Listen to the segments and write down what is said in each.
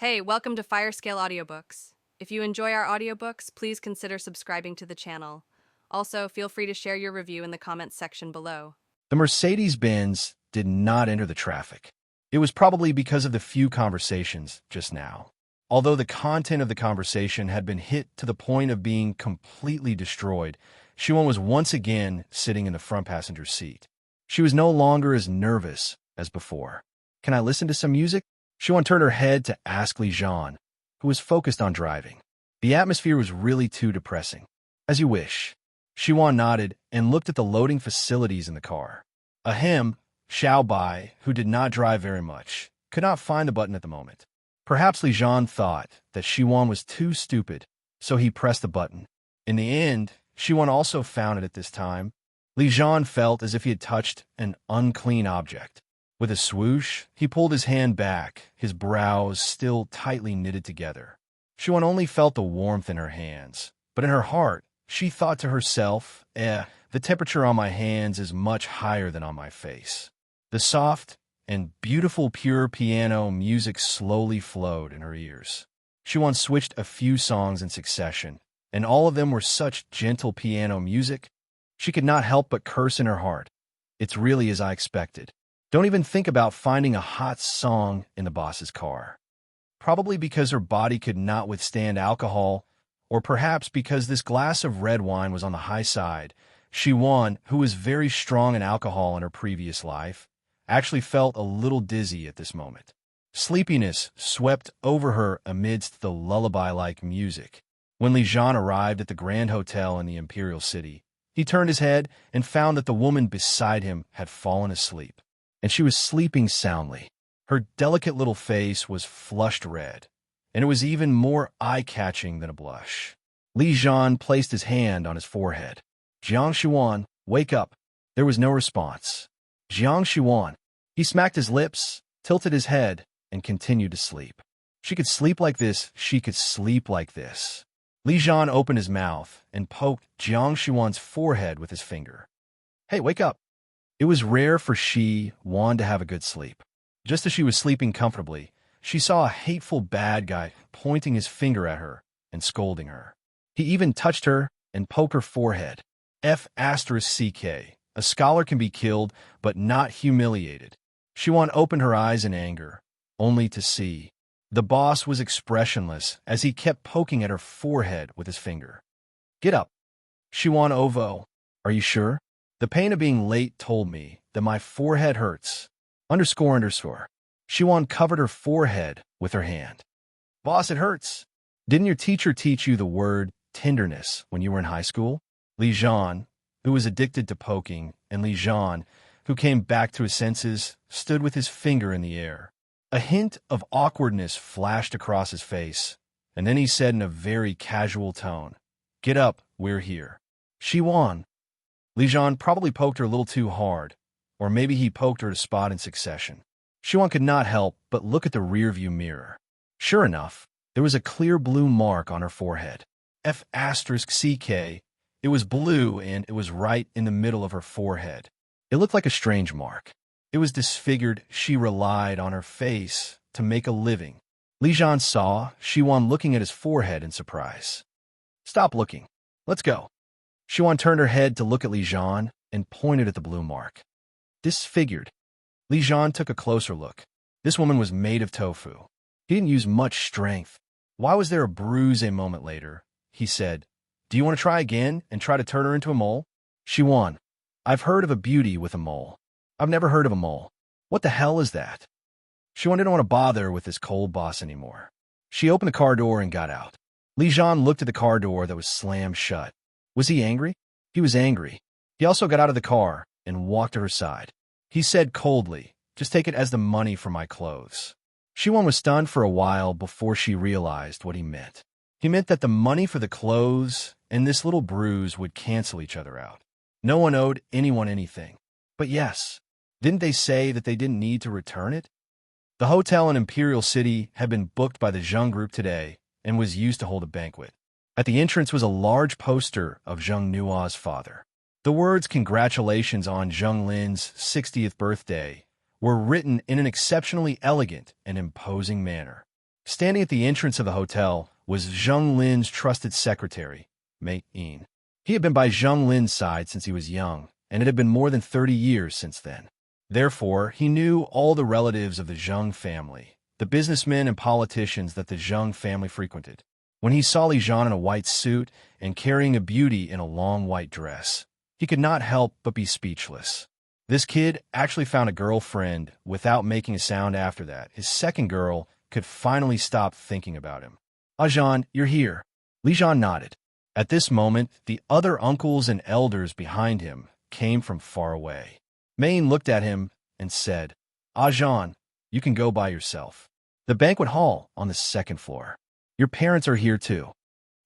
Hey, welcome to Firescale Audiobooks. If you enjoy our audiobooks, please consider subscribing to the channel. Also, feel free to share your review in the comments section below. The Mercedes-Benz did not enter the traffic. It was probably because of the few conversations just now. Although the content of the conversation had been hit to the point of being completely destroyed, Shiwon was once again sitting in the front passenger seat. She was no longer as nervous as before. "Can I listen to some music?" Shiwon turned her head to ask Li Zhan, who was focused on driving. The atmosphere was really too depressing. "As you wish." Shiwon nodded and looked at the loading facilities in the car. Ahem, Xiao Bai, who did not drive very much, could not find the button at the moment. Perhaps Li Zhan thought that Shiwon was too stupid, so he pressed the button. In the end, Shiwon also found it at this time. Li Zhan felt as if he had touched an unclean object. With a swoosh, he pulled his hand back, his brows still tightly knitted together. Shiwon only felt the warmth in her hands, but in her heart, she thought to herself, the temperature on my hands is much higher than on my face. The soft and beautiful pure piano music slowly flowed in her ears. Shiwon switched a few songs in succession, and all of them were such gentle piano music. She could not help but curse in her heart. "It's really as I expected. Don't even think about finding a hot song in the boss's car." Probably because her body could not withstand alcohol, or perhaps because this glass of red wine was on the high side, Shiwon, who was very strong in alcohol in her previous life, actually felt a little dizzy at this moment. Sleepiness swept over her amidst the lullaby-like music. When Li Zhan arrived at the Grand Hotel in the Imperial City, he turned his head and found that the woman beside him had fallen asleep, and she was sleeping soundly. Her delicate little face was flushed red, and it was even more eye-catching than a blush. Li Zhan placed his hand on his forehead. "Jiang Shiwon, wake up." There was no response. "Jiang Shiwon." He smacked his lips, tilted his head, and continued to sleep. She could sleep like this, she could sleep like this. Li Zhan opened his mouth and poked Jiang Shiwon's forehead with his finger. "Hey, wake up." It was rare for Shiwon to have a good sleep. Just as she was sleeping comfortably, she saw a hateful bad guy pointing his finger at her and scolding her. He even touched her and poked her forehead. F***, a scholar can be killed, but not humiliated. Shiwon opened her eyes in anger, only to see. The boss was expressionless as he kept poking at her forehead with his finger. "Get up." "Shiwon Ovo, are you sure? The pain of being late told me that my forehead hurts. __." Shiwon covered her forehead with her hand. "Boss, it hurts." "Didn't your teacher teach you the word tenderness when you were in high school?" Li Zhan, who was addicted to poking, and Li Zhan, who came back to his senses, stood with his finger in the air. A hint of awkwardness flashed across his face, and then he said in a very casual tone, "Get up, we're here." "Shiwon." Li Zhan probably poked her a little too hard, or maybe he poked her to spot in succession. Shiwon could not help but look at the rearview mirror. Sure enough, there was a clear blue mark on her forehead. F***. It was blue, and it was right in the middle of her forehead. It looked like a strange mark. It was disfigured. She relied on her face to make a living. Li Zhan saw Shiwon looking at his forehead in surprise. "Stop looking. Let's go." Shiwon turned her head to look at Li Zhan and pointed at the blue mark. "Disfigured." Li Zhan took a closer look. This woman was made of tofu. He didn't use much strength. Why was there a bruise a moment later? He said, "Do you want to try again and try to turn her into a mole?" "Shiwon, I've heard of a beauty with a mole. I've never heard of a mole. What the hell is that?" Shiwon didn't want to bother with this cold boss anymore. She opened the car door and got out. Li Zhan looked at the car door that was slammed shut. Was he angry? He was angry. He also got out of the car and walked to her side. He said coldly, "Just take it as the money for my clothes." Shiwon was stunned for a while before she realized what he meant. He meant that the money for the clothes and this little bruise would cancel each other out. No one owed anyone anything. But yes, didn't they say that they didn't need to return it? The hotel in Imperial City had been booked by the Zheng Group today and was used to hold a banquet. At the entrance was a large poster of Zheng Nua's father. The words "Congratulations on Zheng Lin's 60th birthday" were written in an exceptionally elegant and imposing manner. Standing at the entrance of the hotel was Zheng Lin's trusted secretary, Mei Yin. He had been by Zheng Lin's side since he was young, and it had been more than 30 years since then. Therefore, he knew all the relatives of the Zheng family, the businessmen and politicians that the Zheng family frequented. When he saw Li Zhan in a white suit and carrying a beauty in a long white dress, he could not help but be speechless. This kid actually found a girlfriend without making a sound after that. His second girl could finally stop thinking about him. "Ah, Zhan, you're here." Li Zhan nodded. At this moment, the other uncles and elders behind him came from far away. Maine looked at him and said, "Ah, Zhan, you can go by yourself. The banquet hall on the second floor. Your parents are here too."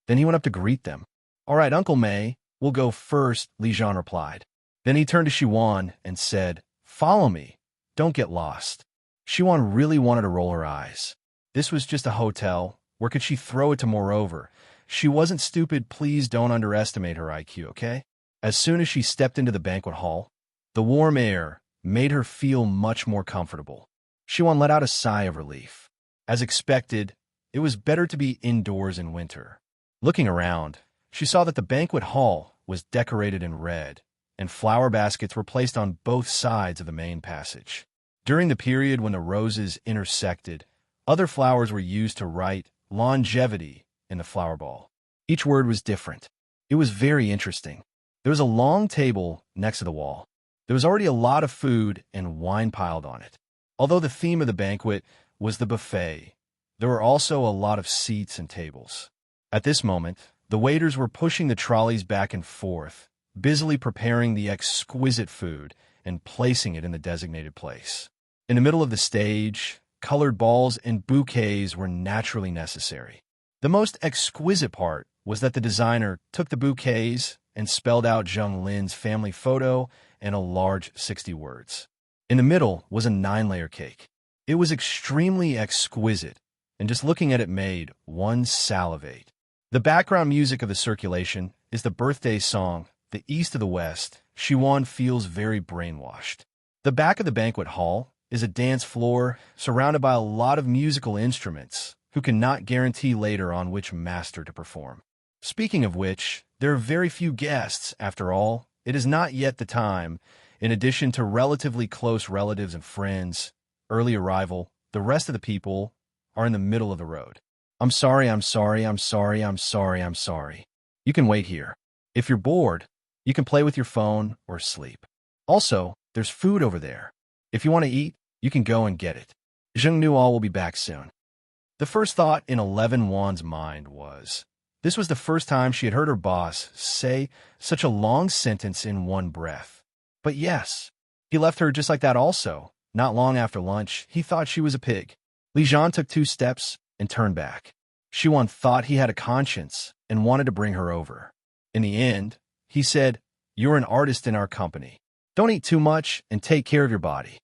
Then he went up to greet them. "All right, Uncle May, we'll go first," Li Zhan replied. Then he turned to Shiwan and said, "Follow me. Don't get lost." Shiwan really wanted to roll her eyes. This was just a hotel. Where could she throw it to? Moreover, she wasn't stupid. Please don't underestimate her IQ, okay? As soon as she stepped into the banquet hall, the warm air made her feel much more comfortable. Shiwan let out a sigh of relief. As expected, it was better to be indoors in winter. Looking around, she saw that the banquet hall was decorated in red, and flower baskets were placed on both sides of the main passage. During the period when the roses intersected, other flowers were used to write longevity in the flower ball. Each word was different. It was very interesting. There was a long table next to the wall. There was already a lot of food and wine piled on it. Although the theme of the banquet was the buffet, there were also a lot of seats and tables. At this moment, the waiters were pushing the trolleys back and forth, busily preparing the exquisite food and placing it in the designated place. In the middle of the stage, colored balls and bouquets were naturally necessary. The most exquisite part was that the designer took the bouquets and spelled out Zheng Lin's family photo in a large 60 words. In the middle was a 9-layer cake. It was extremely exquisite, and just looking at it made one salivate. The background music of the circulation is the birthday song, "The East of the West." Shiwan feels very brainwashed. The back of the banquet hall is a dance floor surrounded by a lot of musical instruments who cannot guarantee later on which master to perform. Speaking of which, there are very few guests. After all, it is not yet the time. In addition to relatively close relatives and friends, early arrival, the rest of the people are in the middle of the road. I'm sorry. You can wait here. If you're bored, you can play with your phone or sleep. Also, there's food over there. If you want to eat, you can go and get it. Zheng Nual will be back soon. The first thought in 11 Wan's mind was, this was the first time she had heard her boss say such a long sentence in one breath. But yes, he left her just like that also. Not long after lunch, he thought she was a pig. Li Zhan took 2 steps and turned back. Shiwan thought he had a conscience and wanted to bring her over. In the end, he said, "You're an artist in our company. Don't eat too much and take care of your body."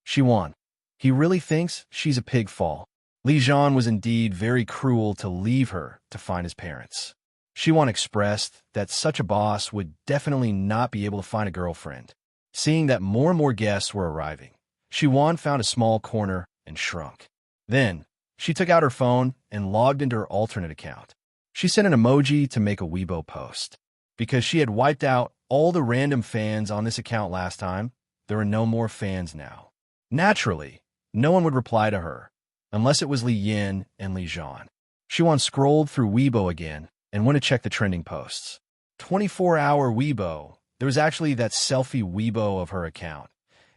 Shiwan, he really thinks she's a pig fall. Li Zhan was indeed very cruel to leave her to find his parents. Shiwan expressed that such a boss would definitely not be able to find a girlfriend. Seeing that more and more guests were arriving, Shiwan found a small corner and shrunk. Then, she took out her phone and logged into her alternate account. She sent an emoji to make a Weibo post. Because she had wiped out all the random fans on this account last time, there are no more fans now. Naturally, no one would reply to her, unless it was Li Yin and Li Zhan. Shiwan scrolled through Weibo again and went to check the trending posts. 24-hour Weibo. There was actually that selfie Weibo of her account,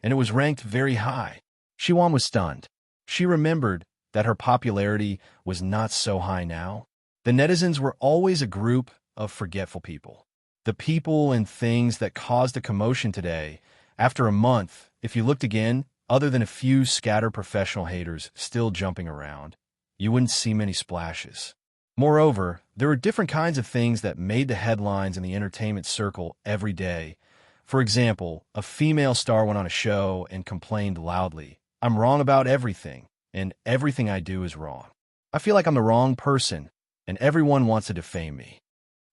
and it was ranked very high. Shiwan was stunned. She remembered that her popularity was not so high now. The netizens were always a group of forgetful people. The people and things that caused a commotion today, after a month, if you looked again, other than a few scattered professional haters still jumping around, you wouldn't see many splashes. Moreover, there were different kinds of things that made the headlines in the entertainment circle every day. For example, a female star went on a show and complained loudly, "I'm wrong about everything, and everything I do is wrong. I feel like I'm the wrong person, and everyone wants to defame me."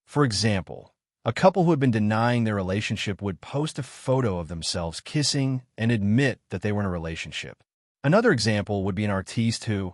For example, a couple who had been denying their relationship would post a photo of themselves kissing and admit that they were in a relationship. Another example would be an artiste who,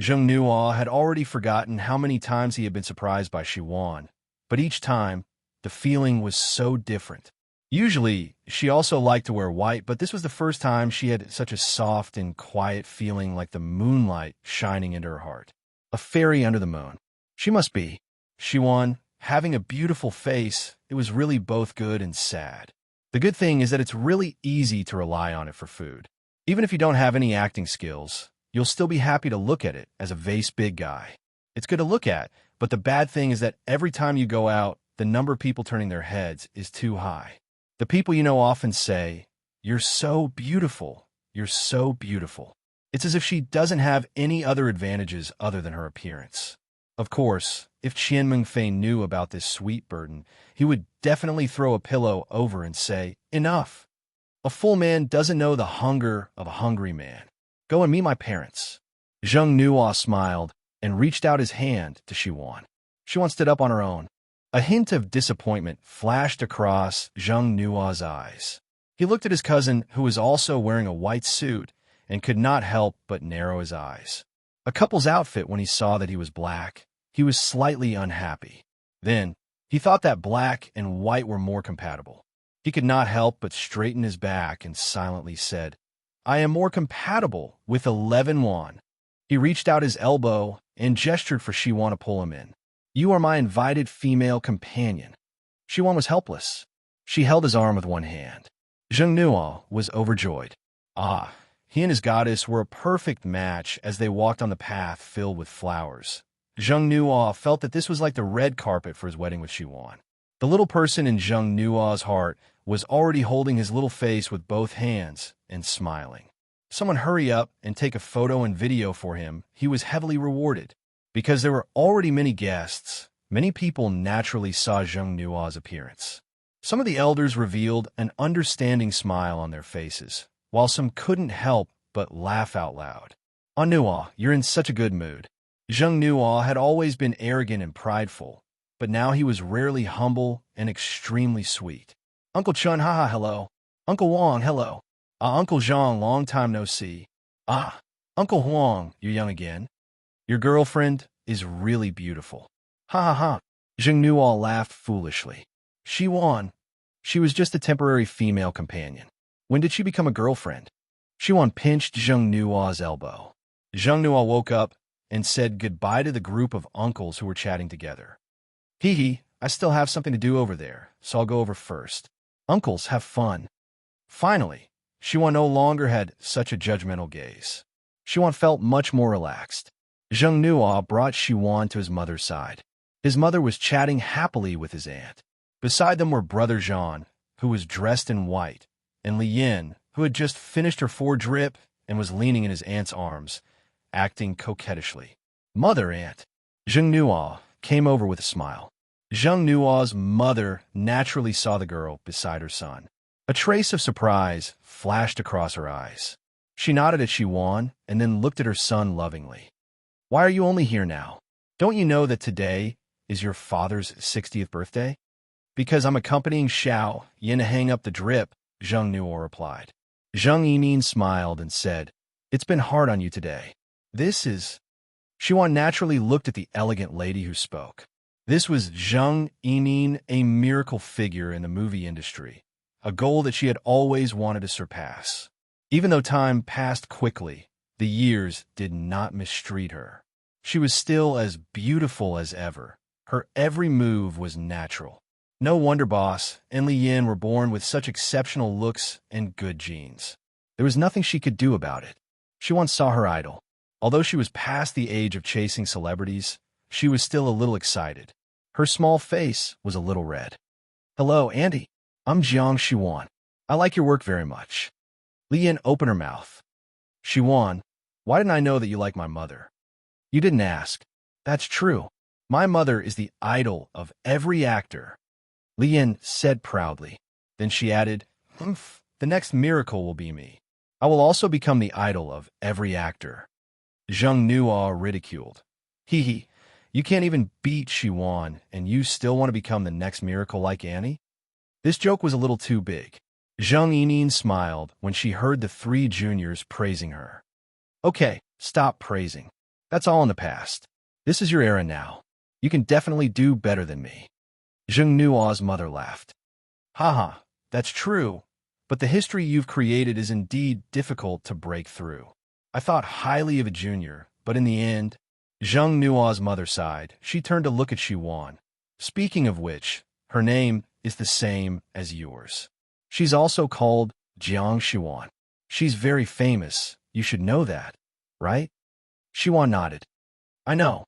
Zheng Nuo had already forgotten how many times he had been surprised by Shiwan, but each time, the feeling was so different. Usually, she also liked to wear white, but this was the first time she had such a soft and quiet feeling like the moonlight shining into her heart. A fairy under the moon. She must be. Shiwan, having a beautiful face, it was really both good and sad. The good thing is that it's really easy to rely on it for food. Even if you don't have any acting skills, you'll still be happy to look at it as a vase big guy. It's good to look at, but the bad thing is that every time you go out, the number of people turning their heads is too high. The people you know often say, "You're so beautiful, you're so beautiful." It's as if she doesn't have any other advantages other than her appearance. Of course, if Qian Mengfei knew about this sweet burden, he would definitely throw a pillow over and say, "Enough. A full man doesn't know the hunger of a hungry man. Go and meet my parents." Zheng Nuo smiled and reached out his hand to Shiwan. Shiwan stood up on her own. A hint of disappointment flashed across Zheng Nuo's eyes. He looked at his cousin, who was also wearing a white suit, and could not help but narrow his eyes. A couple's outfit when he saw that he was black. He was slightly unhappy. Then, he thought that black and white were more compatible. He could not help but straighten his back and silently said, "I am more compatible with 11 Wan." He reached out his elbow and gestured for Shiwan to pull him in. "You are my invited female companion." Shiwan was helpless. She held his arm with one hand. Zheng Nuo was overjoyed. Ah, he and his goddess were a perfect match as they walked on the path filled with flowers. Zheng Nuo felt that this was like the red carpet for his wedding with Shiwan. The little person in Zheng Nuo's heart was already holding his little face with both hands and smiling. Someone hurry up and take a photo and video for him. He was heavily rewarded. Because there were already many guests, many people naturally saw Zheng Nuo's appearance. Some of the elders revealed an understanding smile on their faces, while some couldn't help but laugh out loud. "Oh, Nuo, you're in such a good mood." Zheng Nuo had always been arrogant and prideful, but now he was rarely humble and extremely sweet. "Uncle Chun, haha, hello. Uncle Wang, hello. Uncle Zhang, long time no see. Ah, Uncle Huang, you're young again. Your girlfriend is really beautiful." "Ha ha ha." Zheng Nuo laughed foolishly. "She won. She was just a temporary female companion. When did she become a girlfriend?" Shiwan pinched Zheng Nuo's elbow. Zheng Nuo woke up and said goodbye to the group of uncles who were chatting together. "Hee hee, I still have something to do over there, so I'll go over first. Uncles, have fun." Finally, Shiwan no longer had such a judgmental gaze. Shiwan felt much more relaxed. Zheng Nuo brought Shiwan to his mother's side. His mother was chatting happily with his aunt. Beside them were Brother Zhan, who was dressed in white, and Li Yin, who had just finished her drip and was leaning in his aunt's arms, acting coquettishly. "Mother, aunt." Zheng Nuo came over with a smile. Zheng Nuo's mother naturally saw the girl beside her son. A trace of surprise flashed across her eyes. She nodded at Shiwan and then looked at her son lovingly. "Why are you only here now? Don't you know that today is your father's 60th birthday?" "Because I'm accompanying Xiao Yin to hang up the drip," Zheng Nuo replied. Zheng Yining smiled and said, "It's been hard on you today. This is..." Shiwan naturally looked at the elegant lady who spoke. This was Zheng Yining, a miracle figure in the movie industry, a goal that she had always wanted to surpass. Even though time passed quickly, the years did not mistreat her. She was still as beautiful as ever. Her every move was natural. No wonder Boss and Li Yin were born with such exceptional looks and good genes. There was nothing she could do about it. She once saw her idol. Although she was past the age of chasing celebrities, she was still a little excited. Her small face was a little red. "Hello, Andy. I'm Jiang Shiwan. I like your work very much." Li Yin opened her mouth. "Shiwan, why didn't I know that you like my mother?" "You didn't ask." "That's true. My mother is the idol of every actor," Li Yin said proudly. Then she added, "Humph, the next miracle will be me. I will also become the idol of every actor." Zheng Nuo ridiculed. "Hee hee, you can't even beat Shiwan, and you still want to become the next miracle like Annie?" This joke was a little too big. Zheng Yining smiled when she heard the three juniors praising her. "Okay, stop praising. That's all in the past. This is your era now. You can definitely do better than me. Zheng Nuo's mother laughed. Haha, that's true, but the history you've created is indeed difficult to break through. I thought highly of a junior, but in the end, Zheng Nuo's mother sighed. She turned to look at Shiwan. Speaking of which, her name is the same as yours. She's also called Jiang Shiwan. She's very famous. You should know that, right? Shiwan nodded. I know.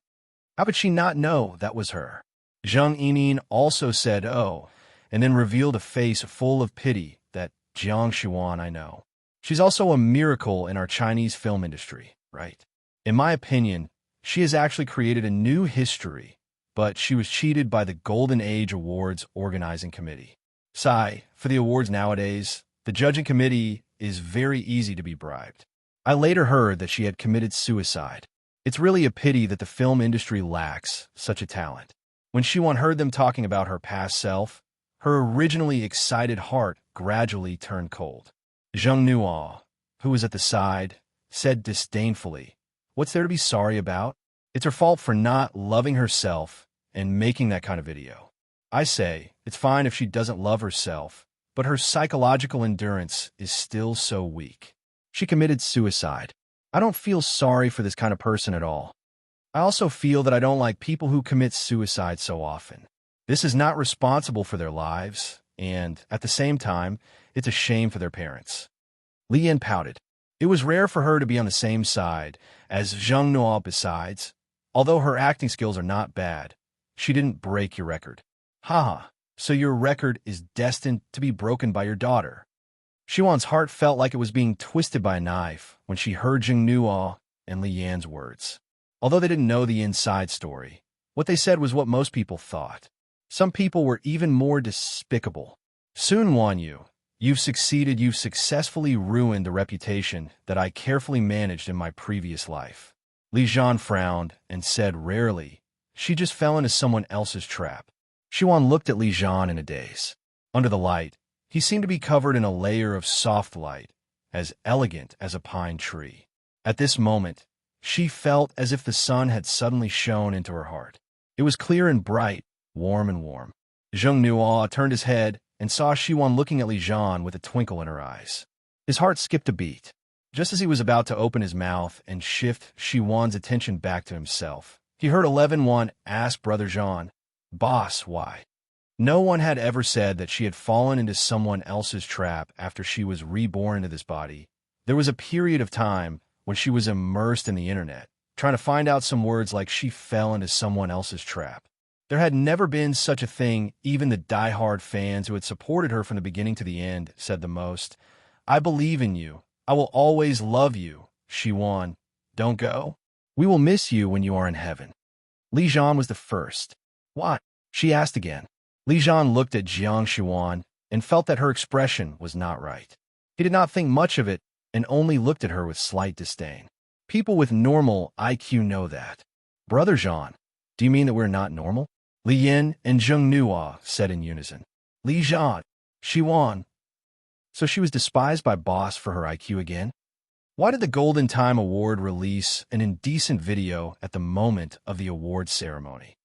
How could she not know that was her? Zhang Yining also said, oh, and then revealed a face full of pity that Jiang Shiwan I know. She's also a miracle in our Chinese film industry, right? In my opinion, she has actually created a new history, but she was cheated by the Golden Age Awards organizing committee. Sigh, for the awards nowadays, the judging committee is very easy to be bribed. I later heard that she had committed suicide. It's really a pity that the film industry lacks such a talent. When Shiwan heard them talking about her past self, her originally excited heart gradually turned cold. Zheng Nuo, who was at the side, said disdainfully, what's there to be sorry about? It's her fault for not loving herself and making that kind of video. I say, it's fine if she doesn't love herself, but her psychological endurance is still so weak. She committed suicide. I don't feel sorry for this kind of person at all. I also feel that I don't like people who commit suicide so often. This is not responsible for their lives, and, at the same time, it's a shame for their parents. Li Yan pouted. It was rare for her to be on the same side as Zheng Nuo besides. Although her acting skills are not bad, she didn't break your record. Haha, so your record is destined to be broken by your daughter. Shiwan's heart felt like it was being twisted by a knife when she heard Zheng Nuo and Li Yan's words. Although they didn't know the inside story, what they said was what most people thought. Some people were even more despicable. Sun Wanyu, you've succeeded. You've successfully ruined the reputation that I carefully managed in my previous life. Li Zhan frowned and said rarely, she just fell into someone else's trap. Shiwan looked at Li Zhan in a daze. Under the light, he seemed to be covered in a layer of soft light, as elegant as a pine tree. At this moment, she felt as if the sun had suddenly shone into her heart. It was clear and bright, warm and warm. Zheng Nuo turned his head and saw Shiwan looking at Li Zhan with a twinkle in her eyes. His heart skipped a beat. Just as he was about to open his mouth and shift Shiwan's attention back to himself, he heard 11-1 ask Brother Zhan, Boss, why? No one had ever said that she had fallen into someone else's trap after she was reborn into this body. There was a period of time when she was immersed in the internet, trying to find out some words like she fell into someone else's trap. There had never been such a thing. Even the die-hard fans who had supported her from the beginning to the end said the most. I believe in you. I will always love you. Shiwan, don't go. We will miss you when you are in heaven. Li Zhan was the first. Why? She asked again. Li Zhan looked at Jiang Shiwan and felt that her expression was not right. He did not think much of it and only looked at her with slight disdain. People with normal IQ know that. Brother Zhan, do you mean that we're not normal? Li Yin and Zheng Nuo said in unison. Li Zhan, Shiwan. So she was despised by Boss for her IQ again? Why did the Golden Time Award release an indecent video at the moment of the awards ceremony?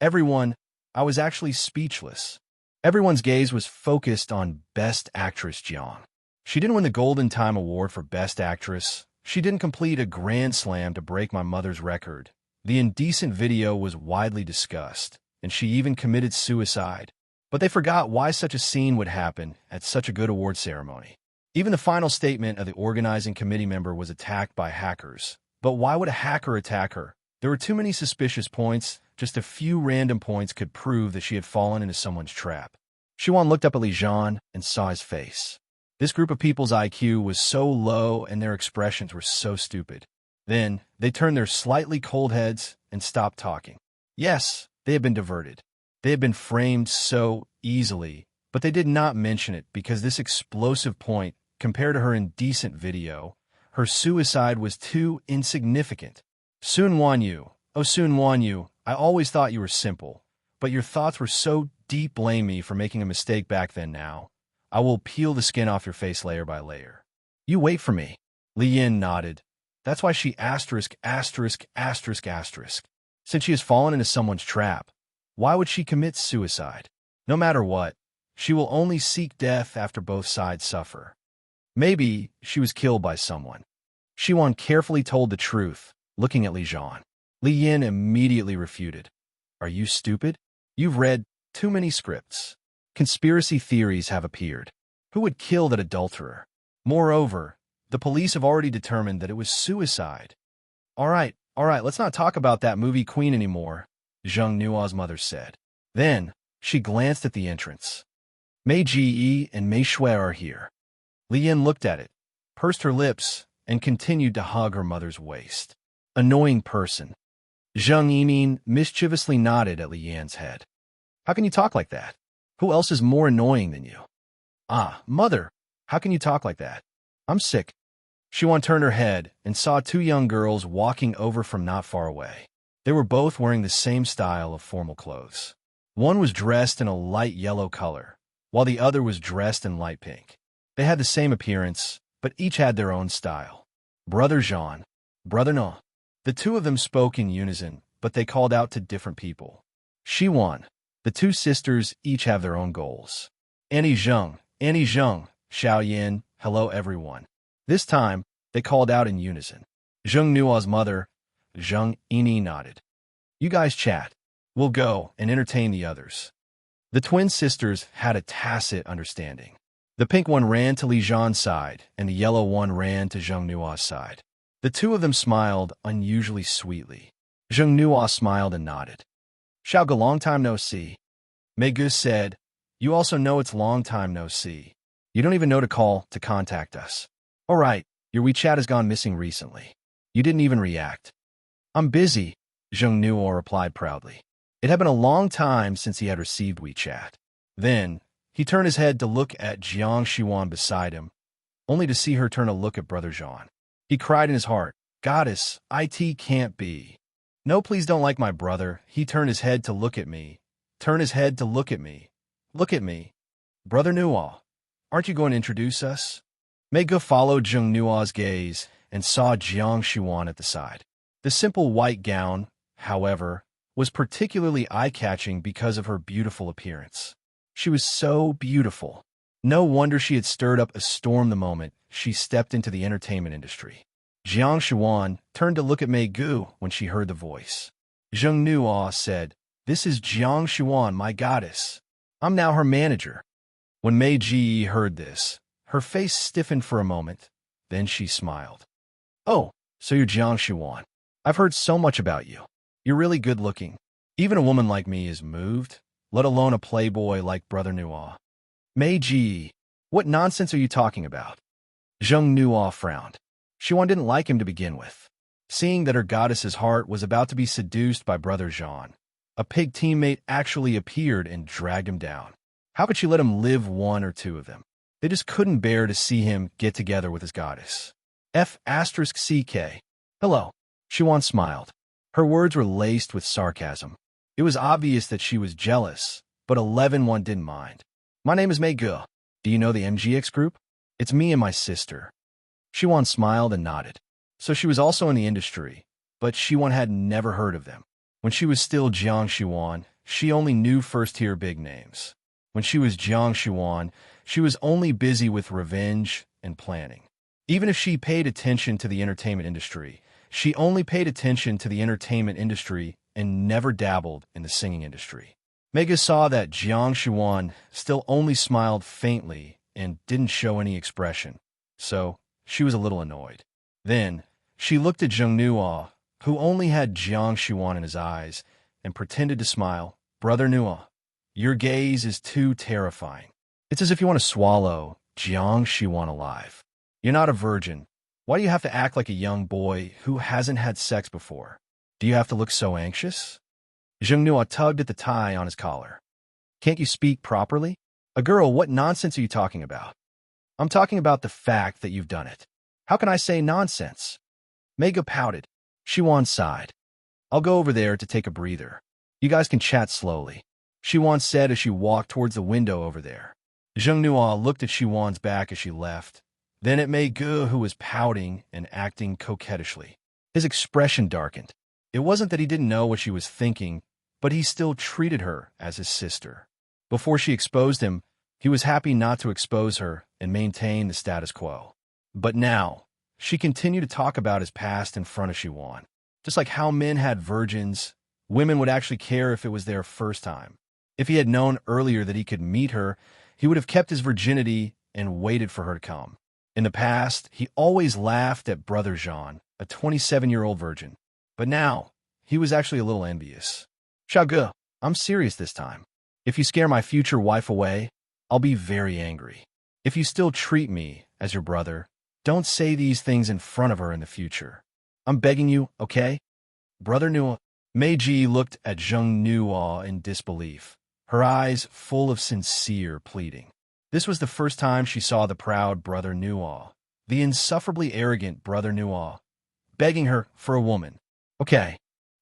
Everyone, I was actually speechless. Everyone's gaze was focused on Best Actress Jiang. She didn't win the Golden Time Award for Best Actress. She didn't complete a grand slam to break my mother's record. The indecent video was widely discussed, and she even committed suicide. But they forgot why such a scene would happen at such a good award ceremony. Even the final statement of the organizing committee member was attacked by hackers. But why would a hacker attack her? There were too many suspicious points. Just a few random points could prove that she had fallen into someone's trap. Shiwan looked up at Li Zhan and saw his face. This group of people's IQ was so low and their expressions were so stupid. Then, they turned their slightly cold heads and stopped talking. Yes, they had been diverted. They had been framed so easily, but they did not mention it because this explosive point, compared to her indecent video, her suicide was too insignificant. Sun Wanyu, oh Sun Wanyu, I always thought you were simple, but your thoughts were so deep. Blame me for making a mistake back then now. I will peel the skin off your face layer by layer. You wait for me. Li Yin nodded. That's why she asterisk, asterisk, asterisk, asterisk. Since she has fallen into someone's trap, why would she commit suicide? No matter what, she will only seek death after both sides suffer. Maybe she was killed by someone. Shiwan carefully told the truth, looking at Li Jian. Li Yin immediately refuted. Are you stupid? You've read too many scripts. Conspiracy theories have appeared. Who would kill that adulterer? Moreover, the police have already determined that it was suicide. All right, let's not talk about that movie Queen anymore, Zheng Nua's mother said. Then, she glanced at the entrance. Mei Ji and Mei Shui are here. Li Yin looked at it, pursed her lips, and continued to hug her mother's waist. Annoying person. Zheng Yimin mischievously nodded at Li Yan's head. How can you talk like that? Who else is more annoying than you? Ah, mother, how can you talk like that? I'm sick. Shiwan turned her head and saw two young girls walking over from not far away. They were both wearing the same style of formal clothes. One was dressed in a light yellow color, while the other was dressed in light pink. They had the same appearance, but each had their own style. Brother Jean, Brother No. The two of them spoke in unison, but they called out to different people. Shiwan, the two sisters each have their own goals. Annie Zheng, Xiao Yin, hello everyone. This time, they called out in unison. Zheng Nua's mother, Zheng Ini, nodded. You guys chat. We'll go and entertain the others. The twin sisters had a tacit understanding. The pink one ran to Li Zhan's side, and the yellow one ran to Zheng Nua's side. The two of them smiled unusually sweetly. Zheng Nua smiled and nodded. Xiao Ge, long time no see. Mei Gu said, you also know it's long time no see. You don't even know to call to contact us. All right, your WeChat has gone missing recently. You didn't even react. I'm busy, Zheng Nuo replied proudly. It had been a long time since he had received WeChat. Then, he turned his head to look at Jiang Shiwan beside him, only to see her turn a look at Brother Jean. He cried in his heart, Goddess, it can't be. No, please don't like my brother. He turned his head to look at me. Turn his head to look at me. Look at me. Brother Nuo, aren't you going to introduce us? Mei Ge followed Zheng Nua's gaze and saw Jiang Shiwan at the side. The simple white gown, however, was particularly eye-catching because of her beautiful appearance. She was so beautiful. No wonder she had stirred up a storm the moment she stepped into the entertainment industry. Jiang Shiwan turned to look at Mei Gu when she heard the voice. Zheng Nuo said, This is Jiang Shiwan, my goddess. I'm now her manager. When Mei Ji heard this, her face stiffened for a moment, then she smiled. Oh, so you're Jiang Shiwan. I've heard so much about you. You're really good looking. Even a woman like me is moved, let alone a playboy like Brother Nuo. Mei Ji, what nonsense are you talking about? Zheng Nuo frowned. Shiwan didn't like him to begin with. Seeing that her goddess's heart was about to be seduced by Brother Jean, a pig teammate actually appeared and dragged him down. How could she let him live one or two of them? They just couldn't bear to see him get together with his goddess. F***CK. Hello. Shiwan smiled. Her words were laced with sarcasm. It was obvious that she was jealous, but 11-1 didn't mind. My name is Mei Ge. Do you know the MGX group? It's me and my sister. Shiwan smiled and nodded. So she was also in the industry, but Shiwan had never heard of them. When she was still Jiang Shiwan, she only knew first-tier big names. When she was Jiang Shiwan, she was only busy with revenge and planning. Even if she paid attention to the entertainment industry, she only paid attention to the entertainment industry and never dabbled in the singing industry. Mei Ge saw that Jiang Shiwan still only smiled faintly and didn't show any expression, so she was a little annoyed. Then, she looked at Zheng Nuo, who only had Jiang Shiwan in his eyes, and pretended to smile. Brother Nuo, your gaze is too terrifying. It's as if you want to swallow Jiang Shiwan alive. You're not a virgin. Why do you have to act like a young boy who hasn't had sex before? Do you have to look so anxious? Zheng Nuo tugged at the tie on his collar. Can't you speak properly? A girl, what nonsense are you talking about? I'm talking about the fact that you've done it. How can I say nonsense? Mei Ge pouted. Shiwan sighed. I'll go over there to take a breather. You guys can chat slowly. Shiwan said as she walked towards the window over there. Zheng Nuo looked at Shiwan's back as she left, Then at Mei Ge, who was pouting and acting coquettishly. His expression darkened. It wasn't that he didn't know what she was thinking, but he still treated her as his sister. Before she exposed him, he was happy not to expose her and maintain the status quo. But now, she continued to talk about his past in front of Shiwan. Just like how men had virgins, women would actually care if it was their first time. If he had known earlier that he could meet her, he would have kept his virginity and waited for her to come. In the past, he always laughed at Brother Jean, a 27-year-old virgin. But now, he was actually a little envious. Xiaoge, I'm serious this time. If you scare my future wife away, I'll be very angry. If you still treat me as your brother, don't say these things in front of her in the future. I'm begging you, okay? Brother Nua. Meiji looked at Zheng Nuo in disbelief, her eyes full of sincere pleading. This was the first time she saw the proud Brother Nuo, the insufferably arrogant Brother Nuo, begging her for a woman. Okay.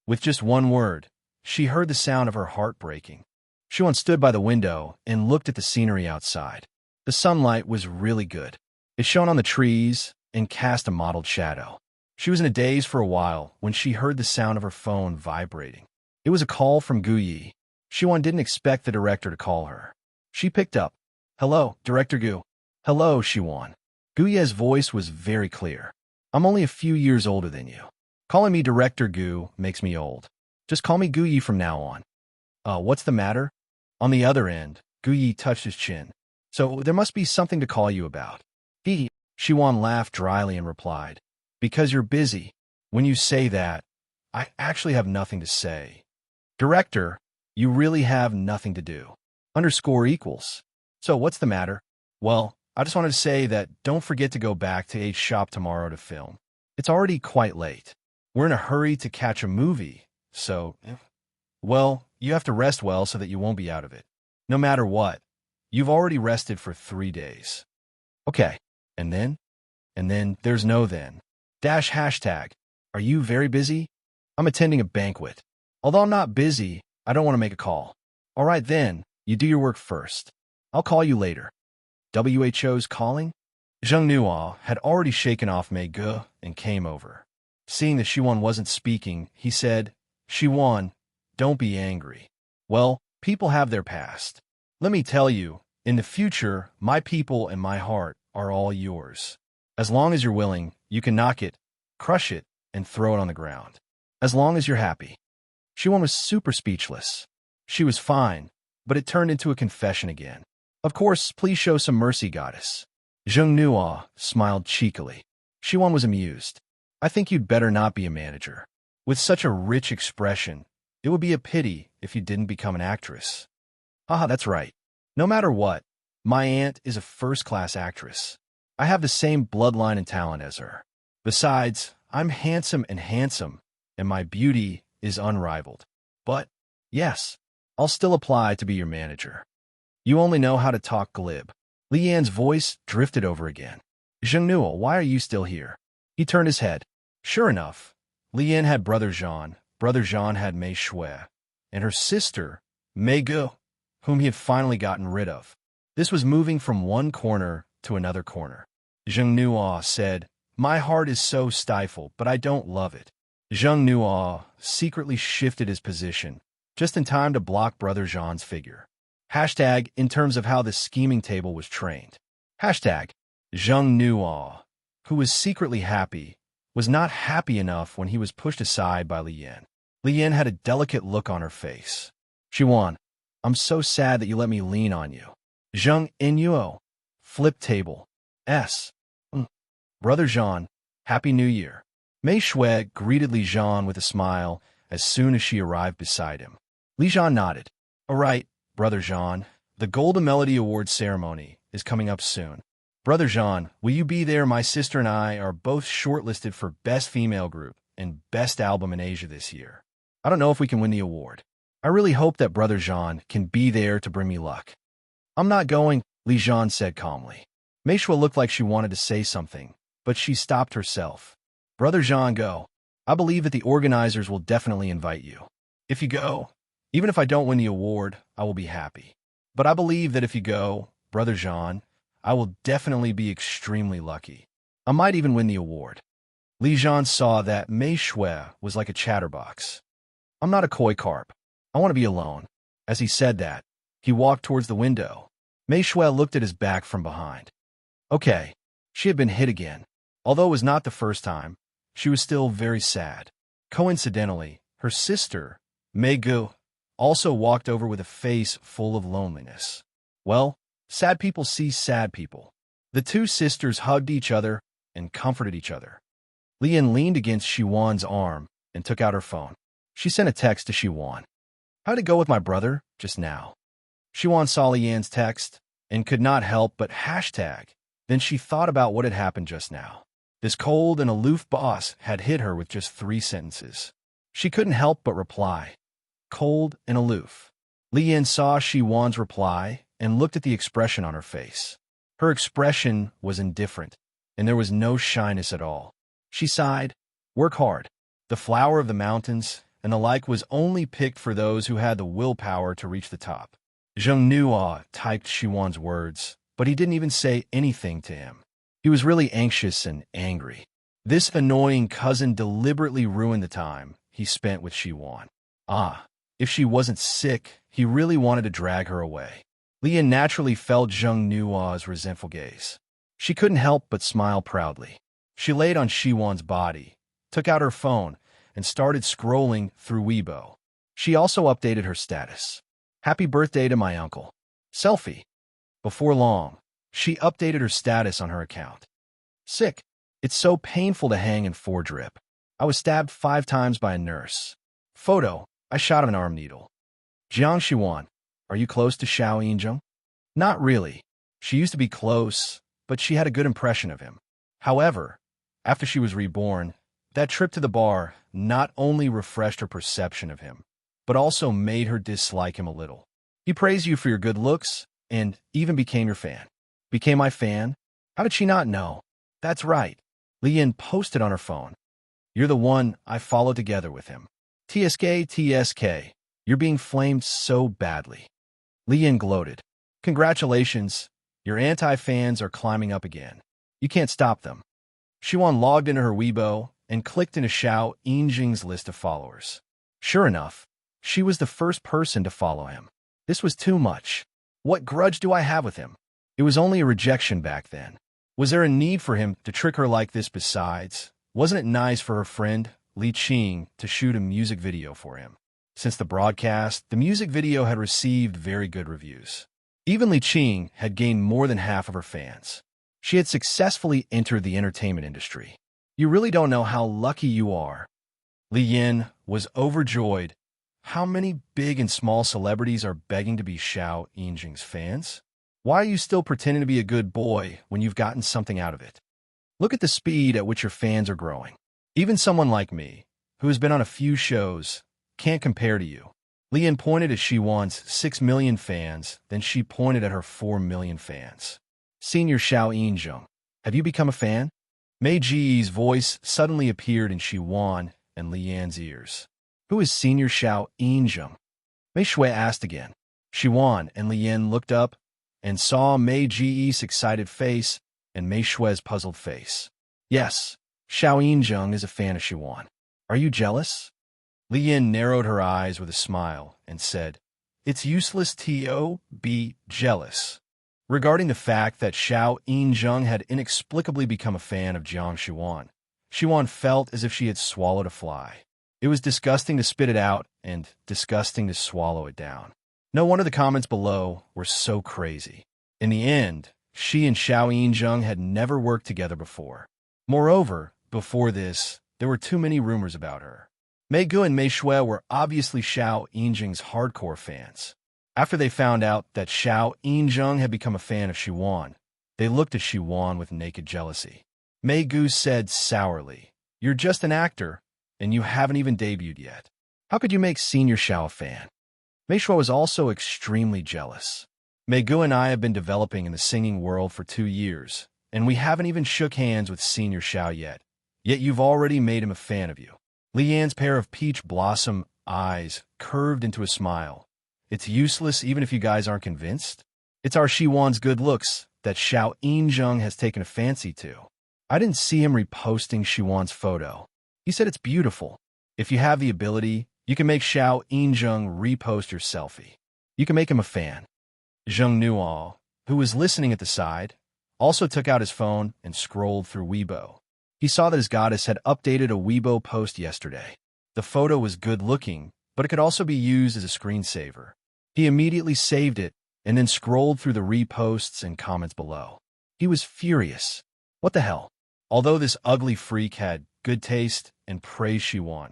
With just one word, she heard the sound of her heart breaking. Xuan stood by the window and looked at the scenery outside. The sunlight was really good. It shone on the trees and cast a mottled shadow. She was in a daze for a while when she heard the sound of her phone vibrating. It was a call from Gu Yi. Xuan didn't expect the director to call her. She picked up. Hello, Director Gu. Hello, Xuan. Gu Yi's voice was very clear. I'm only a few years older than you. Calling me Director Gu makes me old. Just call me Gu Yi from now on. What's the matter? On the other end, Gu Yi touched his chin. So there must be something to call you about. Hee. Xuan laughed dryly and replied. Because you're busy. When you say that, I actually have nothing to say. Director, you really have nothing to do. Underscore equals. So what's the matter? Well, I just wanted to say that don't forget to go back to H shop tomorrow to film. It's already quite late. We're in a hurry to catch a movie, so, well, you have to rest well so that you won't be out of it. No matter what, you've already rested for 3 days. Okay, and then? And then there's no then. Dash hashtag. Are you very busy? I'm attending a banquet. Although I'm not busy, I don't want to make a call. All right then, you do your work first. I'll call you later. WHO's calling? Zheng Nuo had already shaken off Mei Ge and came over. Seeing that Shiwan wasn't speaking, he said, Shiwan, don't be angry. Well, people have their past. Let me tell you, in the future, my people and my heart are all yours. As long as you're willing, you can knock it, crush it, and throw it on the ground. As long as you're happy. Shiwan was super speechless. She was fine, but it turned into a confession again. Of course, please show some mercy, goddess. Zheng Nuo smiled cheekily. Shiwan was amused. I think you'd better not be a manager. With such a rich expression, it would be a pity if you didn't become an actress. Haha, that's right. No matter what, my aunt is a first-class actress. I have the same bloodline and talent as her. Besides, I'm handsome, and my beauty is unrivaled. But, yes, I'll still apply to be your manager. You only know how to talk glib. Li Yan's voice drifted over again. Zheng Nuo, why are you still here? He turned his head. Sure enough, Li Yan had Brother Jean had Mei Shui, and her sister, Mei Ge, whom he had finally gotten rid of. This was moving from one corner to another corner. Zheng Nuo said, My heart is so stifled, but I don't love it. Zheng Nuo secretly shifted his position, just in time to block Brother Jean's figure. Hashtag, in terms of how the scheming table was trained. Hashtag, Zheng Nuo, who was secretly happy, was not happy enough when he was pushed aside by Li Yan. Li Yan had a delicate look on her face. Shiwan, I'm so sad that you let me lean on you. Zheng Nuo, flip table. S. Brother Jean, Happy New Year. Mei Shui greeted Li Jean with a smile as soon as she arrived beside him. Li Jean nodded. All right, Brother Jean, the Golden Melody Awards ceremony is coming up soon. Brother Jean, will you be there? My sister and I are both shortlisted for Best Female Group and Best Album in Asia this year. I don't know if we can win the award. I really hope that Brother Jean can be there to bring me luck. I'm not going, Li Jean said calmly. Mei Shui looked like she wanted to say something, but she stopped herself. Brother Jean, go. I believe that the organizers will definitely invite you. If you go, even if I don't win the award, I will be happy. But I believe that if you go, Brother Jean, I will definitely be extremely lucky. I might even win the award. Li Jian saw that Mei Shui was like a chatterbox. I'm not a koi carp. I want to be alone. As he said that, he walked towards the window. Mei Shui looked at his back from behind. Okay, she had been hit again. Although it was not the first time, she was still very sad. Coincidentally, her sister, Mei Gu, also walked over with a face full of loneliness. Well, sad people see sad people. The two sisters hugged each other and comforted each other. Lian leaned against Shiwan's arm and took out her phone. She sent a text to Shiwan. How'd it go with my brother just now? Shiwan saw Lian's text and could not help but hashtag. Then she thought about what had happened just now. This cold and aloof boss had hit her with just 3 sentences. She couldn't help but reply. Cold and aloof. Lian saw Shiwan's reply and looked at the expression on her face. Her expression was indifferent, and there was no shyness at all. She sighed. Work hard. The flower of the mountains and the like was only picked for those who had the willpower to reach the top. Zheng Nuo typed Shiwan's words, but he didn't even say anything to him. He was really anxious and angry. This annoying cousin deliberately ruined the time he spent with Shiwan. If she wasn't sick, he really wanted to drag her away. Lian naturally felt Zheng Nuo's resentful gaze. She couldn't help but smile proudly. She laid on Shiwan's body, took out her phone, and started scrolling through Weibo. She also updated her status. Happy birthday to my uncle. Selfie. Before long, she updated her status on her account. Sick. It's so painful to hang in 4-drip. I was stabbed 5 times by a nurse. Photo. I shot an arm needle. Jiang Shiwan. Are you close to Xiao Yinzheng? Not really. She used to be close, but she had a good impression of him. However, after she was reborn, that trip to the bar not only refreshed her perception of him, but also made her dislike him a little. He praised you for your good looks and even became your fan. Became my fan? How did she not know? That's right. Lian posted on her phone. You're the one I followed together with him. TSK. You're being flamed so badly. Lian gloated. Congratulations. Your anti-fans are climbing up again. You can't stop them. Shiwan logged into her Weibo and clicked into Xiao Yinjing's list of followers. Sure enough, she was the first person to follow him. This was too much. What grudge do I have with him? It was only a rejection back then. Was there a need for him to trick her like this besides? Wasn't it nice for her friend, Li Qing, to shoot a music video for him? Since the broadcast, the music video had received very good reviews. Even Li Qing had gained more than half of her fans. She had successfully entered the entertainment industry. You really don't know how lucky you are. Li Yin was overjoyed. How many big and small celebrities are begging to be Xiao Yinjing's fans? Why are you still pretending to be a good boy when you've gotten something out of it? Look at the speed at which your fans are growing. Even someone like me, who has been on a few shows, can't compare to you. Lian pointed at Shiwan's 6 million fans, then she pointed at her 4 million fans. Senior Xiao Yinzheng, have you become a fan? Mei Ji's voice suddenly appeared in Shiwan and Lian's ears. Who is Senior Xiao Yinzheng? Mei Shui asked again. Shiwan and Lian looked up and saw Mei Ji's excited face and Mei Shui's puzzled face. Yes, Xiao Yinzheng is a fan of Shiwan. Are you jealous? Lian narrowed her eyes with a smile and said, It's useless to be jealous. Regarding the fact that Xiao Yinzheng had inexplicably become a fan of Jiang Shiwan, Shiwan felt as if she had swallowed a fly. It was disgusting to spit it out and disgusting to swallow it down. No wonder the comments below were so crazy. In the end, she and Xiao Yinzheng had never worked together before. Moreover, before this, there were too many rumors about her. Mei Gu and Mei Shui were obviously Xiao Yinjing's hardcore fans. After they found out that Xiao Yinzheng had become a fan of Shiwan, they looked at Shiwan with naked jealousy. Mei Gu said sourly, You're just an actor, and you haven't even debuted yet. How could you make Senior Xiao a fan? Mei Shui was also extremely jealous. Mei Gu and I have been developing in the singing world for 2 years, and we haven't even shook hands with Senior Xiao yet you've already made him a fan of you. Lian's pair of peach blossom eyes curved into a smile. It's useless even if you guys aren't convinced. It's our Shiwan's good looks that Xiao Yinzheng has taken a fancy to. I didn't see him reposting Shiwan's photo. He said it's beautiful. If you have the ability, you can make Xiao Yinzheng repost your selfie. You can make him a fan. Zheng Nuo, who was listening at the side, also took out his phone and scrolled through Weibo. He saw that his goddess had updated a Weibo post yesterday. The photo was good-looking, but it could also be used as a screensaver. He immediately saved it and then scrolled through the reposts and comments below. He was furious. What the hell? Although this ugly freak had good taste and praised Shiwan,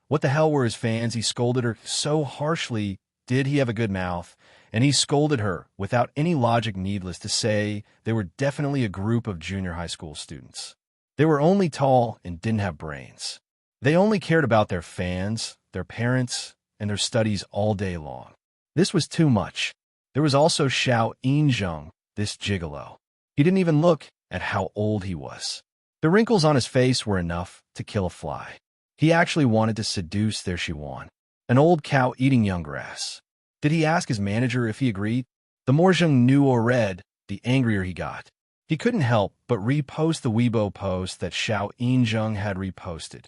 what the hell were his fans? He scolded her so harshly. Did he have a good mouth? And he scolded her without any logic. Needless to say, they were definitely a group of junior high school students. They were only tall and didn't have brains. They only cared about their fans, their parents, and their studies all day long. This was too much. There was also Xiao Yinzheng, this gigolo. He didn't even look at how old he was. The wrinkles on his face were enough to kill a fly. He actually wanted to seduce their Shiwan, an old cow eating young grass. Did he ask his manager if he agreed? The more Zheng Nuo read, the angrier he got. He couldn't help but repost the Weibo post that Xiao Yinzheng had reposted.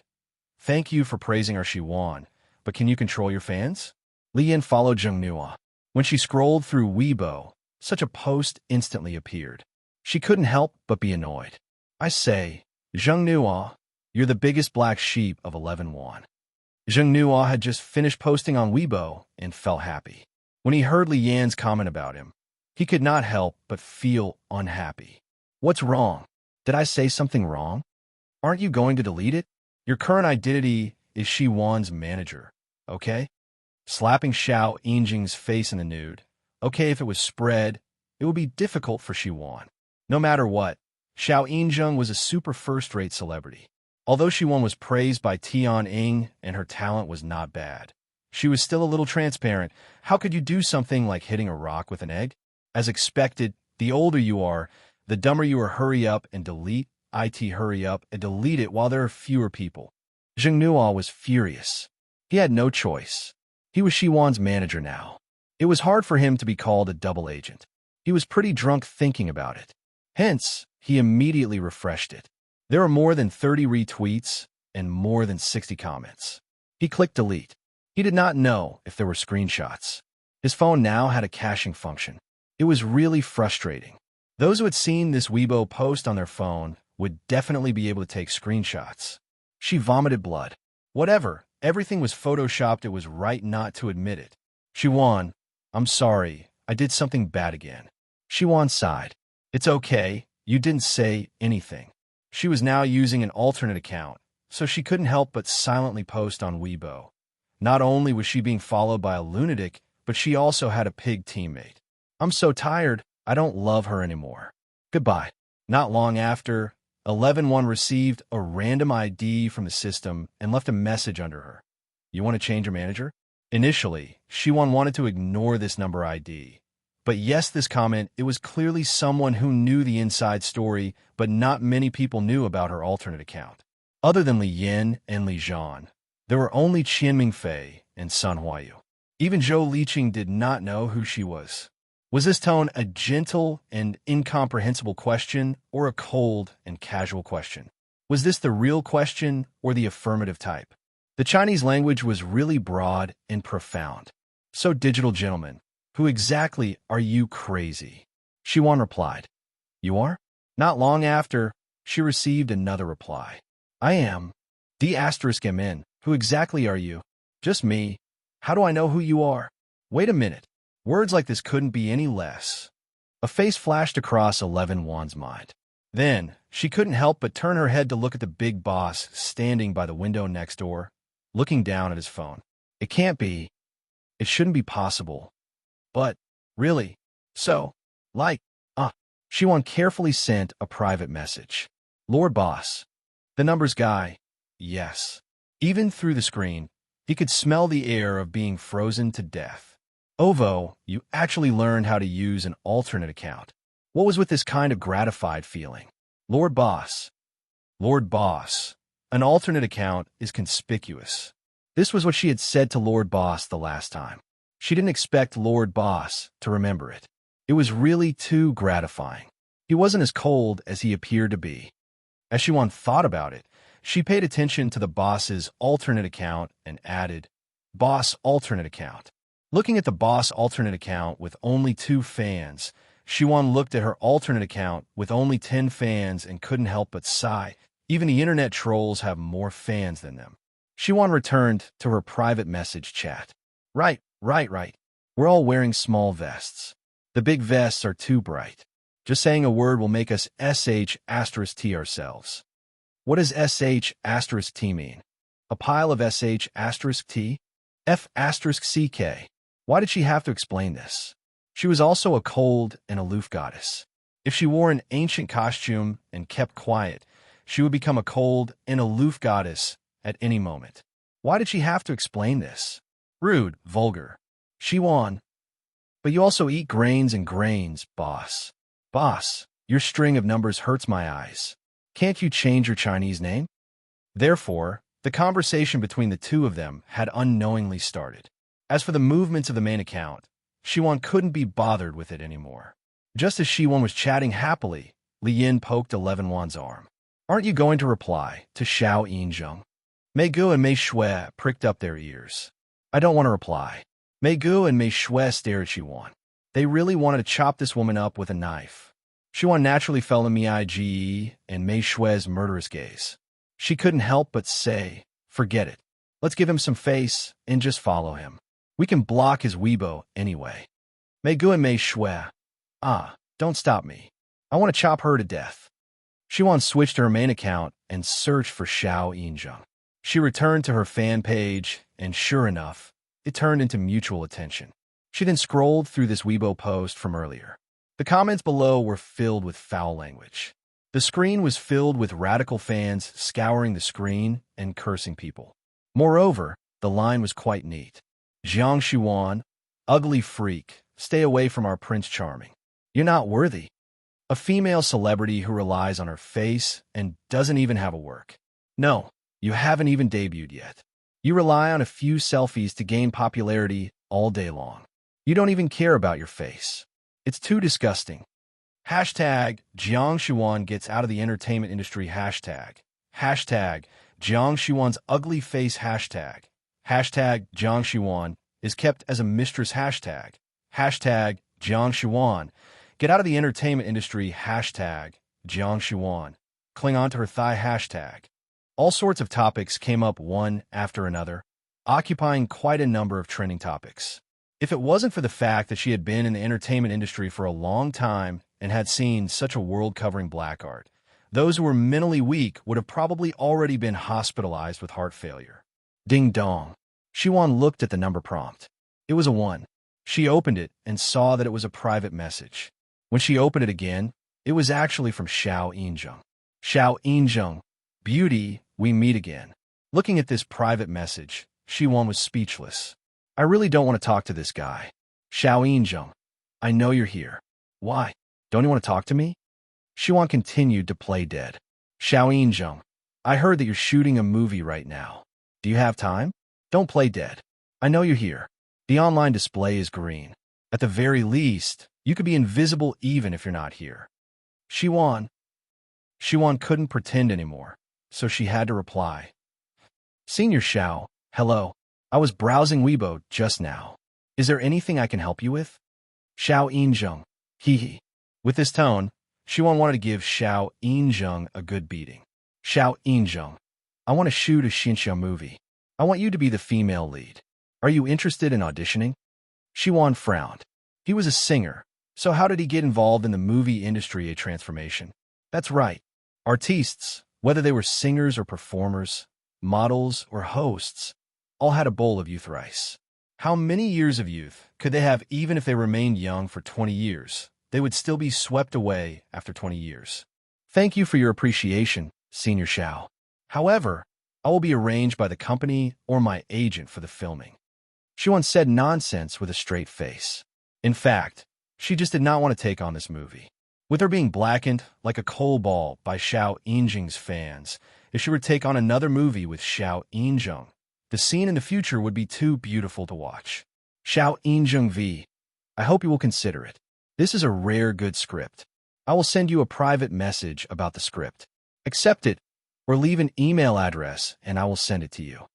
Thank you for praising our Shiwan, but can you control your fans? Li Yin followed Zheng Nuo. When she scrolled through Weibo, such a post instantly appeared. She couldn't help but be annoyed. I say, Zheng Nuo, you're the biggest black sheep of 11-1. Zheng Nuo had just finished posting on Weibo and felt happy. When he heard Li Yan's comment about him, he could not help but feel unhappy. What's wrong? Did I say something wrong? Aren't you going to delete it? Your current identity is Shiwan's manager, okay? Slapping Xiao Yinzheng's face in the nude. Okay, if it was spread, it would be difficult for Shiwan. No matter what, Xiao Yinzheng was a super first-rate celebrity. Although Shiwan was praised by Tian Ying and her talent was not bad, she was still a little transparent. How could you do something like hitting a rock with an egg? As expected, the older you are, the dumber you are. Hurry up and delete. Hurry up and delete it while there are fewer people. Zheng Nuo was furious. He had no choice. He was Shiwan's manager now. It was hard for him to be called a double agent. He was pretty drunk thinking about it. Hence, he immediately refreshed it. There were more than 30 retweets and more than 60 comments. He clicked delete. He did not know if there were screenshots. His phone now had a caching function. It was really frustrating. Those who had seen this Weibo post on their phone would definitely be able to take screenshots. She vomited blood. Whatever, everything was photoshopped. It was right not to admit it. Shiwan, I'm sorry, I did something bad again. Shiwan sighed. It's okay, you didn't say anything. She was now using an alternate account, so she couldn't help but silently post on Weibo. Not only was she being followed by a lunatic, but she also had a pig teammate. I'm so tired, I don't love her anymore. Goodbye. Not long after, 11-1 received a random ID from the system and left a message under her. You want to change your manager? Initially, Shiwan wanted to ignore this number ID. But yes, this comment, it was clearly someone who knew the inside story, but not many people knew about her alternate account. Other than Li Yin and Li Zhan, there were only Qian Mingfei and Sun Huayu. Even Zhou Liqing did not know who she was. Was this tone a gentle and incomprehensible question or a cold and casual question? Was this the real question or the affirmative type? The Chinese language was really broad and profound. So, digital gentleman, who exactly are you crazy? Shiwan replied. You are? Not long after, she received another reply. I am. D*MN. Who exactly are you? Just me. How do I know who you are? Wait a minute. Words like this couldn't be any less. A face flashed across 11-1's mind. Then, she couldn't help but turn her head to look at the big boss standing by the window next door, looking down at his phone. It can't be. It shouldn't be possible. But, really? So, Shiwan carefully sent a private message. Lord Boss. The numbers guy. Yes. Even through the screen, he could smell the air of being frozen to death. Ovo, you actually learned how to use an alternate account. What was with this kind of gratified feeling? Lord Boss. Lord Boss. An alternate account is conspicuous. This was what she had said to Lord Boss the last time. She didn't expect Lord Boss to remember it. It was really too gratifying. He wasn't as cold as he appeared to be. As Xiwan thought about it, she paid attention to the boss's alternate account and added, Boss alternate account. Looking at the boss alternate account with only 2 fans, Xiwan looked at her alternate account with only 10 fans and couldn't help but sigh. Even the internet trolls have more fans than them. Xiwan returned to her private message chat. Right. We're all wearing small vests. The big vests are too bright. Just saying a word will make us sh*t ourselves. What does sh*t mean? A pile of sh*t? F*ck. Why did she have to explain this? She was also a cold and aloof goddess. If she wore an ancient costume and kept quiet, she would become a cold and aloof goddess at any moment. Why did she have to explain this? Rude, vulgar. Xiwan. But you also eat grains and grains, boss. Boss, your string of numbers hurts my eyes. Can't you change your Chinese name? Therefore, the conversation between the two of them had unknowingly started. As for the movements of the main account, Xiwan couldn't be bothered with it anymore. Just as Xiwan was chatting happily, Li Yin poked 11 Wan's arm. Aren't you going to reply to Xiao Yinzheng? Mei Gu and Mei Shui pricked up their ears. I don't want to reply. Mei Gu and Mei Shui stared at Xiwan. They really wanted to chop this woman up with a knife. Xiwan naturally fell in Mei and Mei Shui's murderous gaze. She couldn't help but say, forget it. Let's give him some face and just follow him. We can block his Weibo anyway. Mei Gu and Mei Shui. Don't stop me. I want to chop her to death. Xiwan switched to her main account and searched for Xiao Yinzheng. She returned to her fan page, and sure enough, it turned into mutual attention. She then scrolled through this Weibo post from earlier. The comments below were filled with foul language. The screen was filled with radical fans scouring the screen and cursing people. Moreover, the line was quite neat. Jiang Xiwan, ugly freak, stay away from our Prince Charming. You're not worthy. A female celebrity who relies on her face and doesn't even have a work. No, you haven't even debuted yet. You rely on a few selfies to gain popularity all day long. You don't even care about your face. It's too disgusting. Hashtag Jiang Xiwan gets out of the entertainment industry. Hashtag Jiang Xiwan's ugly face. Hashtag Jiang Xiwan is kept as a mistress. Hashtag Jiang Xiwan get out of the entertainment industry. Hashtag Jiang Xiwan cling on to her thigh. Hashtag. All sorts of topics came up one after another, occupying quite a number of trending topics. If it wasn't for the fact that she had been in the entertainment industry for a long time and had seen such a world-covering black art, those who were mentally weak would have probably already been hospitalized with heart failure. Ding dong. Xiwan looked at the number prompt. It was a 1. She opened it and saw that it was a private message. When she opened it again, it was actually from Xiao Yinzheng. Xiao Yinzheng, beauty, we meet again. Looking at this private message, Xiwan was speechless. I really don't want to talk to this guy. Xiao Yinzheng, I know you're here. Why? Don't you want to talk to me? Xiwan continued to play dead. Xiao Yinzheng, I heard that you're shooting a movie right now. Do you have time? Don't play dead. I know you're here. The online display is green. At the very least, you could be invisible even if you're not here. Xiwan couldn't pretend anymore, so she had to reply. Senior Xiao, hello. I was browsing Weibo just now. Is there anything I can help you with? Xiao Yinzheng, hee. With this tone, Xiwan wanted to give Xiao Yinzheng a good beating. Xiao Yinzheng, I want to shoot a Xinxia movie. I want you to be the female lead. Are you interested in auditioning? Xiwan frowned. He was a singer, so how did he get involved in the movie industry? A transformation. That's right. Artistes, whether they were singers or performers, models or hosts, all had a bowl of youth rice. How many years of youth could they have even if they remained young for 20 years? They would still be swept away after 20 years. Thank you for your appreciation, Senior Xiao. However, I will be arranged by the company or my agent for the filming. Xiwan said nonsense with a straight face. In fact, she just did not want to take on this movie. With her being blackened like a coal ball by Xiao Yinzheng's fans, if she were to take on another movie with Xiao Yinzheng, the scene in the future would be too beautiful to watch. Xiao Yinzheng V. I hope you will consider it. This is a rare good script. I will send you a private message about the script. Accept it, or leave an email address and I will send it to you.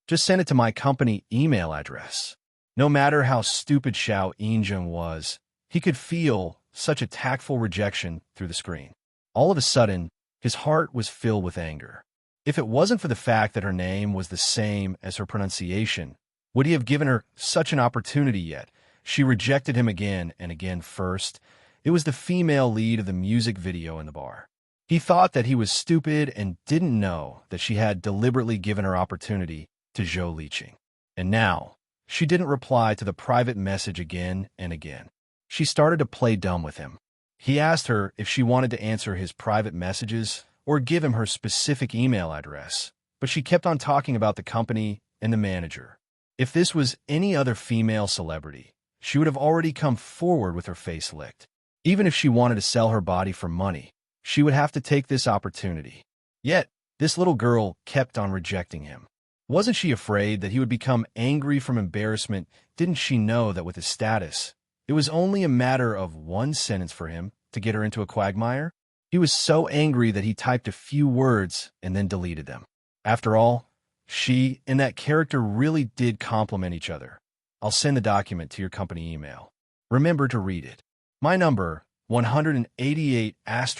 Just send it to my company email address. No matter how stupid Xiao Yinzheng was, he could feel such a tactful rejection through the screen. All of a sudden, his heart was filled with anger. If it wasn't for the fact that her name was the same as her pronunciation, would he have given her such an opportunity yet? She rejected him again and again. First, it was the female lead of the music video in the bar. He thought that he was stupid and didn't know that she had deliberately given her opportunity to Zhou Liqing. And now, she didn't reply to the private message again and again. She started to play dumb with him. He asked her if she wanted to answer his private messages or give him her specific email address, but she kept on talking about the company and the manager. If this was any other female celebrity, she would have already come forward with her face licked. Even if she wanted to sell her body for money, she would have to take this opportunity. Yet, this little girl kept on rejecting him. Wasn't she afraid that he would become angry from embarrassment? Didn't she know that with his status, it was only a matter of one sentence for him to get her into a quagmire? He was so angry that he typed a few words and then deleted them. After all, she and that character really did complement each other. I'll send the document to your company email. Remember to read it. My number, 188 *******.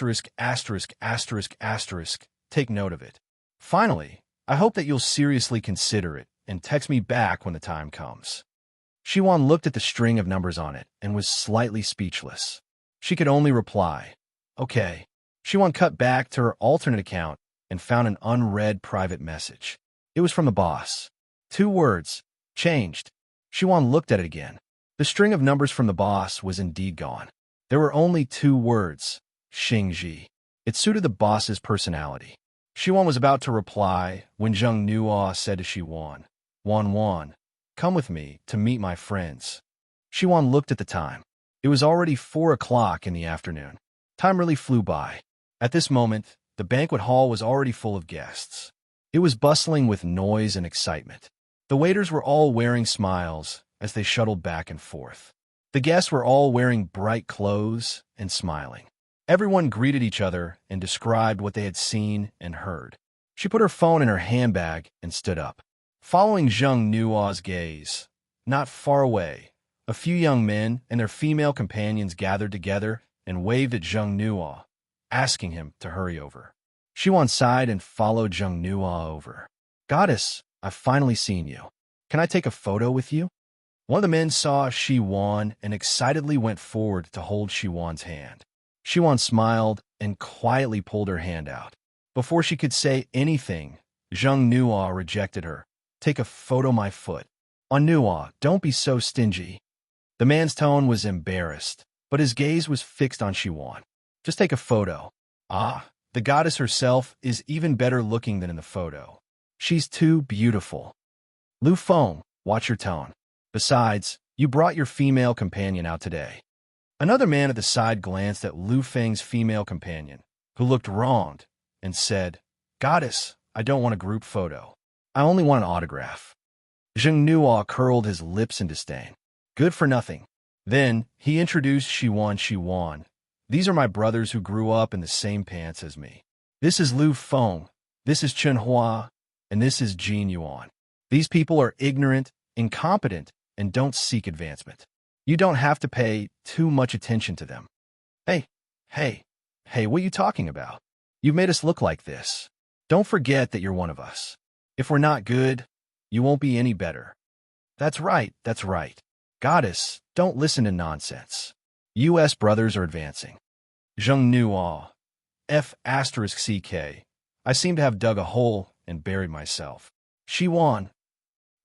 Take note of it. Finally, I hope that you'll seriously consider it and text me back when the time comes. Shiwan looked at the string of numbers on it and was slightly speechless. She could only reply, okay. Shiwan cut back to her alternate account and found an unread private message. It was from the boss. 2 words, changed. Shiwan looked at it again. The string of numbers from the boss was indeed gone. There were only 2 words, Xingji. It suited the boss's personality. Shiwan was about to reply when Zheng Nuo said to Shiwan, Wan, come with me to meet my friends. Shiwan looked at the time. It was already 4 o'clock in the afternoon. Time really flew by. At this moment, the banquet hall was already full of guests. It was bustling with noise and excitement. The waiters were all wearing smiles as they shuttled back and forth. The guests were all wearing bright clothes and smiling. Everyone greeted each other and described what they had seen and heard. She put her phone in her handbag and stood up. Following Zheng Nuo's gaze, not far away, a few young men and their female companions gathered together and waved at Zheng Nuo, asking him to hurry over. Shiwan sighed and followed Zheng Nuo over. Goddess, I've finally seen you. Can I take a photo with you? One of the men saw Shiwan and excitedly went forward to hold Shiwan's hand. Shiwan smiled and quietly pulled her hand out. Before she could say anything, Zheng Nuo rejected her. Take a photo, my foot. On Nuo, don't be so stingy. The man's tone was embarrassed, but his gaze was fixed on Shiwan. Just take a photo. Ah, the goddess herself is even better looking than in the photo. She's too beautiful. Lu Feng, watch your tone. Besides, you brought your female companion out today. Another man at the side glanced at Lu Feng's female companion, who looked wronged, and said, Goddess, I don't want a group photo. I only want an autograph. Zheng Nuo curled his lips in disdain. Good for nothing. Then he introduced Shiwan. These are my brothers who grew up in the same pants as me. This is Lu Feng, this is Chen Hua, and this is Jin Yuan. These people are ignorant, incompetent, and don't seek advancement. You don't have to pay too much attention to them. Hey, what are you talking about? You've made us look like this. Don't forget that you're one of us. If we're not good, you won't be any better. That's right. Goddess, don't listen to nonsense. U.S. brothers are advancing. Zheng Nuo, F***CK. I seem to have dug a hole and buried myself. Shiwan.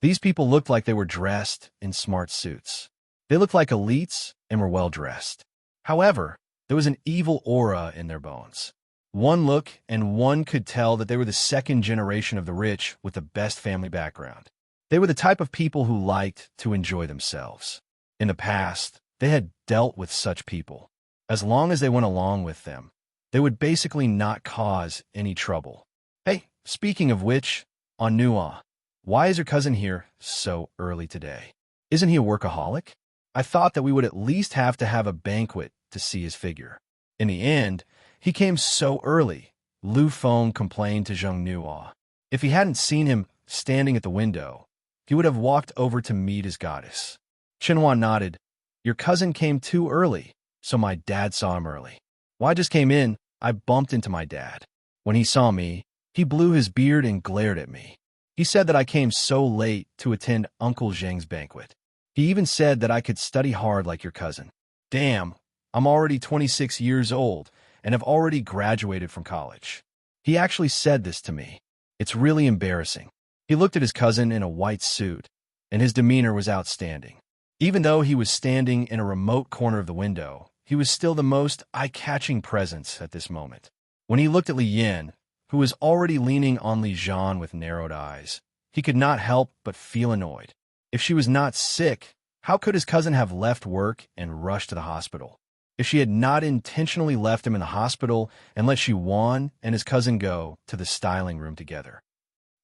These people looked like they were dressed in smart suits. They looked like elites and were well-dressed. However, there was an evil aura in their bones. One look and one could tell that they were the second generation of the rich with the best family background. They were the type of people who liked to enjoy themselves. In the past, they had dealt with such people. As long as they went along with them, they would basically not cause any trouble. Hey, speaking of which, on Nuo, why is your cousin here so early today? Isn't he a workaholic? I thought that we would at least have to have a banquet to see his figure. In the end, he came so early, Lu Feng complained to Zheng Nuo. If he hadn't seen him standing at the window, he would have walked over to meet his goddess. Xinhua nodded. Your cousin came too early, so my dad saw him early. When I just came in, I bumped into my dad. When he saw me, he blew his beard and glared at me. He said that I came so late to attend Uncle Zheng's banquet. He even said that I could study hard like your cousin. Damn, I'm already 26 years old and have already graduated from college. He actually said this to me. It's really embarrassing. He looked at his cousin in a white suit, and his demeanor was outstanding. Even though he was standing in a remote corner of the window, he was still the most eye-catching presence at this moment. When he looked at Li Yin, who was already leaning on Li Zhan with narrowed eyes, he could not help but feel annoyed. If she was not sick, how could his cousin have left work and rushed to the hospital? If she had not intentionally left him in the hospital and let Xi Wan and his cousin go to the styling room together,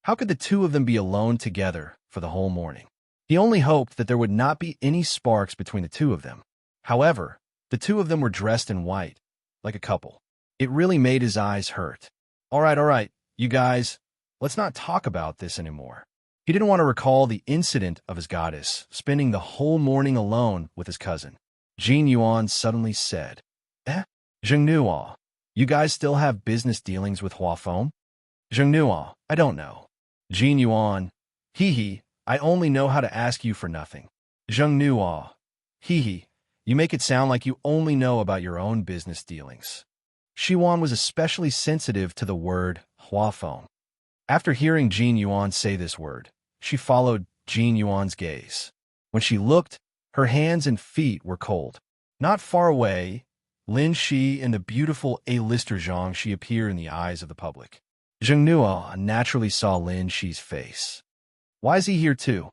how could the two of them be alone together for the whole morning? He only hoped that there would not be any sparks between the two of them. However, the two of them were dressed in white, like a couple. It really made his eyes hurt. All right, you guys, let's not talk about this anymore. He didn't want to recall the incident of his goddess spending the whole morning alone with his cousin. Jin Yuan suddenly said, Zheng Nuo, you guys still have business dealings with Hua Feng? Zheng Nuo, I don't know. Jin Yuan, hee, I only know how to ask you for nothing. Zheng Nuo, hee, you make it sound like you only know about your own business dealings. Xi Wan was especially sensitive to the word Hua Feng. After hearing Jin Yuan say this word, she followed Jin Yuan's gaze. When she looked, her hands and feet were cold. Not far away, Lin Shi and the beautiful A-lister Zhang Shi appear in the eyes of the public. Zheng Nuo naturally saw Lin Shi's face. Why is he here too?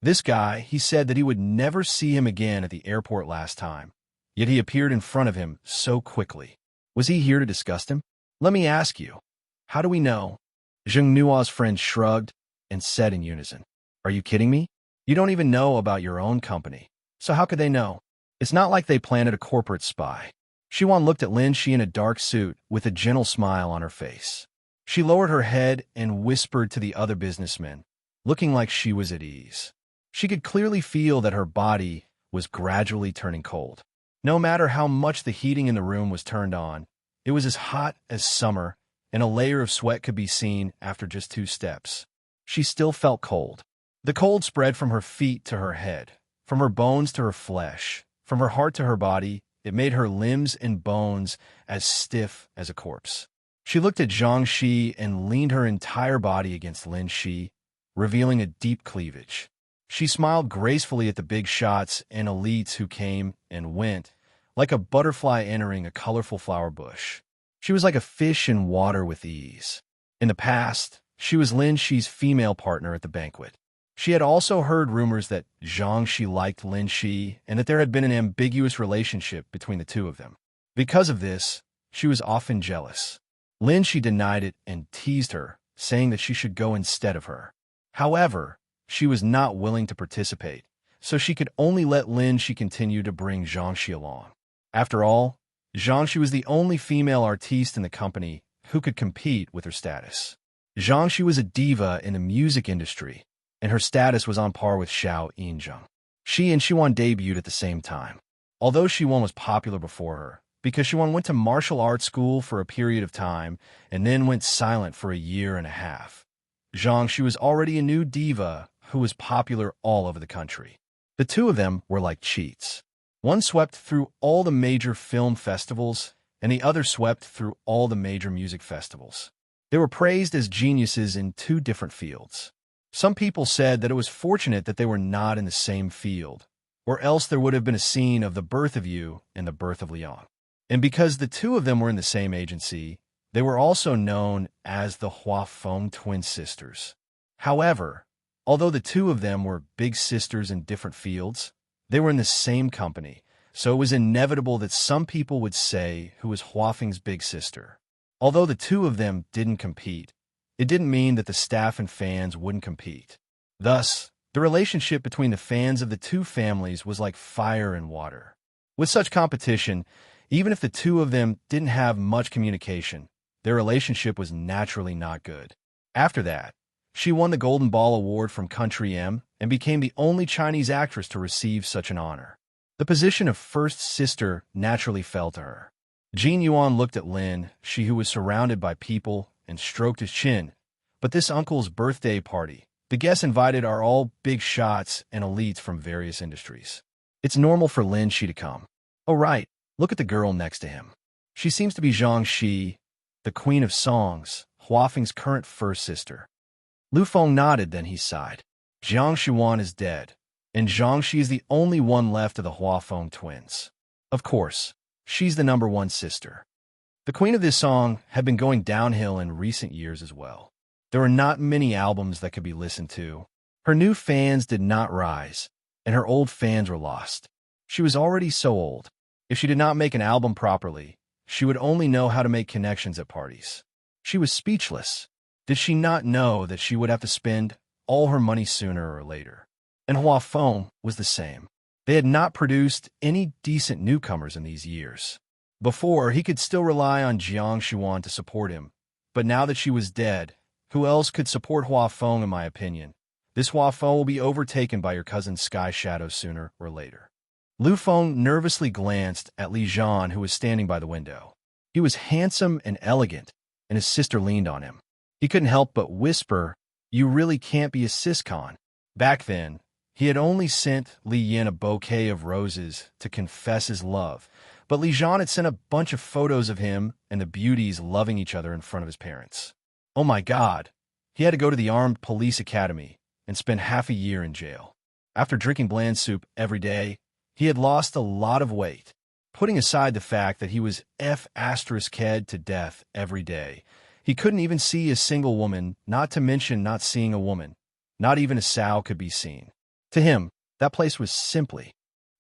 This guy, he said that he would never see him again at the airport last time, yet he appeared in front of him so quickly. Was he here to disgust him? Let me ask you, how do we know? Zheng Nuo's friend shrugged and said in unison, Are you kidding me? You don't even know about your own company, so how could they know? It's not like they planted a corporate spy. Xi Wan looked at Lin Shi in a dark suit with a gentle smile on her face. She lowered her head and whispered to the other businessmen, looking like she was at ease. She could clearly feel that her body was gradually turning cold. No matter how much the heating in the room was turned on, it was as hot as summer, and a layer of sweat could be seen after just 2 steps. She still felt cold. The cold spread from her feet to her head, from her bones to her flesh, from her heart to her body. It made her limbs and bones as stiff as a corpse. She looked at Zhang Shi and leaned her entire body against Lin Shi, revealing a deep cleavage. She smiled gracefully at the big shots and elites who came and went, like a butterfly entering a colorful flower bush. She was like a fish in water with ease. In the past, she was Lin Shi's female partner at the banquet. She had also heard rumors that Zhang Shi liked Lin Shi and that there had been an ambiguous relationship between the two of them. Because of this, she was often jealous. Lin Shi denied it and teased her, saying that she should go instead of her. However, she was not willing to participate, so she could only let Lin Shi continue to bring Zhang Shi along. After all, Zhang Shi was the only female artiste in the company who could compete with her status. Zhang Shi was a diva in the music industry, and her status was on par with Xiao Yinzheng. She and Xiwan debuted at the same time. Although Xiwan was popular before her, because Xiwan went to martial arts school for a period of time and then went silent for a year and a half, Zhang Shi was already a new diva who was popular all over the country. The two of them were like cheats. One swept through all the major film festivals, and the other swept through all the major music festivals. They were praised as geniuses in 2 different fields. Some people said that it was fortunate that they were not in the same field, or else there would have been a scene of the birth of Yu and the birth of Liang. And because the two of them were in the same agency, they were also known as the Hua Feng twin sisters. However, although the two of them were big sisters in different fields, they were in the same company, so it was inevitable that some people would say who was Hua Feng's big sister. Although the two of them didn't compete, it didn't mean that the staff and fans wouldn't compete. Thus, the relationship between the fans of the two families was like fire and water. With such competition, Even if the two of them didn't have much communication, their relationship was naturally not good. After that, she won the Golden Ball Award from Country M and became the only Chinese actress to receive such an honor. The position of first sister naturally fell to her. Jin Yuan looked at Lin, she who was surrounded by people, and stroked his chin. But this uncle's birthday party, the guests invited are all big shots and elites from various industries. It's normal for Lin Shi to come. Oh right, look at the girl next to him. She seems to be Zhang Shi, the queen of songs, Huafeng's current first sister. Lu Feng nodded, then he sighed. Jiang Xuan is dead, and Zhang Shi is the only one left of the Huafeng twins. Of course, she's the number one sister. The queen of this song had been going downhill in recent years as well. There were not many albums that could be listened to. Her new fans did not rise, and her old fans were lost. She was already so old. If she did not make an album properly, she would only know how to make connections at parties. She was speechless. Did she not know that she would have to spend all her money sooner or later? And Huafeng was the same. They had not produced any decent newcomers in these years. Before, he could still rely on Jiang Xuan to support him, but now that she was dead, who else could support Huafeng in my opinion? This Huafeng will be overtaken by your cousin Sky Shadow sooner or later. Lu Feng nervously glanced at Li Zhan, who was standing by the window. He was handsome and elegant, and his sister leaned on him. He couldn't help but whisper, "You really can't be a siscon." Back then, he had only sent Li Yin a bouquet of roses to confess his love, but Li Zhan had sent a bunch of photos of him and the beauties loving each other in front of his parents. Oh my God! He had to go to the Armed Police Academy and spend half a year in jail. After drinking bland soup every day, he had lost a lot of weight. Putting aside the fact that he was F***ed to death every day, he couldn't even see a single woman, not to mention not seeing a woman. Not even a sow could be seen. To him, that place was simply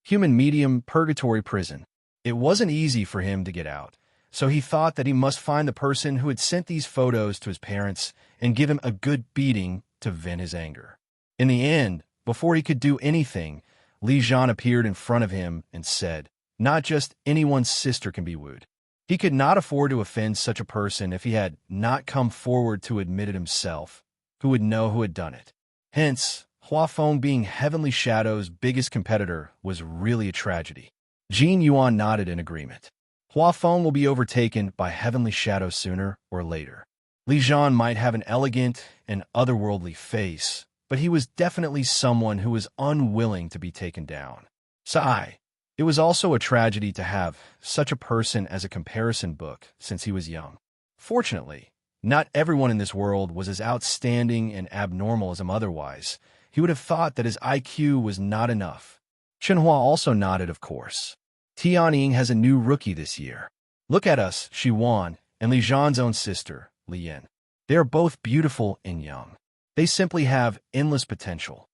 human medium purgatory prison. It wasn't easy for him to get out, so he thought that he must find the person who had sent these photos to his parents and give him a good beating to vent his anger. In the end, before he could do anything, Li Zhan appeared in front of him and said, "Not just anyone's sister can be wooed." He could not afford to offend such a person if he had not come forward to admit it himself, who would know who had done it. Hence, Huafeng being Heavenly Shadow's biggest competitor was really a tragedy. Jin Yuan nodded in agreement. Huafeng will be overtaken by Heavenly Shadow sooner or later. Li Zhan might have an elegant and otherworldly face, but he was definitely someone who was unwilling to be taken down. Sigh. It was also a tragedy to have such a person as a comparison book since he was young. Fortunately, not everyone in this world was as outstanding and abnormal as him otherwise. He would have thought that his IQ was not enough. Chenhua also nodded, of course. Tianying has a new rookie this year. Look at us, Shi Wan, and Li Zhan's own sister, Li Yin. They are both beautiful and young. They simply have endless potential.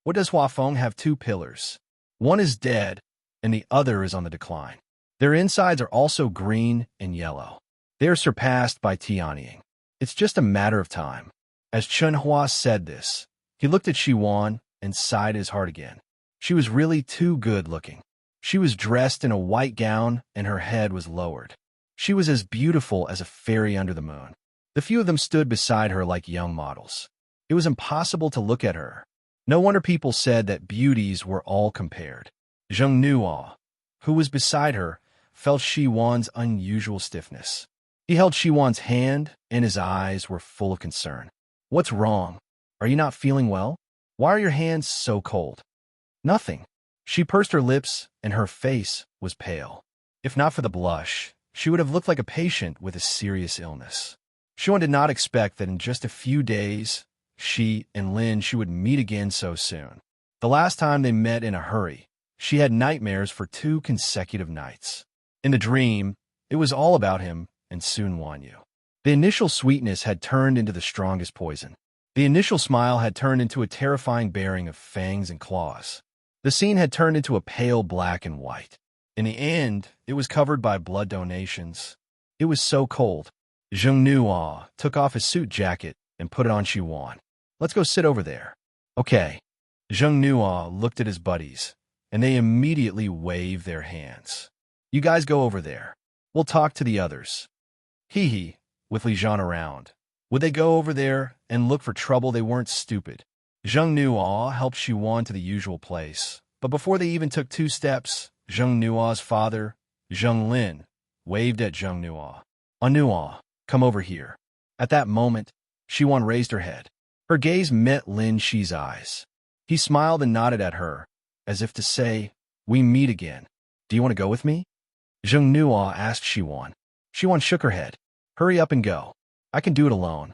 What does Huafeng have? Two pillars. One is dead, and the other is on the decline. Their insides are also green and yellow. They are surpassed by Tianying. It's just a matter of time. As Chenhua said this, he looked at Shi Wan and sighed his heart again. She was really too good looking. She was dressed in a white gown and her head was lowered. She was as beautiful as a fairy under the moon. The few of them stood beside her like young models. It was impossible to look at her. No wonder people said that beauties were all compared. Zheng Nuo, who was beside her, felt Shi Wan's unusual stiffness. He held Shi Wan's hand, and his eyes were full of concern. "What's wrong? Are you not feeling well? Why are your hands so cold?" "Nothing." She pursed her lips, and her face was pale. If not for the blush, she would have looked like a patient with a serious illness. Xuan did not expect that in just a few days, she and Lin Shi would meet again so soon. The last time they met in a hurry, she had nightmares for 2 consecutive nights. In the dream, it was all about him and Sun Wanyu. The initial sweetness had turned into the strongest poison. The initial smile had turned into a terrifying bearing of fangs and claws. The scene had turned into a pale black and white. In the end, it was covered by blood donations. It was so cold. Zheng Nuo took off his suit jacket and put it on Shi Wan. "Let's go sit over there." "Okay." Zheng Nuo looked at his buddies, and they immediately waved their hands. You guys go over there. We'll talk to the others. Hee hee, with Li Zhan around. Would they go over there and look for trouble? They weren't stupid. Zheng Nuo helped Xiwan to the usual place, but before they even took 2 steps, Zheng Nuo's father, Zheng Lin, waved at Zheng Nuo. Nuo, come over here. At that moment, Xiwan raised her head. Her gaze met Lin Shi's eyes. He smiled and nodded at her, as if to say, we meet again. Do you want to go with me? Zheng Nuo asked Xiwan. Xiwan shook her head. Hurry up and go. I can do it alone.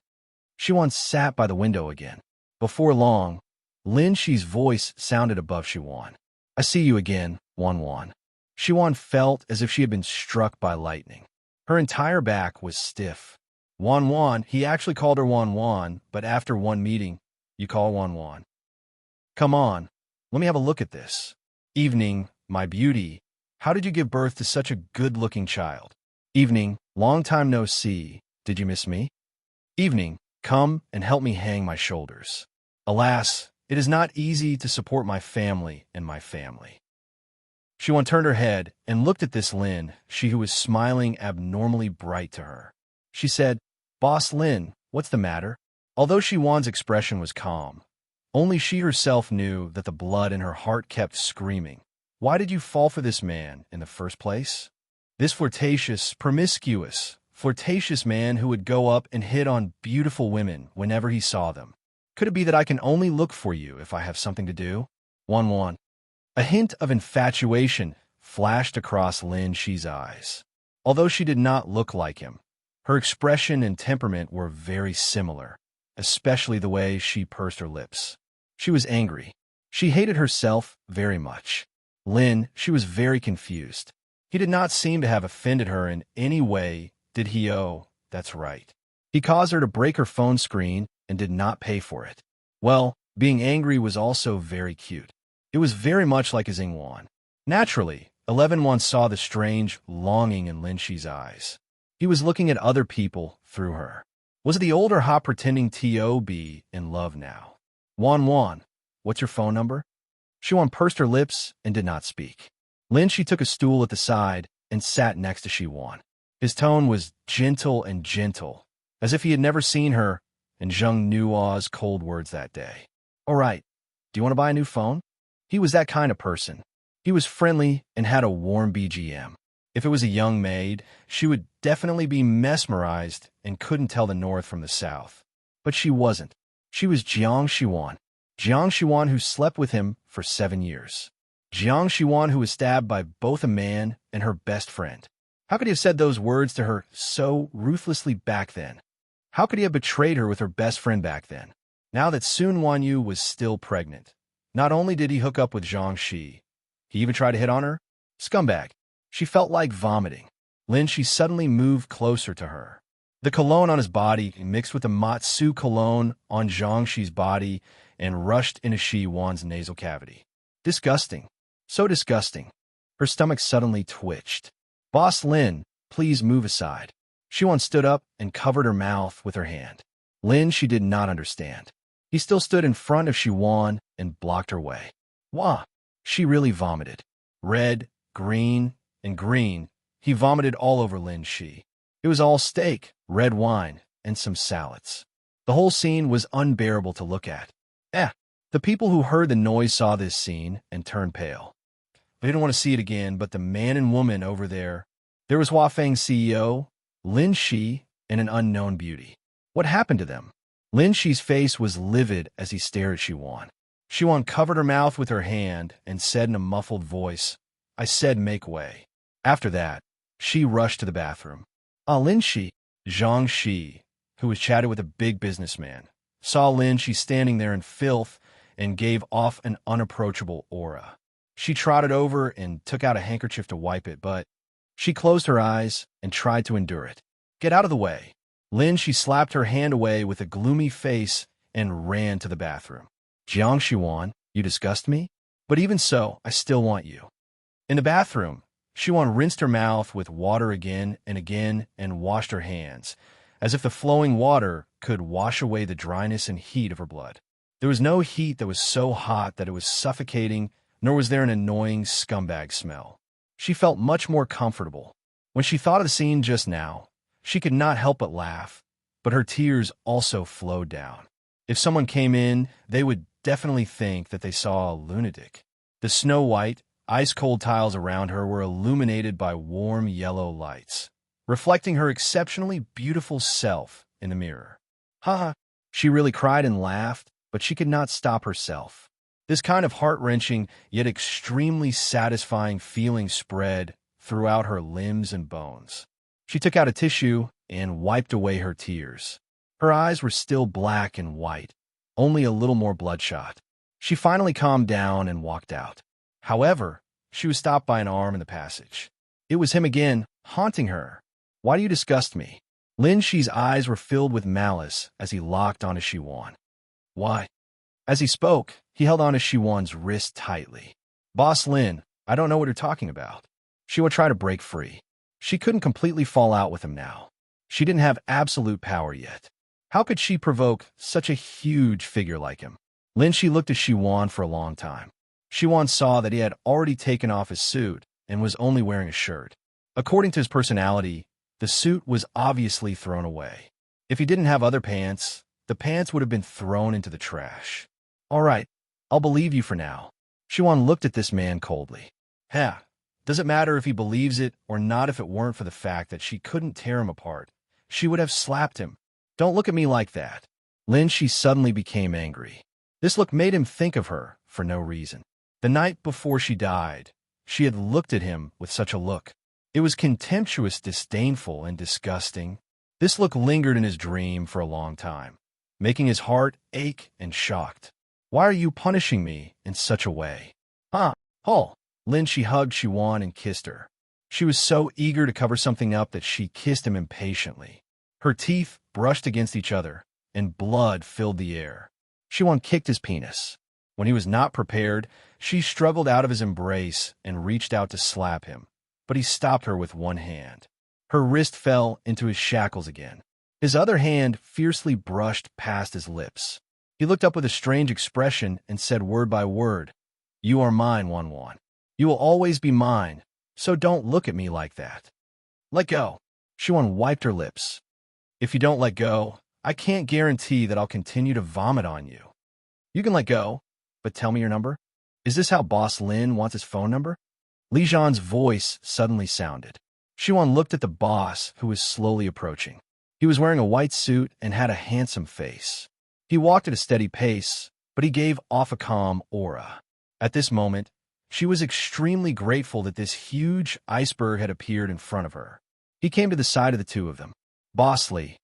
Xiwan sat by the window again. Before long, Lin Shi's voice sounded above Xiwan. I see you again, Wan Wan. Xiwan felt as if she had been struck by lightning. Her entire back was stiff. Wan Wan, he actually called her Wan Wan, but after one meeting, you call Wan Wan. Come on, let me have a look at this. Evening, my beauty. How did you give birth to such a good-looking child? Evening, long time no see. Did you miss me? Evening, come and help me hang my shoulders. Alas, it is not easy to support my family and my family. Xiwan turned her head and looked at this Lin, she who was smiling abnormally bright to her. She said, Boss Lin, what's the matter? Although Xiwan's expression was calm, only she herself knew that the blood in her heart kept screaming. Why did you fall for this man in the first place? This flirtatious man who would go up and hit on beautiful women whenever he saw them. Could it be that I can only look for you if I have something to do? Wan Wan. A hint of infatuation flashed across Lin Shi's eyes. Although she did not look like him, her expression and temperament were very similar, especially the way she pursed her lips. She was angry. She hated herself very much. Lin, she was very confused. He did not seem to have offended her in any way, did he? Oh, that's right. He caused her to break her phone screen and did not pay for it. Well, being angry was also very cute. It was very much like his Ingwan. Naturally, 11-1 saw the strange longing in Lin Shi's eyes. He was looking at other people through her. Was it the older hot pretending to be in love now? Wan Wan, what's your phone number? Xiwan pursed her lips and did not speak. Lin Shi took a stool at the side and sat next to Xiwan. His tone was gentle, as if he had never seen her in Zheng Nuo's cold words that day. All right, do you want to buy a new phone? He was that kind of person. He was friendly and had a warm BGM. If it was a young maid, she would definitely be mesmerized and couldn't tell the north from the south. But she wasn't. She was Jiang Xiwan who slept with him for 7 years. Jiang Xiwan who was stabbed by both a man and her best friend. How could he have said those words to her so ruthlessly back then? How could he have betrayed her with her best friend back then? Now that Sun Wanyu was still pregnant, not only did he hook up with Zhang Shi, he even tried to hit on her? Scumbag. She felt like vomiting. Lin Shi suddenly moved closer to her. The cologne on his body mixed with the Matsu cologne on Zhang Shi's body and rushed into Shi Wan's nasal cavity. Disgusting. So disgusting. Her stomach suddenly twitched. Boss Lin, please move aside. Xiwan stood up and covered her mouth with her hand. Lin, she did not understand. He still stood in front of Xiwan and blocked her way. Wah! She really vomited. Red, green, and green. He vomited all over Lin Shi. It was all steak, red wine, and some salads. The whole scene was unbearable to look at. The people who heard the noise saw this scene and turned pale. They didn't want to see it again, but the man and woman over there, there was Huafeng's CEO, Lin Shi, and an unknown beauty. What happened to them? Lin Shi's face was livid as he stared at Xiwan. Xiwan covered her mouth with her hand and said in a muffled voice, I said make way. After that, she rushed to the bathroom. Lin Shi, Zhang Shi, who was chatting with a big businessman, saw Lin Shi standing there in filth and gave off an unapproachable aura. She trotted over and took out a handkerchief to wipe it, but she closed her eyes and tried to endure it. Get out of the way. Lin Shi slapped her hand away with a gloomy face and ran to the bathroom. Jiang Xiwan, you disgust me? But even so, I still want you. In the bathroom, Xiwan rinsed her mouth with water again and washed her hands, as if the flowing water could wash away the dryness and heat of her blood. There was no heat that was so hot that it was suffocating, nor was there an annoying scumbag smell. She felt much more comfortable. When she thought of the scene just now, she could not help but laugh, but her tears also flowed down. If someone came in, they would definitely think that they saw a lunatic. The snow-white, ice-cold tiles around her were illuminated by warm yellow lights, reflecting her exceptionally beautiful self in the mirror. Haha, she really cried and laughed, but she could not stop herself. This kind of heart-wrenching yet extremely satisfying feeling spread throughout her limbs and bones. She took out a tissue and wiped away her tears. Her eyes were still black and white, only a little more bloodshot. She finally calmed down and walked out. However, she was stopped by an arm in the passage. It was him again, haunting her. "Why do you disgust me?" Lin Shi's eyes were filled with malice as he locked onto Shiwan. "Why?" As he spoke, he held onto Shiwan's wrist tightly. "Boss Lin, I don't know what you're talking about." Shiwa tried to break free. She couldn't completely fall out with him now. She didn't have absolute power yet. How could she provoke such a huge figure like him? Lin Shi looked at Shiwan for a long time. Shiwan saw that he had already taken off his suit and was only wearing a shirt. According to his personality, the suit was obviously thrown away. If he didn't have other pants, the pants would have been thrown into the trash. "All right, I'll believe you for now." Shiwan looked at this man coldly. "Heh, does it matter if he believes it or not? If it weren't for the fact that she couldn't tear him apart, she would have slapped him. Don't look at me like that." Lin Shi suddenly became angry. This look made him think of her for no reason. The night before she died, she had looked at him with such a look. It was contemptuous, disdainful, and disgusting. This look lingered in his dream for a long time, making his heart ache and shocked. "Why are you punishing me in such a way?" "Huh, Hull." Lin Shi hugged Shiwan and kissed her. She was so eager to cover something up that she kissed him impatiently. Her teeth brushed against each other, and blood filled the air. Shiwan kicked his penis. When he was not prepared, she struggled out of his embrace and reached out to slap him, but he stopped her with one hand. Her wrist fell into his shackles again. His other hand fiercely brushed past his lips. He looked up with a strange expression and said word by word, "You are mine, Wan. You will always be mine, so don't look at me like that." "Let go." Shiwan wiped her lips. "If you don't let go, I can't guarantee that I'll continue to vomit on you." "You can let go, but tell me your number." "Is this how Boss Lin wants his phone number?" Li Zhan's voice suddenly sounded. Shiwan looked at the boss, who was slowly approaching. He was wearing a white suit and had a handsome face. He walked at a steady pace, but he gave off a calm aura. At this moment, she was extremely grateful that this huge iceberg had appeared in front of her. He came to the side of the two of them. "Boss Li."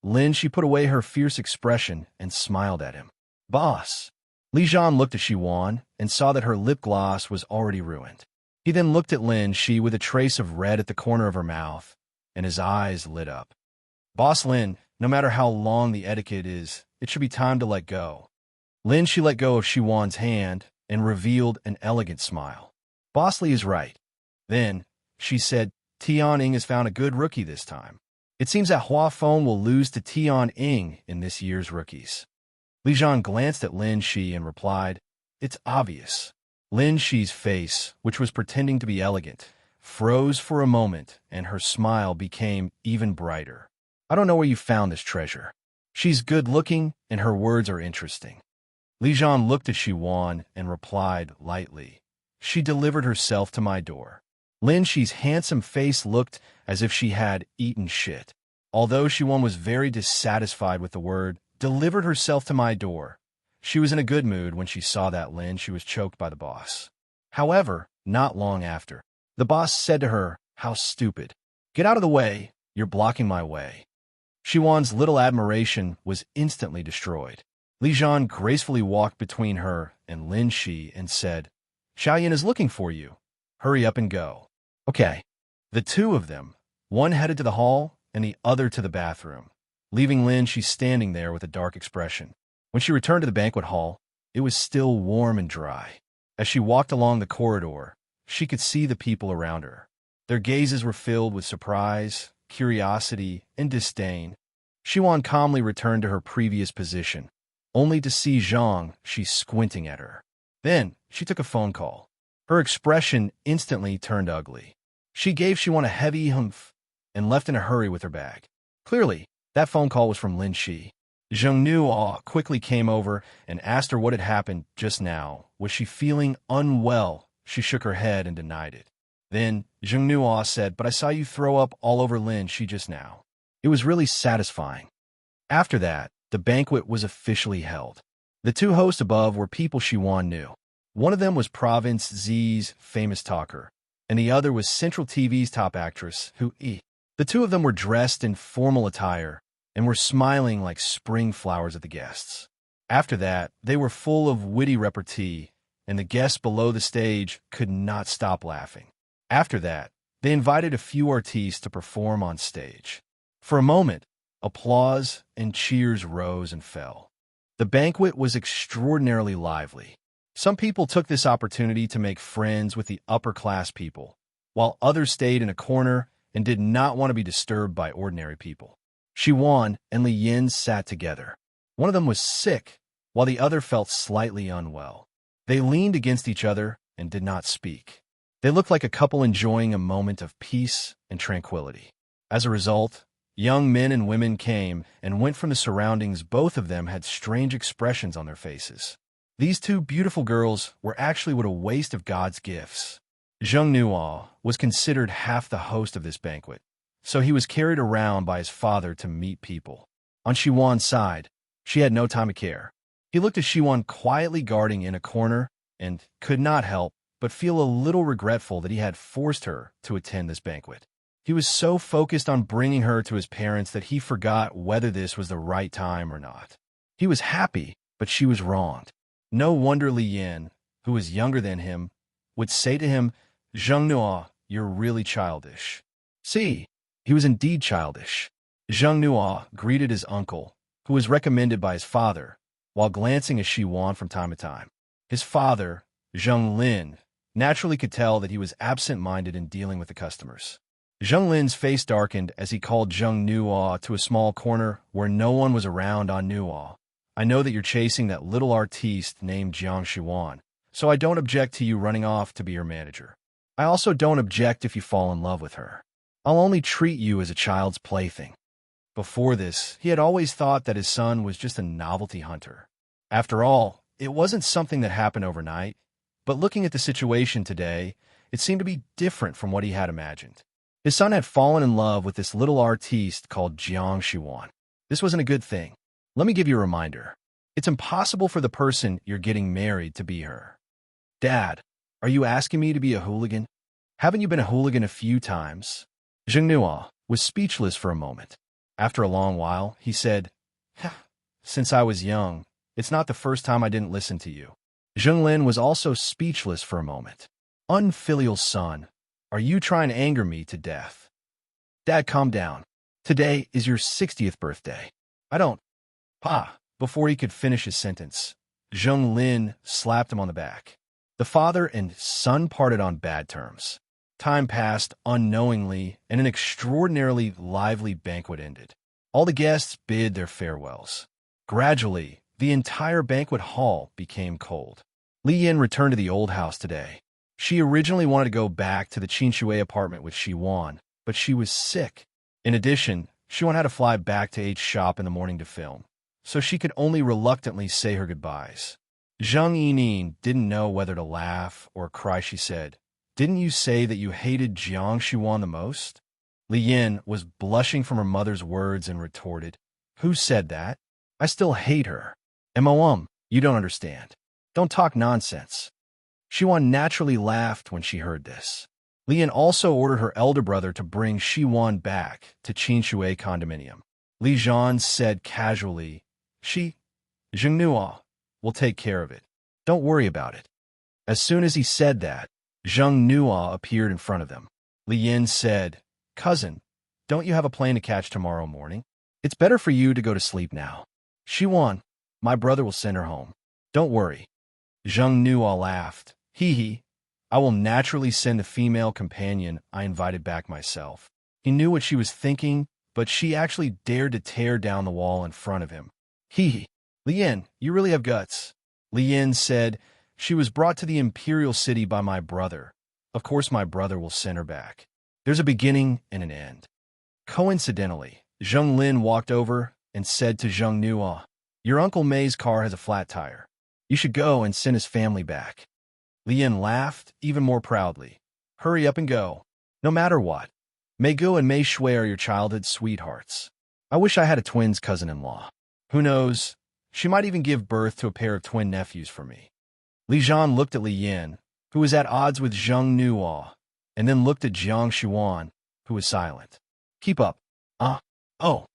Lin, she put away her fierce expression and smiled at him. "Boss." Li Zhan looked at Shiwan and saw that her lip gloss was already ruined. He then looked at Lin Shi with a trace of red at the corner of her mouth, and his eyes lit up. "Boss Lin, no matter how long the etiquette is, it should be time to let go." Lin Shi let go of Shiwan's hand and revealed an elegant smile. "Boss Li is right." Then, she said, "Tian Ying has found a good rookie this time. It seems that Hua Feng will lose to Tian Ying in this year's rookies." Li Zhan glanced at Lin Shi and replied, "It's obvious." Lin Shi's face, which was pretending to be elegant, froze for a moment, and her smile became even brighter. "I don't know where you found this treasure. She's good-looking, and her words are interesting." Li Zhan looked at Shiwan and replied lightly, "She delivered herself to my door." Lin Shi's handsome face looked as if she had eaten shit. Although Shiwan was very dissatisfied with the word, "delivered herself to my door," she was in a good mood when she saw that Lin Shi was choked by the boss. However, not long after, the boss said to her, "How stupid. Get out of the way, you're blocking my way." Shiwan's little admiration was instantly destroyed. Li Zhan gracefully walked between her and Lin Shi and said, "Xiaoyan is looking for you. Hurry up and go." "Okay." The two of them, one headed to the hall and the other to the bathroom, leaving Lin Shi standing there with a dark expression. When she returned to the banquet hall, it was still warm and dry. As she walked along the corridor, she could see the people around her. Their gazes were filled with surprise, curiosity, and disdain. Shiwan calmly returned to her previous position, only to see Zhang Shi squinting at her. Then, she took a phone call. Her expression instantly turned ugly. She gave Shiwan a heavy humph and left in a hurry with her bag. Clearly, that phone call was from Lin Shi. Zheng Nuo quickly came over and asked her what had happened just now. Was she feeling unwell? She shook her head and denied it. Then Zheng Nuo said, "But I saw you throw up all over Lin Shi just now." It was really satisfying. After that, the banquet was officially held. The two hosts above were people Shiwan knew. One of them was Province Z's famous talker, and the other was Central TV's top actress, Hu Yi. The two of them were dressed in formal attire and were smiling like spring flowers at the guests. After that, they were full of witty repartee, and the guests below the stage could not stop laughing. After that, they invited a few artistes to perform on stage. For a moment, applause and cheers rose and fell. The banquet was extraordinarily lively. Some people took this opportunity to make friends with the upper-class people, while others stayed in a corner and did not want to be disturbed by ordinary people. Shiwan and Li Yin sat together. One of them was sick, while the other felt slightly unwell. They leaned against each other and did not speak. They looked like a couple enjoying a moment of peace and tranquility. As a result, young men and women came and went from the surroundings. Both of them had strange expressions on their faces. These two beautiful girls were actually what a waste of God's gifts. Zheng Nuo was considered half the host of this banquet, so he was carried around by his father to meet people. On Shiwan's side, she had no time to care. He looked at Shiwan quietly guarding in a corner and could not help but feel a little regretful that he had forced her to attend this banquet. He was so focused on bringing her to his parents that he forgot whether this was the right time or not. He was happy, but she was wronged. No wonder Li Yin, who was younger than him, would say to him, "Zheng Nuo, you're really childish." See, he was indeed childish. Zheng Nuo greeted his uncle, who was recommended by his father, while glancing at Shiwan from time to time. His father, Zheng Lin, naturally could tell that he was absent-minded in dealing with the customers. Zheng Lin's face darkened as he called Zheng Nuo to a small corner where no one was around. On Nuo, "I know that you're chasing that little artiste named Jiang Shiwan, so I don't object to you running off to be her manager. I also don't object if you fall in love with her. I'll only treat you as a child's plaything." Before this, he had always thought that his son was just a novelty hunter. After all, it wasn't something that happened overnight, but looking at the situation today, it seemed to be different from what he had imagined. His son had fallen in love with this little artiste called Jiang Shiwan. This wasn't a good thing. Let me give you a reminder. It's impossible for the person you're getting married to be her. Dad, are you asking me to be a hooligan? Haven't you been a hooligan a few times? Zheng Nuo was speechless for a moment. After a long while, he said, "Since I was young, it's not the first time I didn't listen to you." Zheng Lin was also speechless for a moment. "Unfilial son, are you trying to anger me to death?" "Dad, calm down. Today is your 60th birthday. I don't—" Pa! Before he could finish his sentence, Zheng Lin slapped him on the back. The father and son parted on bad terms. Time passed unknowingly, and an extraordinarily lively banquet ended. All the guests bid their farewells. Gradually, the entire banquet hall became cold. Li Yin returned to the old house today. She originally wanted to go back to the Qinshui apartment with Shiwan, but she was sick. In addition, Shiwan had to fly back to H's shop in the morning to film, so she could only reluctantly say her goodbyes. Zhang Yining didn't know whether to laugh or cry. She said, "Didn't you say that you hated Jiang Shiwan the most?" Li Yin was blushing from her mother's words and retorted, "Who said that? I still hate her." "Mom, you don't understand. Don't talk nonsense." Shiwan naturally laughed when she heard this. Li Yin also ordered her elder brother to bring Shiwan back to Qinshui condominium. Li Zhan said casually, "Zheng Nuo will take care of it. Don't worry about it." As soon as he said that, Zheng Nuo appeared in front of them. Li Yin said, "Cousin, don't you have a plane to catch tomorrow morning? It's better for you to go to sleep now. Shiwan, my brother will send her home. Don't worry." Zheng Nuo laughed. Hee. I will naturally send the female companion I invited back myself." He knew what she was thinking, but she actually dared to tear down the wall in front of him. Hee. "Li Yin, you really have guts." Li Yin said, She was brought to the imperial city by my brother. Of course my brother will send her back. There's a beginning and an end. Coincidentally, Zheng Lin walked over and said to Zheng Nuo, your Uncle May's car has a flat tire. You should go and send his family back. Li Yin laughed even more proudly. Hurry up and go. No matter what. Mei Gu and Mei Shui are your childhood sweethearts. I wish I had a twins cousin-in-law. Who knows? She might even give birth to a pair of twin nephews for me. Li Zhan looked at Li Yin, who was at odds with Zheng Nuo, and then looked at Jiang Xuan, who was silent. Keep up. Oh.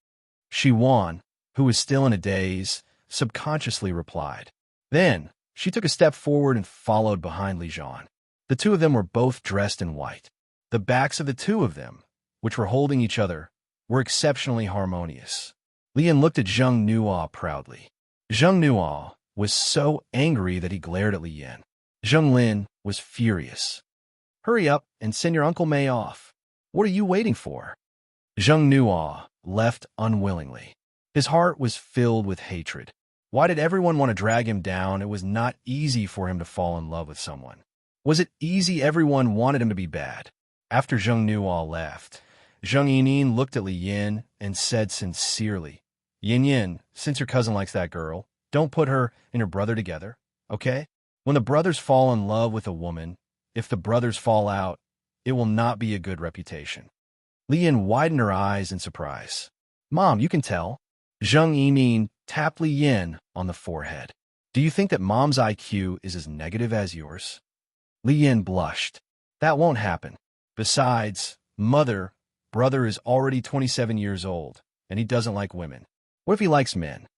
Xuan, who was still in a daze, subconsciously replied. Then, she took a step forward and followed behind Li Zhan. The two of them were both dressed in white. The backs of the two of them, which were holding each other, were exceptionally harmonious. Li Yin looked at Zheng Nuo proudly. Zheng Nuo was so angry that he glared at Li Yin. Zheng Lin was furious. Hurry up and send your Uncle Mei off. What are you waiting for? Zheng Nuo left unwillingly. His heart was filled with hatred. Why did everyone want to drag him down? It was not easy for him to fall in love with someone. Was it easy? Everyone wanted him to be bad. After Zheng Nuo left, Zheng Yining looked at Li Yin and said sincerely, Yin Yin, since your cousin likes that girl, don't put her and her brother together, okay? When the brothers fall in love with a woman, if the brothers fall out, it will not be a good reputation. Li Yin widened her eyes in surprise. Mom, you can tell. Zheng Yining tapped Li Yin on the forehead. Do you think that Mom's IQ is as negative as yours? Li Yin blushed. That won't happen. Besides, brother is already 27 years old, and he doesn't like women. What if he likes men?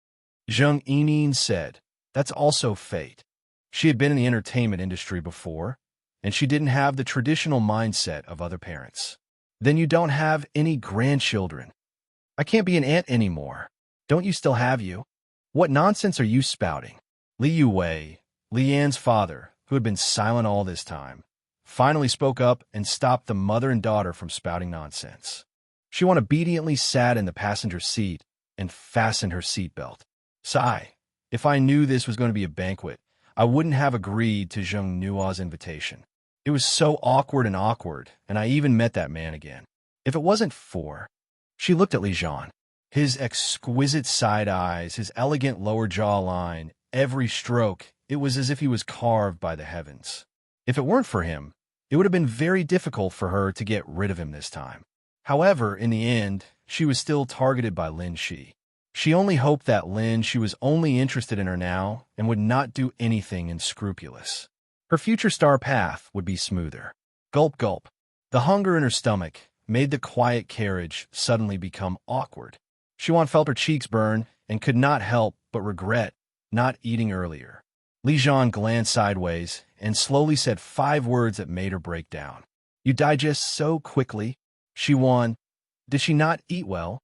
Zheng Yining said, that's also fate. She had been in the entertainment industry before, and she didn't have the traditional mindset of other parents. Then you don't have any grandchildren. I can't be an aunt anymore. Don't you still have you? What nonsense are you spouting? Li Yuwei, Li Yan's father, who had been silent all this time, finally spoke up and stopped the mother and daughter from spouting nonsense. She obediently sat in the passenger seat and fastened her seatbelt. Sigh, if I knew this was going to be a banquet, I wouldn't have agreed to Zheng Nuo's invitation. It was so awkward, and I even met that man again. If it wasn't for... She looked at Li Zhan. His exquisite side eyes, his elegant lower jawline, every stroke, it was as if he was carved by the heavens. If it weren't for him, it would have been very difficult for her to get rid of him this time. However, in the end, she was still targeted by Lin Shi. She only hoped that Lin Shi was only interested in her now and would not do anything unscrupulous. Her future star path would be smoother. Gulp, gulp. The hunger in her stomach made the quiet carriage suddenly become awkward. Xuan felt her cheeks burn and could not help but regret not eating earlier. Li Zhan glanced sideways and slowly said 5 words that made her break down. You digest so quickly. Xuan, did she not eat well?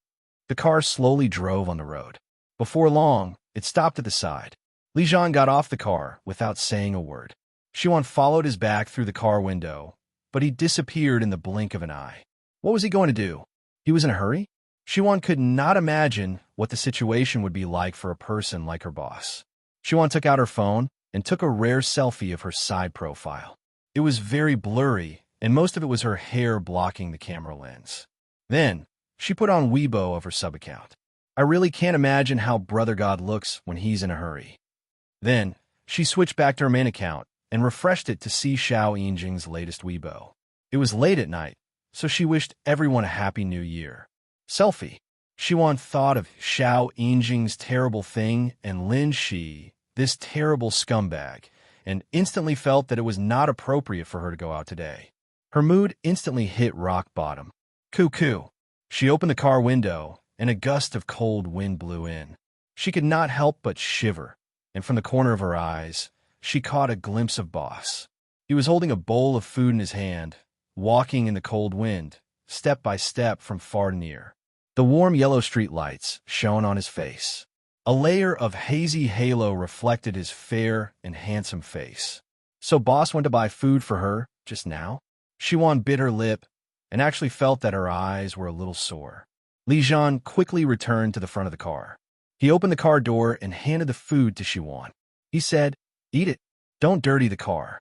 The car slowly drove on the road. Before long, it stopped at the side. Li Zhan got off the car without saying a word. Xuan followed his back through the car window, but he disappeared in the blink of an eye. What was he going to do? He was in a hurry? Xuan could not imagine what the situation would be like for a person like her boss. Xuan took out her phone and took a rare selfie of her side profile. It was very blurry, and most of it was her hair blocking the camera lens. Then, she put on Weibo of her sub-account. I really can't imagine how Brother God looks when he's in a hurry. Then, she switched back to her main account and refreshed it to see Xiao Yinjing's latest Weibo. It was late at night, so she wished everyone a happy new year. Selfie. Xuan thought of Xiao Yinjing's terrible thing and Lin Shi, this terrible scumbag, and instantly felt that it was not appropriate for her to go out today. Her mood instantly hit rock bottom. Cuckoo. She opened the car window, and a gust of cold wind blew in. She could not help but shiver, and from the corner of her eyes, she caught a glimpse of Boss. He was holding a bowl of food in his hand, walking in the cold wind, step by step from far to near. The warm yellow street lights shone on his face. A layer of hazy halo reflected his fair and handsome face. So Boss went to buy food for her just now? Xuan bit her lip and actually felt that her eyes were a little sore. Li Zhan quickly returned to the front of the car. He opened the car door and handed the food to Xuan. He said, Eat it. Don't dirty the car.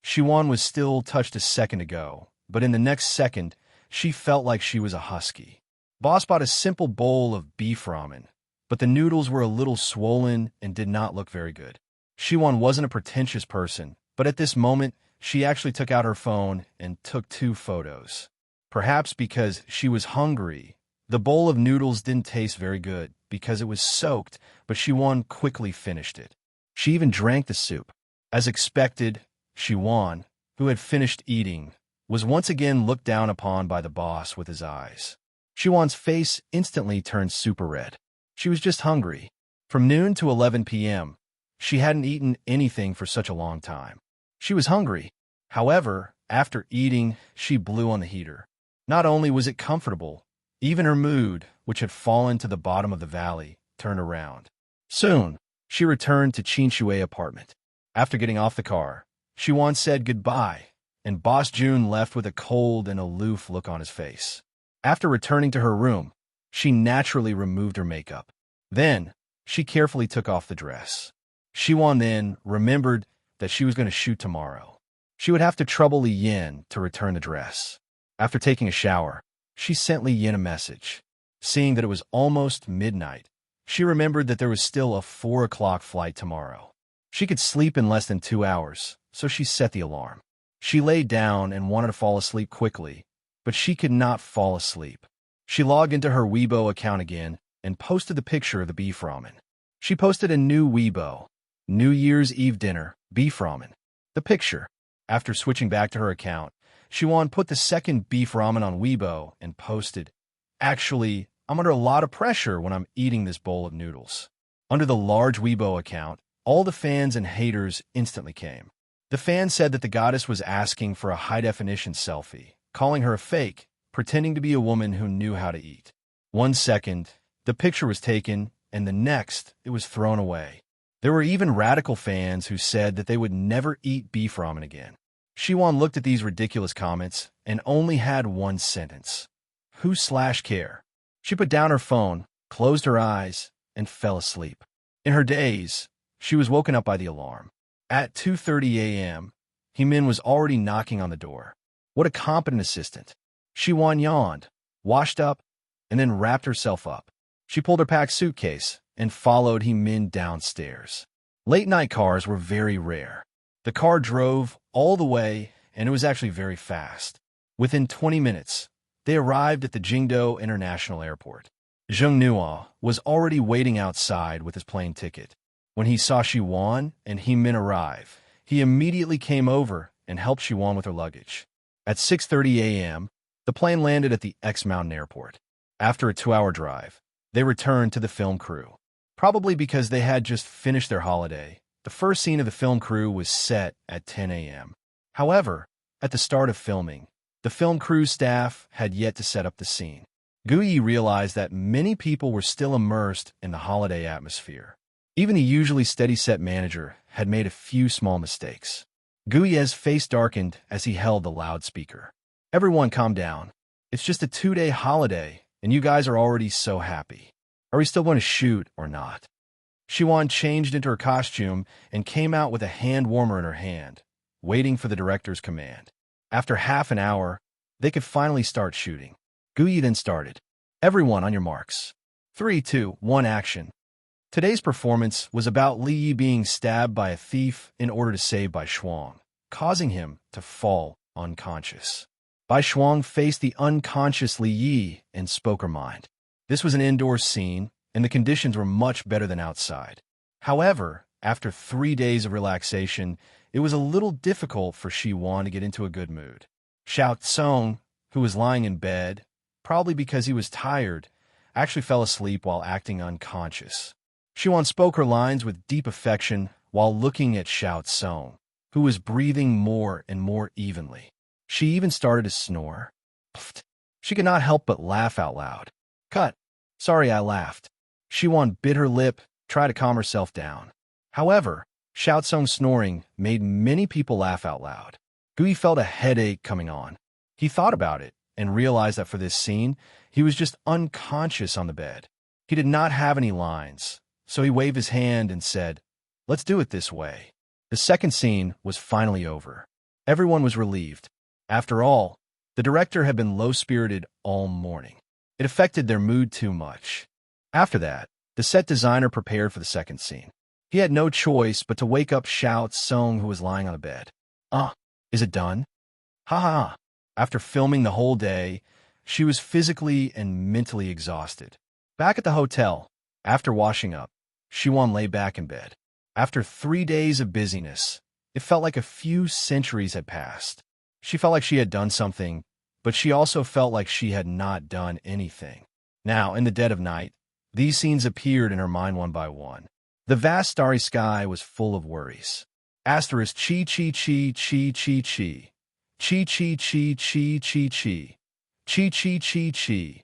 Shiwan was still touched a second ago, but in the next second, she felt like she was a husky. Boss bought a simple bowl of beef ramen, but the noodles were a little swollen and did not look very good. Shiwan wasn't a pretentious person, but at this moment, she actually took out her phone and took 2 photos. Perhaps because she was hungry, the bowl of noodles didn't taste very good because it was soaked, but Shiwan quickly finished it. She even drank the soup. As expected, Shiwan, who had finished eating, was once again looked down upon by the boss with his eyes. Shiwan's face instantly turned super red. She was just hungry. From noon to 11 p.m., she hadn't eaten anything for such a long time. She was hungry. However, after eating, she blew on the heater. Not only was it comfortable, even her mood, which had fallen to the bottom of the valley, turned around. Soon, she returned to Chinshui's apartment. After getting off the car, Shiwan said goodbye, and Boss Jun left with a cold and aloof look on his face. After returning to her room, she naturally removed her makeup. Then, she carefully took off the dress. Shiwan then remembered that she was going to shoot tomorrow. She would have to trouble Li Yin to return the dress. After taking a shower, she sent Li Yin a message. Seeing that it was almost midnight, she remembered that there was still a 4 o'clock flight tomorrow. She could sleep in less than 2 hours, so she set the alarm. She lay down and wanted to fall asleep quickly, but she could not fall asleep. She logged into her Weibo account again and posted the picture of the beef ramen. She posted a new Weibo, New Year's Eve dinner, beef ramen. The picture. After switching back to her account, Shiwan put the second beef ramen on Weibo and posted, "Actually, I'm under a lot of pressure when I'm eating this bowl of noodles." Under the large Weibo account, all the fans and haters instantly came. The fans said that the goddess was asking for a high-definition selfie, calling her a fake, pretending to be a woman who knew how to eat. 1 second, the picture was taken, and the next, it was thrown away. There were even radical fans who said that they would never eat beef ramen again. Shiwan looked at these ridiculous comments and only had one sentence. Who/care? She put down her phone, closed her eyes, and fell asleep. In her daze, she was woken up by the alarm. At 2:30 a.m., Hemin was already knocking on the door. What a competent assistant. Shiwan yawned, washed up, and then wrapped herself up. She pulled her packed suitcase and followed Hemin downstairs. Late-night cars were very rare. The car drove all the way, and it was actually very fast. Within 20 minutes, they arrived at the Jingdo International Airport. Zheng Nuo was already waiting outside with his plane ticket. When he saw Shiwan and Hemin arrive, he immediately came over and helped Shiwan with her luggage. At 6:30 a.m., the plane landed at the X-Mountain Airport. After a 2-hour drive, they returned to the film crew. Probably because they had just finished their holiday, the first scene of the film crew was set at 10 a.m. However, at the start of filming, the film crew staff had yet to set up the scene. Guyi realized that many people were still immersed in the holiday atmosphere. Even the usually steady-set manager had made a few small mistakes. Guyi's face darkened as he held the loudspeaker. "Everyone calm down. It's just a 2-day holiday, and you guys are already so happy. Are we still going to shoot or not?" Shiwan changed into her costume and came out with a hand warmer in her hand, waiting for the director's command. After half an hour, they could finally start shooting. Guyi then started. "Everyone on your marks. 3, 2, 1, action." Today's performance was about Li Yi being stabbed by a thief in order to save Bai Shuang, causing him to fall unconscious. Bai Shuang faced the unconscious Li Yi and spoke her mind. This was an indoor scene, and the conditions were much better than outside. However, after 3 days of relaxation, it was a little difficult for Shiwan to get into a good mood. Xiao Tsong, who was lying in bed, probably because he was tired, actually fell asleep while acting unconscious. Shiwan spoke her lines with deep affection while looking at Xiao Tsong, who was breathing more and more evenly. She even started to snore. Pfft. She could not help but laugh out loud. "Cut. Sorry I laughed." Shiwan bit her lip, tried to calm herself down. However, Xiao Tsong's snoring made many people laugh out loud. Guyi felt a headache coming on. He thought about it and realized that for this scene, he was just unconscious on the bed. He did not have any lines, so he waved his hand and said, "Let's do it this way." The second scene was finally over. Everyone was relieved. After all, the director had been low-spirited all morning. It affected their mood too much. After that, the set designer prepared for the second scene. He had no choice but to wake up Xiao Tsung, who was lying on a bed. Is it done? Ha ha ha. After filming the whole day, she was physically and mentally exhausted. Back at the hotel, after washing up, Shiwan lay back in bed. After 3 days of busyness, it felt like a few centuries had passed. She felt like she had done something, but she also felt like she had not done anything. Now, in the dead of night, these scenes appeared in her mind one by one. The vast starry sky was full of worries. Asterisk chi chi chi chi chi chi. Chi chi chi chi chi chi. Chi chi chi chi.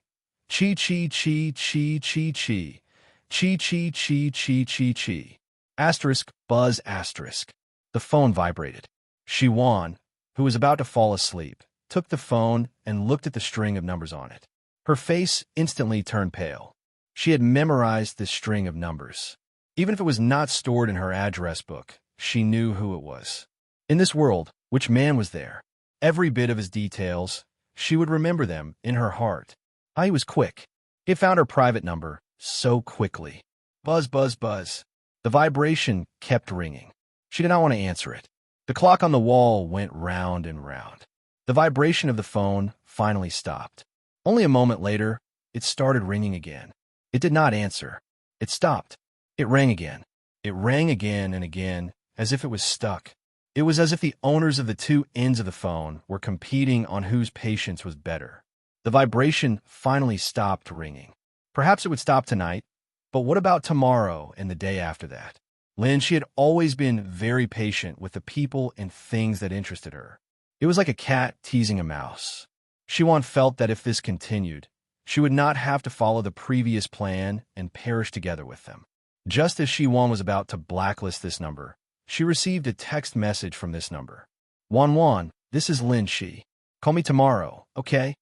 Chi chi chi chi chi chi. Chi chi chi chi chi chi. Asterisk buzz asterisk. The phone vibrated. Shiwan, who was about to fall asleep, took the phone and looked at the string of numbers on it. Her face instantly turned pale. She had memorized this string of numbers. Even if it was not stored in her address book, she knew who it was. In this world, which man was there? Every bit of his details, she would remember them in her heart. He was quick. He had found her private number so quickly. Buzz, buzz, buzz. The vibration kept ringing. She did not want to answer it. The clock on the wall went round and round. The vibration of the phone finally stopped. Only a moment later, it started ringing again. It did not answer. It stopped. It rang again. It rang again and again, as if it was stuck. It was as if the owners of the two ends of the phone were competing on whose patience was better. The vibration finally stopped ringing. Perhaps it would stop tonight, but what about tomorrow and the day after that? Lin, she had always been very patient with the people and things that interested her. It was like a cat teasing a mouse. Shiwan felt that if this continued, she would not have to follow the previous plan and perish together with them. Just as Shiwan was about to blacklist this number, she received a text message from this number. Wan, this is Lin Shi. Call me tomorrow, okay?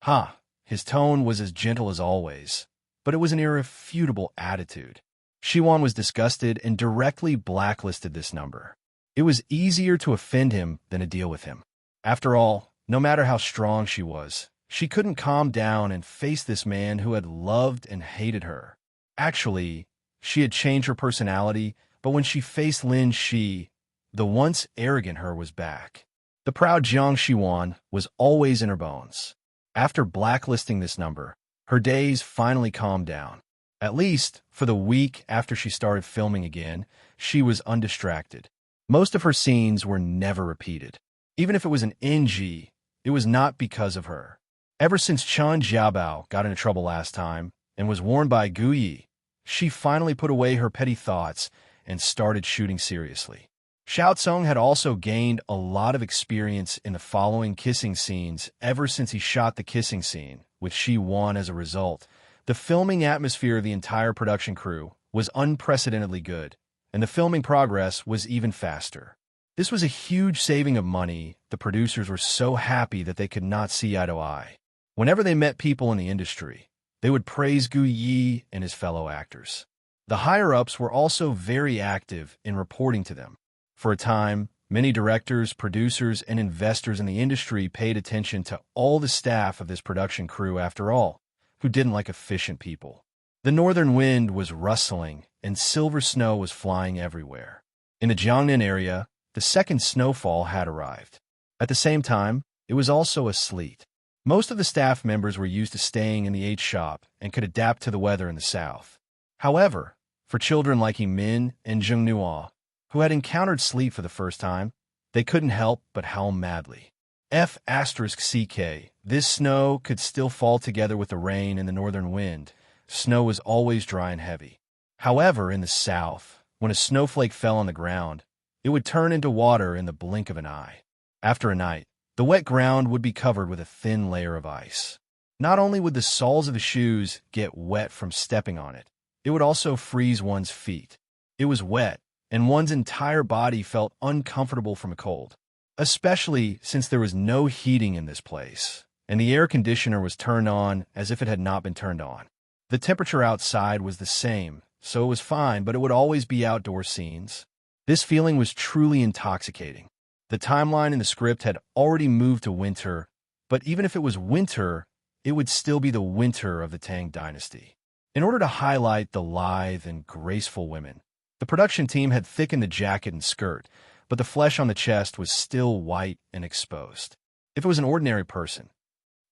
Ha! His tone was as gentle as always, but it was an irrefutable attitude. Shiwan was disgusted and directly blacklisted this number. It was easier to offend him than to deal with him. After all, no matter how strong she was, she couldn't calm down and face this man who had loved and hated her. Actually, she had changed her personality, but when she faced Lin Shi, the once arrogant her was back. The proud Jiang Shiwan was always in her bones. After blacklisting this number, her days finally calmed down. At least, for the week after she started filming again, she was undistracted. Most of her scenes were never repeated. Even if it was an NG, it was not because of her. Ever since Chen Jiabao got into trouble last time and was warned by Gu Yi, she finally put away her petty thoughts and started shooting seriously. Xiao Tsung had also gained a lot of experience in the following kissing scenes ever since he shot the kissing scene, with Shi Wan as a result. The filming atmosphere of the entire production crew was unprecedentedly good, and the filming progress was even faster. This was a huge saving of money. The producers were so happy that they could not see eye to eye. Whenever they met people in the industry, they would praise Gu Yi and his fellow actors. The higher-ups were also very active in reporting to them. For a time, many directors, producers, and investors in the industry paid attention to all the staff of this production crew, after all, who didn't like efficient people. The northern wind was rustling, and silver snow was flying everywhere. In the Jiangnan area, the second snowfall had arrived. At the same time, it was also a sleet. Most of the staff members were used to staying in the H shop and could adapt to the weather in the south. However, for children like Yimin and Zheng Nuo, who had encountered sleet for the first time, they couldn't help but howl madly. F***CK, this snow could still fall together with the rain and the northern wind. Snow was always dry and heavy. However, in the south, when a snowflake fell on the ground, it would turn into water in the blink of an eye. After a night, the wet ground would be covered with a thin layer of ice. Not only would the soles of the shoes get wet from stepping on it, it would also freeze one's feet. It was wet, and one's entire body felt uncomfortable from a cold, especially since there was no heating in this place, and the air conditioner was turned on as if it had not been turned on. The temperature outside was the same, so it was fine, but it would always be outdoor scenes. This feeling was truly intoxicating. The timeline in the script had already moved to winter, but even if it was winter, it would still be the winter of the Tang dynasty. In order to highlight the lithe and graceful women, the production team had thickened the jacket and skirt, but the flesh on the chest was still white and exposed. If it was an ordinary person,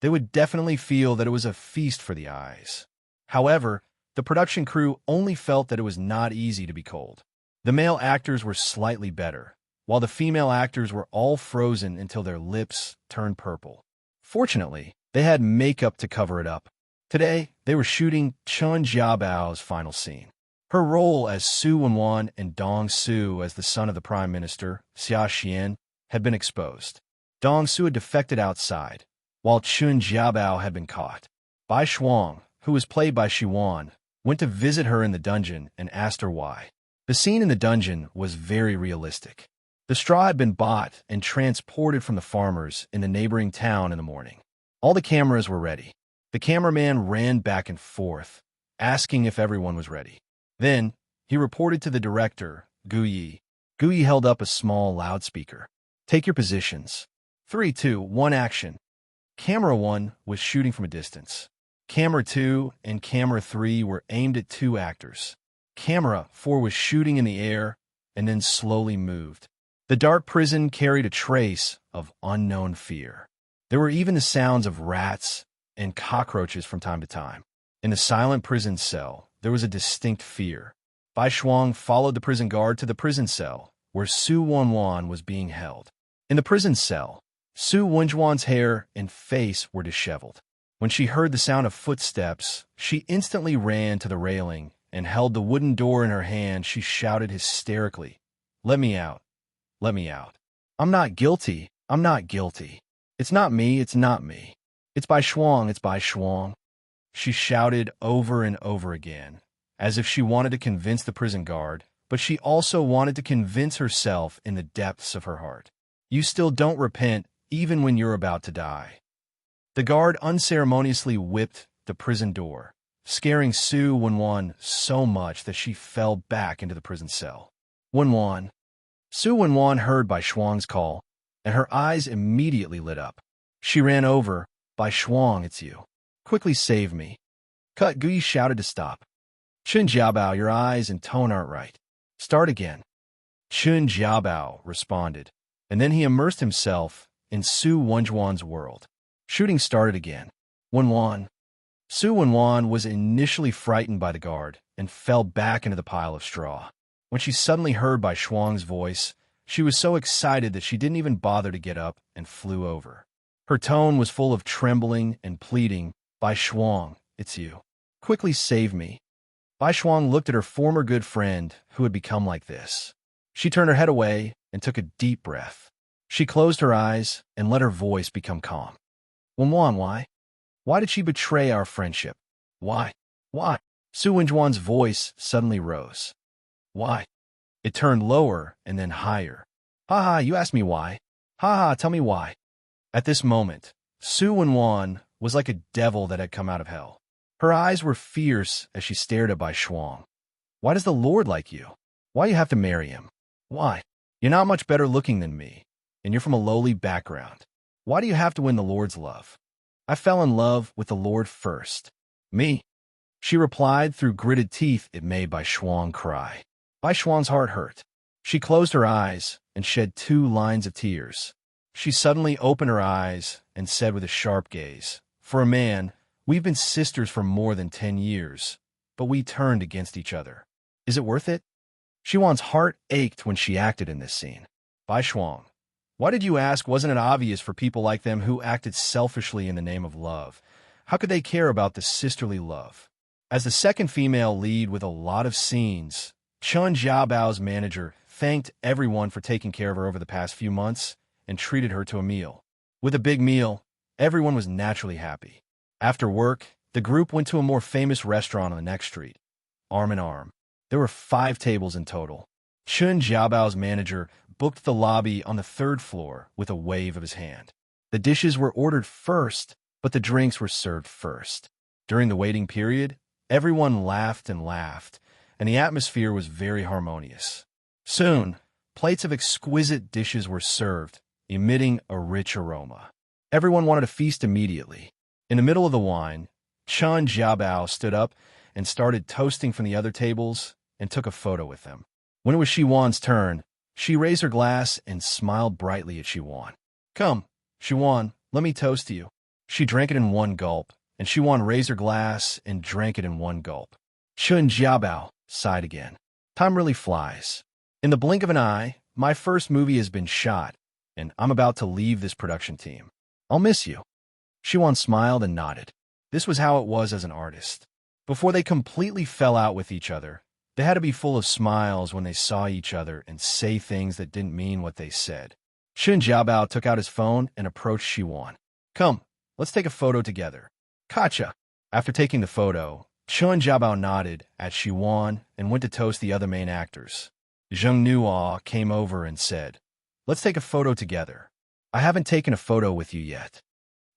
they would definitely feel that it was a feast for the eyes. However, the production crew only felt that it was not easy to be cold. The male actors were slightly better, while the female actors were all frozen until their lips turned purple. Fortunately, they had makeup to cover it up. Today, they were shooting Chun Jiabao's final scene. Her role as Su Wenwan and Dong Su as the son of the Prime Minister, Xia Xian, had been exposed. Dong Su had defected outside, while Chun Jiabao had been caught. Bai Shuang, who was played by Shiwan, went to visit her in the dungeon and asked her why. The scene in the dungeon was very realistic. The straw had been bought and transported from the farmers in the neighboring town in the morning. All the cameras were ready. The cameraman ran back and forth, asking if everyone was ready. Then, he reported to the director, Gu Yi. Gu Yi held up a small loudspeaker. "Take your positions. 3, 2, 1, action." Camera 1 was shooting from a distance. Camera 2 and Camera 3 were aimed at 2 actors. Camera 4 was shooting in the air and then slowly moved. The dark prison carried a trace of unknown fear. There were even the sounds of rats and cockroaches from time to time. In the silent prison cell, there was a distinct fear. Bai Shuang followed the prison guard to the prison cell, where Su Wenwan was being held. In the prison cell, Su Wenjuan's hair and face were disheveled. When she heard the sound of footsteps, she instantly ran to the railing and held the wooden door in her hand. She shouted hysterically, "Let me out! Let me out! I'm not guilty! I'm not guilty! It's not me! It's not me! It's Bai Shuang! It's Bai Shuang!" She shouted over and over again, as if she wanted to convince the prison guard, but she also wanted to convince herself in the depths of her heart. You still don't repent even when you're about to die. The guard unceremoniously whipped the prison door, scaring Su Wenwan so much that she fell back into the prison cell. Wenwan. Su Wenwan heard Bai Shuang's call, and her eyes immediately lit up. She ran over. "Bai Shuang, it's you. Quickly save me." Cut. Gui shouted to stop. "Chun Jiabao, your eyes and tone aren't right. Start again." Chun Jiabao responded, and then he immersed himself in Su Wenjuan's world. Shooting started again. Wenwan. Su Wenwan was initially frightened by the guard and fell back into the pile of straw. When she suddenly heard Bai Shuang's voice, she was so excited that she didn't even bother to get up and flew over. Her tone was full of trembling and pleading. "Bai Shuang, it's you. Quickly save me." Bai Shuang looked at her former good friend who had become like this. She turned her head away and took a deep breath. She closed her eyes and let her voice become calm. "Wenwan, why? Why did she betray our friendship? Why? Why?" Su Wenjuan's voice suddenly rose. "Why?" It turned lower and then higher. "Ha ha, you asked me why. Ha ha, tell me why." At this moment, Su Wenwan was like a devil that had come out of hell. Her eyes were fierce as she stared at Bai Shuang. "Why does the Lord like you? Why you have to marry him? Why? You're not much better looking than me, and you're from a lowly background. Why do you have to win the Lord's love? I fell in love with the Lord first. Me." She replied through gritted teeth. It made Bai Shuang cry. Bai Shuang's heart hurt. She closed her eyes and shed 2 lines of tears. She suddenly opened her eyes and said with a sharp gaze, "For a man, we've been sisters for more than 10 years, but we turned against each other. Is it worth it?" Shiwan's heart ached when she acted in this scene. "Bai Shuang, why did you ask? Wasn't it obvious for people like them who acted selfishly in the name of love? How could they care about the sisterly love?" As the second female lead with a lot of scenes, Chun Jiabao's manager thanked everyone for taking care of her over the past few months and treated her to a meal. With a big meal, everyone was naturally happy. After work, the group went to a more famous restaurant on the next street, arm in arm. There were 5 tables in total. Chun Jiabao's manager booked the lobby on the 3rd floor with a wave of his hand. The dishes were ordered first, but the drinks were served first. During the waiting period, everyone laughed and laughed, and the atmosphere was very harmonious. Soon, plates of exquisite dishes were served, emitting a rich aroma. Everyone wanted to feast immediately. In the middle of the wine, Chen Jiabao stood up and started toasting from the other tables and took a photo with them. When it was Shiwan's turn, she raised her glass and smiled brightly at Shiwan. "Come, Shiwan, let me toast to you." She drank it in one gulp, and Shiwan raised her glass and drank it in one gulp. Chen Jiabao sighed again. Time really flies. In the blink of an eye, my first movie has been shot, and I'm about to leave this production team. I'll miss you. Shiwan smiled and nodded. This was how it was as an artist. Before they completely fell out with each other, they had to be full of smiles when they saw each other and say things that didn't mean what they said. Chen Jiabao took out his phone and approached Shiwan. "Come, let's take a photo together." "Gotcha." After taking the photo, Chen Jiabao nodded at Shiwan and went to toast the other main actors. Zheng Nuo came over and said, "Let's take a photo together. I haven't taken a photo with you yet."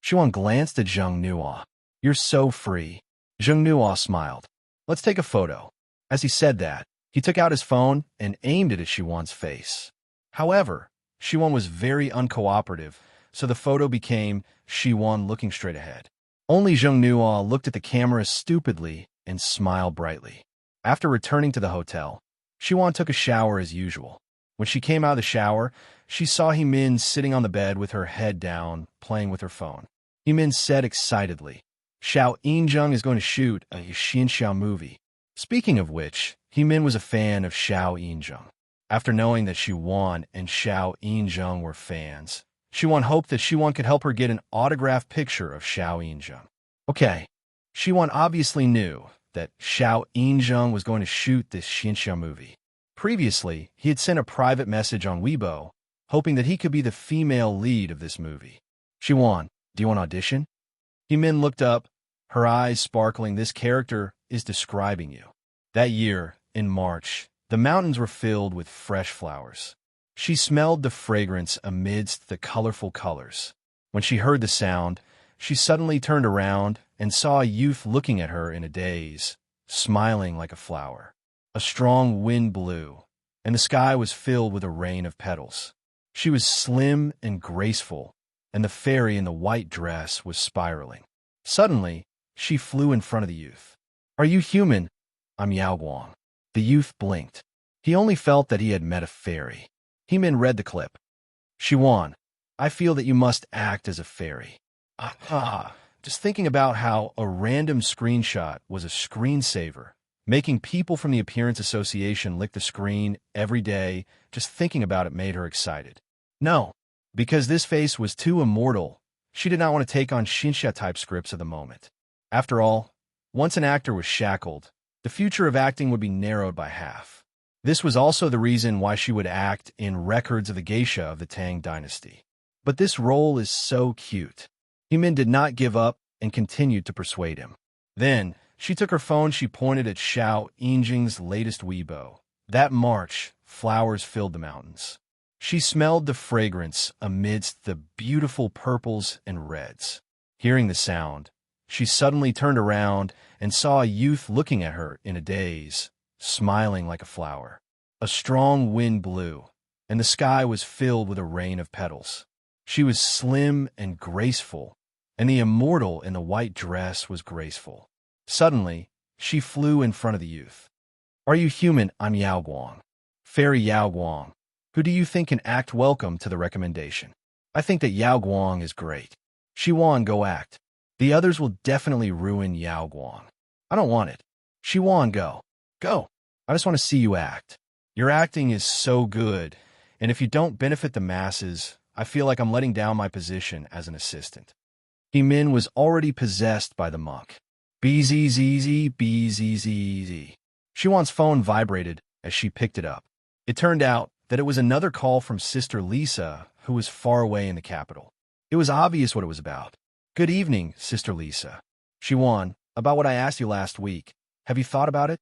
Shiwan glanced at Zheng Nuo. "You're so free." Zheng Nuo smiled. "Let's take a photo." As he said that, he took out his phone and aimed it at Shiwan's face. However, Shiwan was very uncooperative, so the photo became Shiwan looking straight ahead. Only Zheng Nuo looked at the camera stupidly and smiled brightly. After returning to the hotel, Shiwan took a shower as usual. When she came out of the shower, she saw Hemin sitting on the bed with her head down, playing with her phone. Hemin said excitedly, "Xiao Yinzheng is going to shoot a Xinxiao movie." Speaking of which, Hemin was a fan of Xiao Yinzheng. After knowing that Shiwan and Xiao Yinzheng were fans, Shiwan hoped that Shiwan could help her get an autographed picture of Xiao Yinzheng. Okay, Shiwan obviously knew that Xiao Yinzheng was going to shoot this Xinxiao movie. Previously, he had sent a private message on Weibo, hoping that he could be the female lead of this movie. "Shiwan, do you want to audition?" Hemin looked up, her eyes sparkling. "This character is describing you." That year, in March, the mountains were filled with fresh flowers. She smelled the fragrance amidst the colorful colors. When she heard the sound, she suddenly turned around and saw a youth looking at her in a daze, smiling like a flower. A strong wind blew, and the sky was filled with a rain of petals. She was slim and graceful, and the fairy in the white dress was spiraling. Suddenly, she flew in front of the youth. "Are you human?" "I'm Yao Guang." The youth blinked. He only felt that he had met a fairy. Hemin read the clip. "Shiwan, I feel that you must act as a fairy." Just thinking about how a random screenshot was a screensaver, making people from the Appearance Association lick the screen every day, just thinking about it made her excited. No, because this face was too immortal, she did not want to take on Xinxia-type scripts at the moment. After all, once an actor was shackled, the future of acting would be narrowed by half. This was also the reason why she would act in Records of the Geisha of the Tang Dynasty. But this role is so cute. Hemin did not give up and continued to persuade him. Then, she took her phone, she pointed at Xiao Yinzheng's latest Weibo. That March, flowers filled the mountains. She smelled the fragrance amidst the beautiful purples and reds. Hearing the sound, she suddenly turned around and saw a youth looking at her in a daze, smiling like a flower. A strong wind blew, and the sky was filled with a rain of petals. She was slim and graceful, and the immortal in the white dress was graceful. Suddenly, she flew in front of the youth. "Are you human?" "I'm Yao Guang." "Fairy Yao Guang. Who do you think can act? Welcome to the recommendation." "I think that Yao Guang is great." "Shiwan, go act." "The others will definitely ruin Yao Guang." "I don't want it." "Shiwan, go." "Go. I just want to see you act. Your acting is so good, and if you don't benefit the masses, I feel like I'm letting down my position as an assistant." Hemin was already possessed by the monk. BZZZ, BZZZ. Shiwan's phone vibrated as she picked it up. It turned out that it was another call from Sister Lisa, who was far away in the capital. It was obvious what it was about. "Good evening, Sister Lisa." "Shiwan, about what I asked you last week. Have you thought about it?"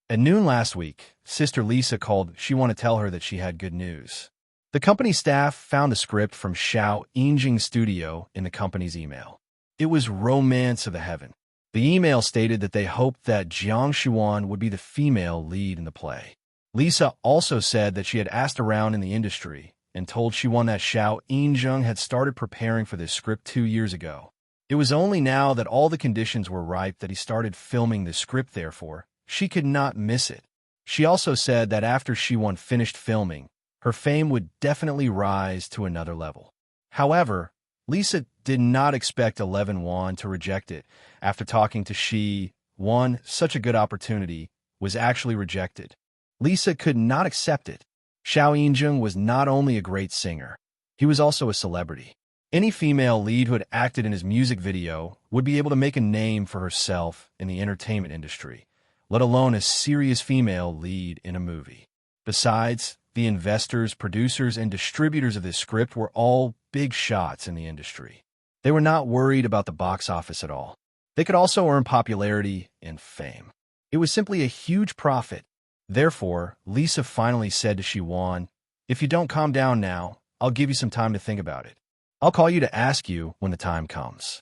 At noon last week, Sister Lisa called Shiwan to tell her that she had good news. The company staff found the script from Xiao Yinjing's studio in the company's email. It was Romance of the Heaven. The email stated that they hoped that Jiang Shiwan would be the female lead in the play. Lisa also said that she had asked around in the industry and told Siwon that Xiao Injung had started preparing for this script 2 years ago. It was only now that all the conditions were ripe that he started filming the script, therefore, she could not miss it. She also said that after Siwon finished filming, her fame would definitely rise to another level. However, Lisa did not expect 11 Won to reject it. After talking to Shi-won, such a good opportunity was actually rejected. Lisa could not accept it. Xiao Yinjung was not only a great singer, he was also a celebrity. Any female lead who had acted in his music video would be able to make a name for herself in the entertainment industry, let alone a serious female lead in a movie. Besides, the investors, producers, and distributors of this script were all big shots in the industry. They were not worried about the box office at all. They could also earn popularity and fame. It was simply a huge profit. Therefore, Lisa finally said to Siwon, "If you don't calm down now, I'll give you some time to think about it. I'll call you to ask you when the time comes."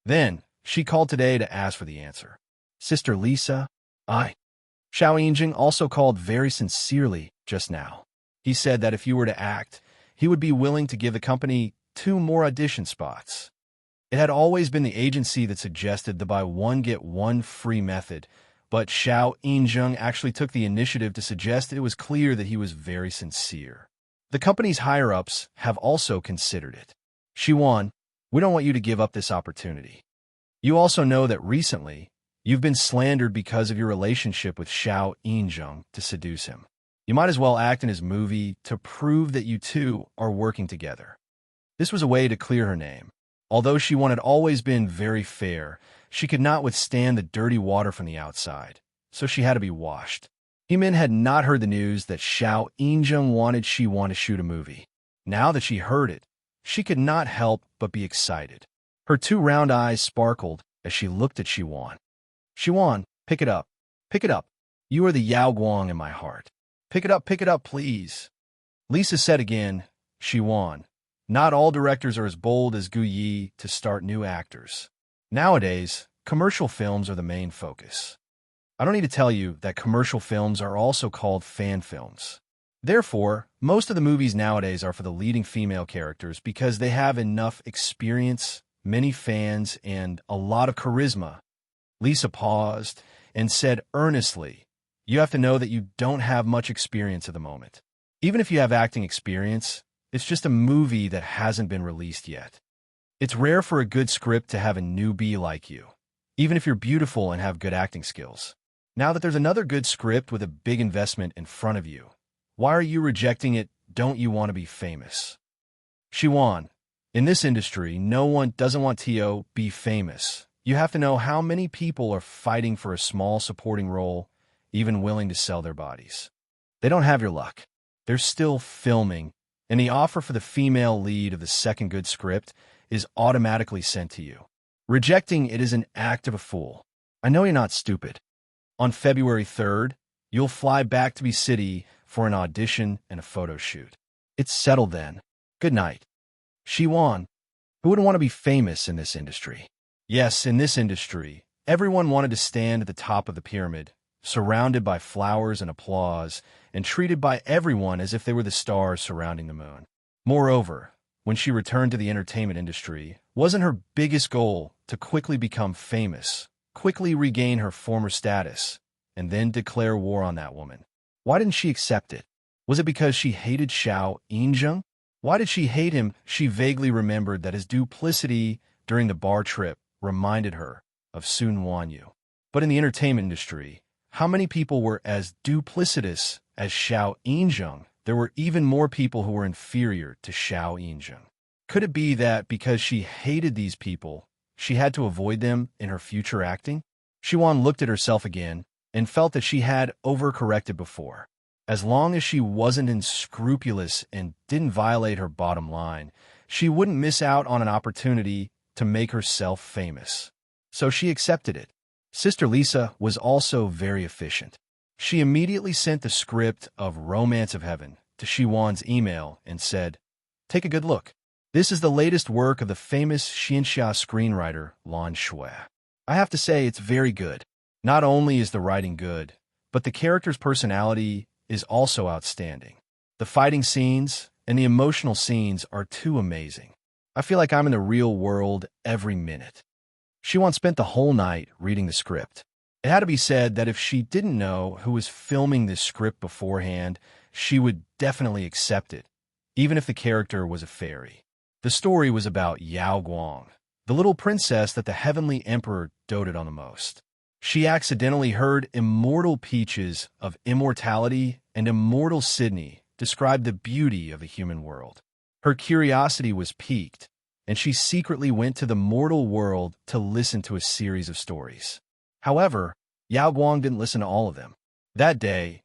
Then, she called today to ask for the answer. "Sister Lisa, I..." Xiao Yinjing also called very sincerely just now. He said that if you were to act, he would be willing to give the company 2 more audition spots. It had always been the agency that suggested the buy one get one free method, but Xiao Yinjung actually took the initiative to suggest it was clear that he was very sincere. The company's higher-ups have also considered it. "Siwon, we don't want you to give up this opportunity. You also know that recently, you've been slandered because of your relationship with Xiao Yinjung to seduce him. You might as well act in his movie to prove that you two are working together." This was a way to clear her name. Although Siwon had always been very fair, she could not withstand the dirty water from the outside, so she had to be washed. Heemin had not heard the news that Xiao Yinjung wanted Siwon to shoot a movie. Now that she heard it, she could not help but be excited. Her 2 round eyes sparkled as she looked at Siwon. "Siwon, pick it up. Pick it up. You are the Yao Guang in my heart. Pick it up, please." Lisa said again, "Siwon, not all directors are as bold as Gu Yi to start new actors. Nowadays, commercial films are the main focus. I don't need to tell you that commercial films are also called fan films. Therefore, most of the movies nowadays are for the leading female characters because they have enough experience, many fans, and a lot of charisma." Lisa paused and said earnestly, "You have to know that you don't have much experience at the moment. Even if you have acting experience, it's just a movie that hasn't been released yet. It's rare for a good script to have a newbie like you, even if you're beautiful and have good acting skills. Now that there's another good script with a big investment in front of you, why are you rejecting it? Don't you want to be famous?" "Siwon, in this industry, no one doesn't want to be famous. You have to know how many people are fighting for a small supporting role, even willing to sell their bodies. They don't have your luck. They're still filming, and the offer for the female lead of the second good script is automatically sent to you. Rejecting it is an act of a fool. I know you're not stupid. On February 3rd, you'll fly back to B City for an audition and a photo shoot. It's settled then. Good night." Siwon, who wouldn't want to be famous in this industry? Yes, in this industry, everyone wanted to stand at the top of the pyramid, surrounded by flowers and applause, and treated by everyone as if they were the stars surrounding the moon. Moreover, when she returned to the entertainment industry, wasn't her biggest goal to quickly become famous, quickly regain her former status, and then declare war on that woman? Why didn't she accept it? Was it because she hated Xiao Yinjung? Why did she hate him? She vaguely remembered that his duplicity during the bar trip reminded her of Sun Wanyu. But in the entertainment industry, how many people were as duplicitous as Xiao Yinjung? There were even more people who were inferior to Xiao Yinjung. Could it be that because she hated these people, she had to avoid them in her future acting? Siwon looked at herself again and felt that she had overcorrected before. As long as she wasn't unscrupulous and didn't violate her bottom line, she wouldn't miss out on an opportunity to make herself famous. So she accepted it. Sister Lisa was also very efficient. She immediately sent the script of Romance of Heaven to Siwon's email and said, "Take a good look. This is the latest work of the famous Xianxia screenwriter Lan Shui. I have to say it's very good. Not only is the writing good, but the character's personality is also outstanding. The fighting scenes and the emotional scenes are too amazing. I feel like I'm in the real world every minute. She once spent the whole night reading the script. It had to be said that if she didn't know who was filming this script beforehand, she would definitely accept it, even if the character was a fairy. The story was about Yao Guang, the little princess that the heavenly emperor doted on the most. She accidentally heard immortal Peaches of immortality and immortal Sydney describe the beauty of the human world. Her curiosity was piqued, and she secretly went to the mortal world to listen to a series of stories. However, Yao Guang didn't listen to all of them. That day,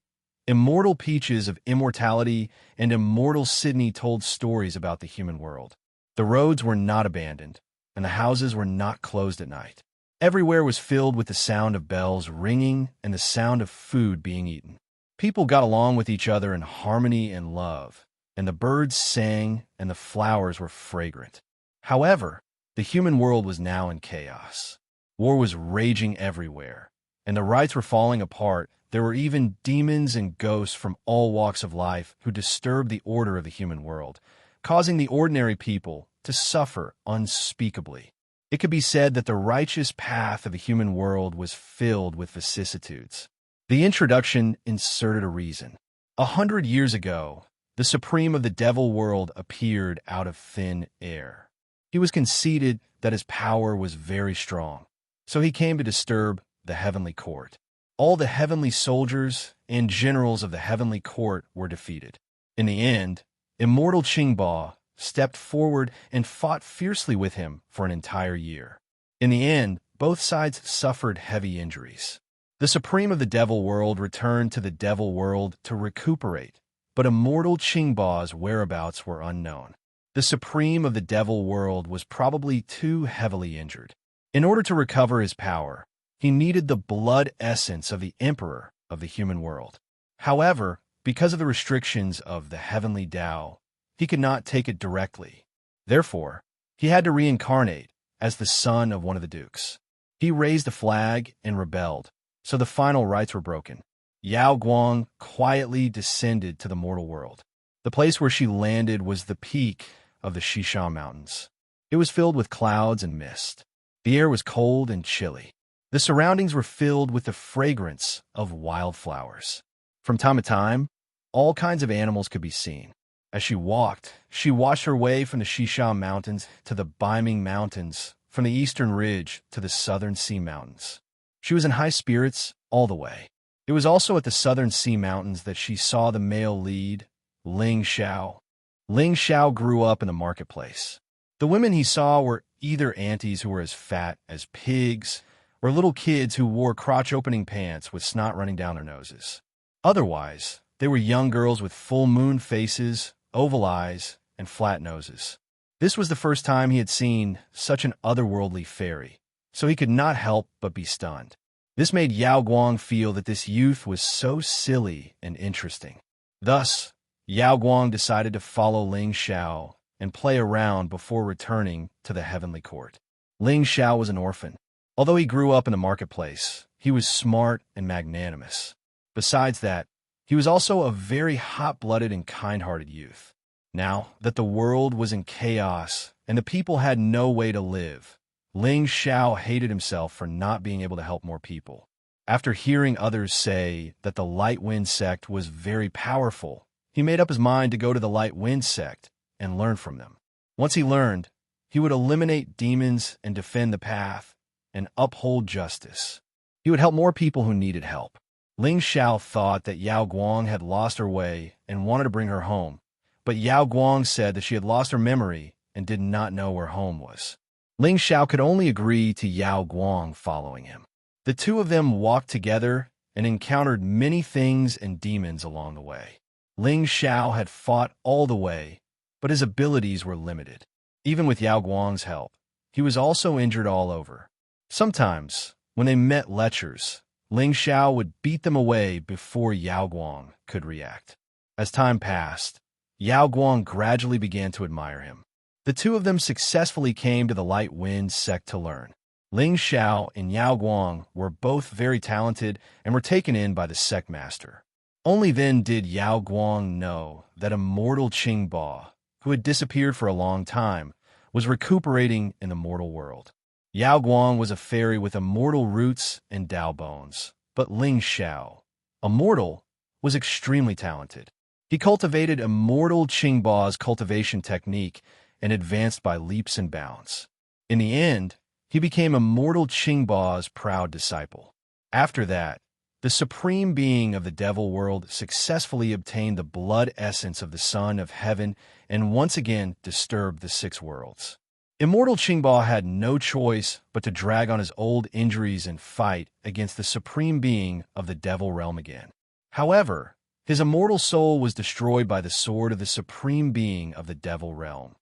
immortal Peaches of immortality and immortal Sydney told stories about the human world. The roads were not abandoned, and the houses were not closed at night. Everywhere was filled with the sound of bells ringing and the sound of food being eaten. People got along with each other in harmony and love, and the birds sang and the flowers were fragrant. However, the human world was now in chaos. War was raging everywhere, and the rites were falling apart. There were even demons and ghosts from all walks of life who disturbed the order of the human world, causing the ordinary people to suffer unspeakably. It could be said that the righteous path of the human world was filled with vicissitudes. The introduction inserted a reason. 100 years ago, the supreme of the devil world appeared out of thin air. He was conceited that his power was very strong, so he came to disturb the heavenly court. All the heavenly soldiers and generals of the heavenly court were defeated. In the end, immortal Qingba stepped forward and fought fiercely with him for an entire year. In the end, both sides suffered heavy injuries. The supreme of the devil world returned to the devil world to recuperate, but immortal Qingba's whereabouts were unknown. The supreme of the devil world was probably too heavily injured. In order to recover his power, he needed the blood essence of the emperor of the human world. However, because of the restrictions of the heavenly Tao, he could not take it directly. Therefore, he had to reincarnate as the son of one of the dukes. He raised a flag and rebelled, so the final rites were broken. Yao Guang quietly descended to the mortal world. The place where she landed was the peak of the Shisha Mountains. It was filled with clouds and mist. The air was cold and chilly. The surroundings were filled with the fragrance of wildflowers. From time to time, all kinds of animals could be seen. As she walked, she watched her way from the Shisha Mountains to the Baiming Mountains, from the eastern ridge to the southern Sea Mountains. She was in high spirits all the way. It was also at the southern Sea Mountains that she saw the male lead, Ling Xiao. Ling Xiao grew up in the marketplace. The women he saw were either aunties who were as fat as pigs, or little kids who wore crotch-opening pants with snot running down their noses. Otherwise, they were young girls with full moon faces, oval eyes, and flat noses. This was the first time he had seen such an otherworldly fairy, so he could not help but be stunned. This made Yao Guang feel that this youth was so silly and interesting. Thus, Yao Guang decided to follow Ling Xiao and play around before returning to the heavenly court. Ling Xiao was an orphan. Although he grew up in the marketplace, he was smart and magnanimous. Besides that, he was also a very hot-blooded and kind-hearted youth. Now that the world was in chaos and the people had no way to live, Ling Xiao hated himself for not being able to help more people. After hearing others say that the Light Wind sect was very powerful, he made up his mind to go to the Light Wind sect and learn from them. Once he learned, he would eliminate demons and defend the path and uphold justice. He would help more people who needed help. Ling Xiao thought that Yao Guang had lost her way and wanted to bring her home, but Yao Guang said that she had lost her memory and did not know where home was. Ling Xiao could only agree to Yao Guang following him. The two of them walked together and encountered many things and demons along the way. Ling Xiao had fought all the way, but his abilities were limited. Even with Yao Guang's help, he was also injured all over. Sometimes, when they met lechers, Ling Xiao would beat them away before Yao Guang could react. As time passed, Yao Guang gradually began to admire him. The two of them successfully came to the Light Wind sect to learn. Ling Xiao and Yao Guang were both very talented and were taken in by the sect master. Only then did Yao Guang know that immortal Qingba, who had disappeared for a long time, was recuperating in the mortal world. Yao Guang was a fairy with immortal roots and Dao bones, but Ling Xiao, immortal, was extremely talented. He cultivated immortal Qingba's cultivation technique and advanced by leaps and bounds. In the end, he became immortal Qingba's proud disciple. After that, the supreme being of the devil world successfully obtained the blood essence of the Son of Heaven and once again disturbed the six worlds. Immortal Qingba had no choice but to drag on his old injuries and fight against the supreme being of the devil realm again. However, his immortal soul was destroyed by the sword of the supreme being of the devil realm,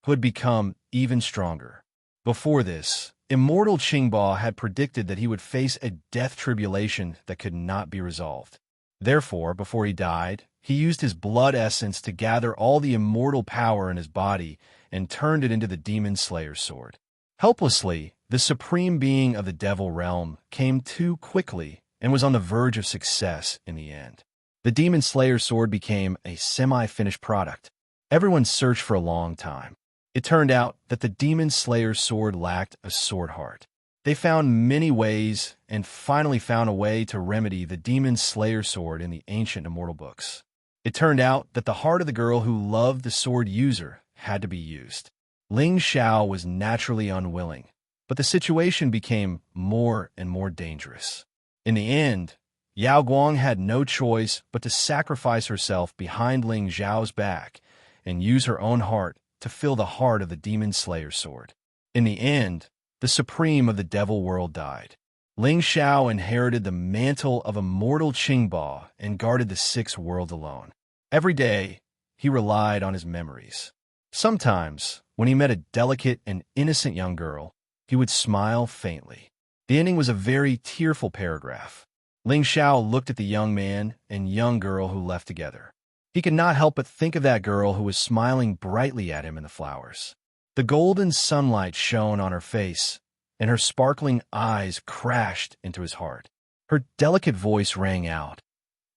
who had become even stronger. Before this, immortal Qingba had predicted that he would face a death tribulation that could not be resolved. Therefore, before he died, he used his blood essence to gather all the immortal power in his body and turned it into the Demon Slayer's sword. Helplessly, the supreme being of the devil realm came too quickly and was on the verge of success in the end. The Demon Slayer's sword became a semi-finished product. Everyone searched for a long time. It turned out that the Demon Slayer's sword lacked a sword heart. They found many ways and finally found a way to remedy the Demon Slayer sword in the ancient immortal books. It turned out that the heart of the girl who loved the sword user had to be used. Ling Xiao was naturally unwilling, but the situation became more and more dangerous. In the end, Yao Guang had no choice but to sacrifice herself behind Ling Xiao's back and use her own heart to fill the heart of the Demon Slayer sword. In the end, the supreme of the devil world died. Ling Xiao inherited the mantle of immortal Qingba and guarded the sixth world alone. Every day, he relied on his memories. Sometimes, when he met a delicate and innocent young girl, he would smile faintly. The ending was a very tearful paragraph. Ling Xiao looked at the young man and young girl who left together. He could not help but think of that girl who was smiling brightly at him in the flowers. The golden sunlight shone on her face, and her sparkling eyes crashed into his heart. Her delicate voice rang out,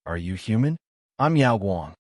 "Are you human? I'm Yao Guang.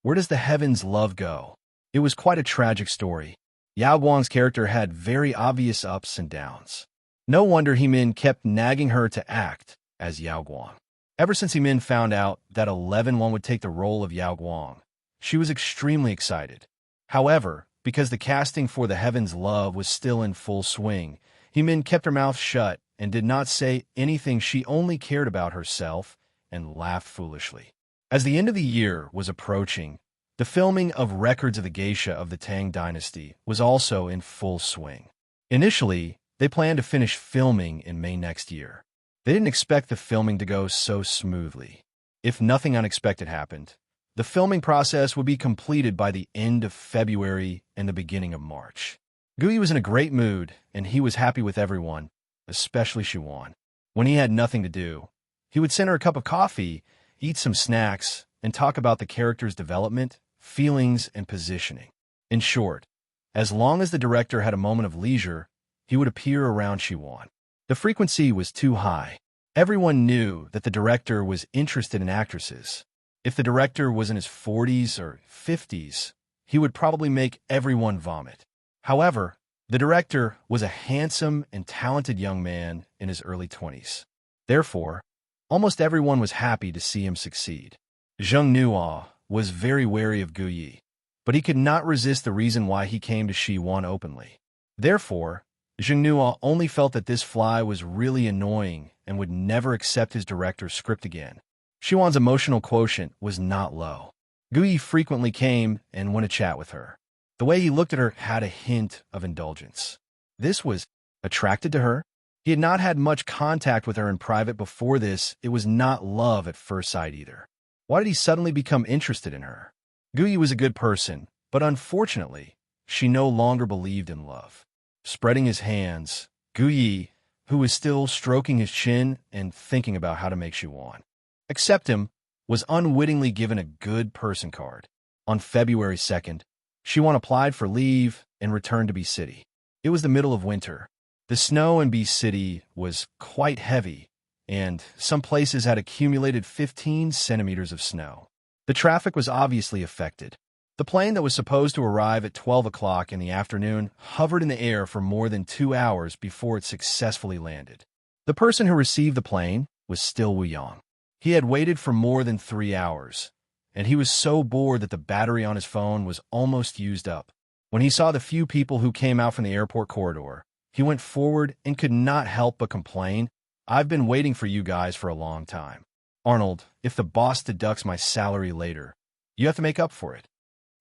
Where does the heaven's love go?" It was quite a tragic story. Yao Guang's character had very obvious ups and downs. No wonder Hemin kept nagging her to act as Yao Guang. Ever since Hemin found out that 11-1 would take the role of Yao Guang, she was extremely excited. However, because the casting for the Heaven's Love was still in full swing, Hemin kept her mouth shut and did not say anything. She only cared about herself and laughed foolishly. As the end of the year was approaching, the filming of Records of the Geisha of the Tang Dynasty was also in full swing. Initially, they planned to finish filming in May next year. They didn't expect the filming to go so smoothly. If nothing unexpected happened, the filming process would be completed by the end of February and the beginning of March. Gui was in a great mood, and he was happy with everyone, especially Shiwan. When he had nothing to do, he would send her a cup of coffee, eat some snacks, and talk about the character's development, feelings, and positioning. In short, as long as the director had a moment of leisure, he would appear around Shiwan. The frequency was too high. Everyone knew that the director was interested in actresses. If the director was in his 40s or 50s, he would probably make everyone vomit. However, the director was a handsome and talented young man in his early 20s. Therefore, almost everyone was happy to see him succeed. Zheng Nuo was very wary of Gu Yi, but he could not resist the reason why he came to Shi Wan openly. Therefore, Zheng Nuo only felt that this fly was really annoying and would never accept his director's script again. Shi Wan's emotional quotient was not low. Gu Yi frequently came and went to chat with her. The way he looked at her had a hint of indulgence. This was attracted to her. He had not had much contact with her in private before this. It was not love at first sight either. Why did he suddenly become interested in her? Gu Yi was a good person, but unfortunately, she no longer believed in love. Spreading his hands, Gu Yi, who was still stroking his chin and thinking about how to make Shiwan accept him, was unwittingly given a good person card. On February 2nd, Shiwan applied for leave and returned to B City. It was the middle of winter. The snow in B City was quite heavy, and some places had accumulated 15 centimeters of snow. The traffic was obviously affected. The plane that was supposed to arrive at 12 o'clock in the afternoon hovered in the air for more than 2 hours before it successfully landed. The person who received the plane was still Wu Yang. He had waited for more than 3 hours, and he was so bored that the battery on his phone was almost used up. When he saw the few people who came out from the airport corridor, he went forward and could not help but complain, "I've been waiting for you guys for a long time. Arnold, if the boss deducts my salary later, you have to make up for it."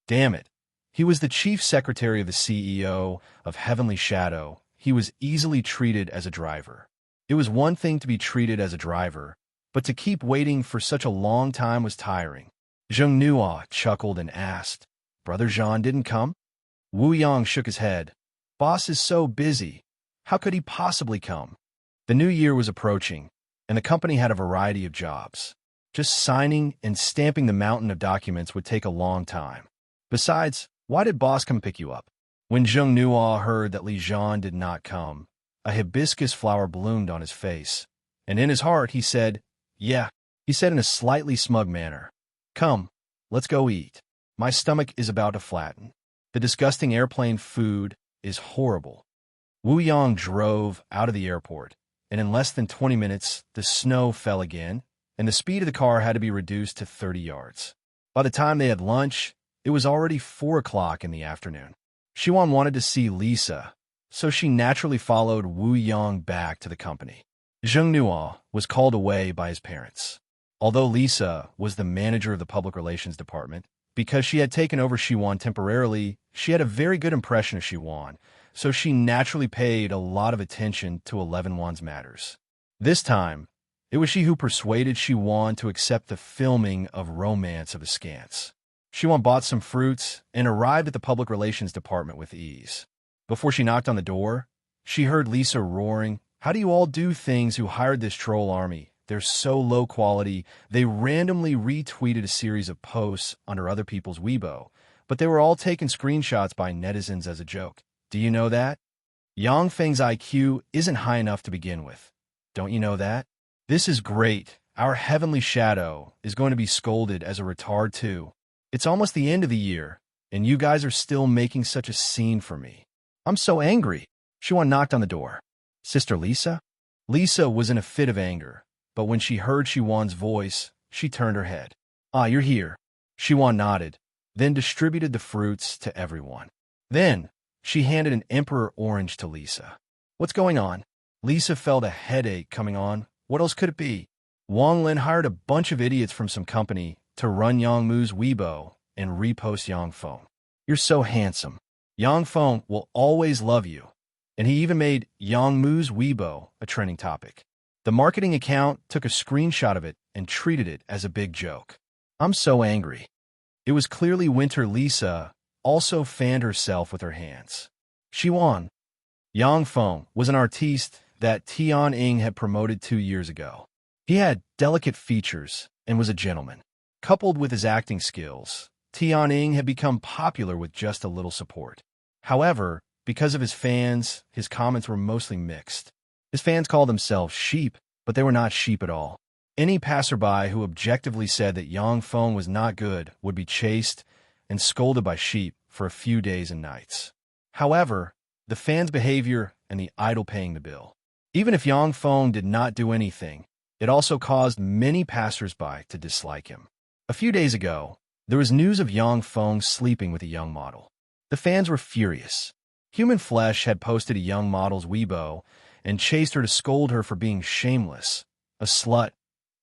Damn it. He was the chief secretary of the CEO of Heavenly Shadow. He was easily treated as a driver. It was one thing to be treated as a driver, but to keep waiting for such a long time was tiring. Zheng Nuo chuckled and asked, "Brother Jean didn't come?" Wu Yang shook his head. "Boss is so busy. How could he possibly come?" The new year was approaching, and the company had a variety of jobs. Just signing and stamping the mountain of documents would take a long time. Besides, why did boss come pick you up? When Zheng Nuo heard that Li Jian did not come, a hibiscus flower bloomed on his face, and in his heart he said, "Yeah," he said in a slightly smug manner. "Come, let's go eat. My stomach is about to flatten. The disgusting airplane food is horrible." Wu Yang drove out of the airport, and in less than 20 minutes, the snow fell again, and the speed of the car had to be reduced to 30 yards. By the time they had lunch, it was already 4 o'clock in the afternoon. Xiwan wanted to see Lisa, so she naturally followed Wu Yang back to the company. Zheng Nuo was called away by his parents. Although Lisa was the manager of the public relations department, because she had taken over Xiwan temporarily, she had a very good impression of Xiwan, so she naturally paid a lot of attention to 11-Wan's matters. This time, it was she who persuaded Xiwan to accept the filming of Romance of Askance. Xiwan bought some fruits and arrived at the public relations department with ease. Before she knocked on the door, she heard Lisa roaring, "How do you all do things who hired this troll army? They're so low quality." They randomly retweeted a series of posts under other people's Weibo, but they were all taken screenshots by netizens as a joke. Do you know that? Yang Feng's IQ isn't high enough to begin with. Don't you know that? This is great. Our Heavenly Shadow is going to be scolded as a retard too. It's almost the end of the year, and you guys are still making such a scene for me. I'm so angry. Xiwan knocked on the door. Sister Lisa? Lisa was in a fit of anger, but when she heard Xiwan's voice, she turned her head. "Ah, you're here." Xiwan nodded, then distributed the fruits to everyone. Then, she handed an emperor orange to Lisa. "What's going on?" Lisa felt a headache coming on. What else could it be? Wang Lin hired a bunch of idiots from some company to run Yang Mu's Weibo and repost Yang Feng. "You're so handsome. Yang Feng will always love you." And he even made Yang Mu's Weibo a trending topic. The marketing account took a screenshot of it and treated it as a big joke. "I'm so angry." It was clearly winter. Lisa also fanned herself with her hands. Xiwan. Yang Feng was an artiste that Tian Ying had promoted 2 years ago. He had delicate features and was a gentleman. Coupled with his acting skills, Tian Ying had become popular with just a little support. However, because of his fans, his comments were mostly mixed. His fans called themselves sheep, but they were not sheep at all. Any passerby who objectively said that Yang Feng was not good would be chased and scolded by sheep for a few days and nights. However, the fans' behavior and the idol paying the bill. Even if Yang Feng did not do anything, it also caused many passersby to dislike him. A few days ago, there was news of Yang Feng sleeping with a young model. The fans were furious. Human Flesh had posted a young model's Weibo and chased her to scold her for being shameless, a slut,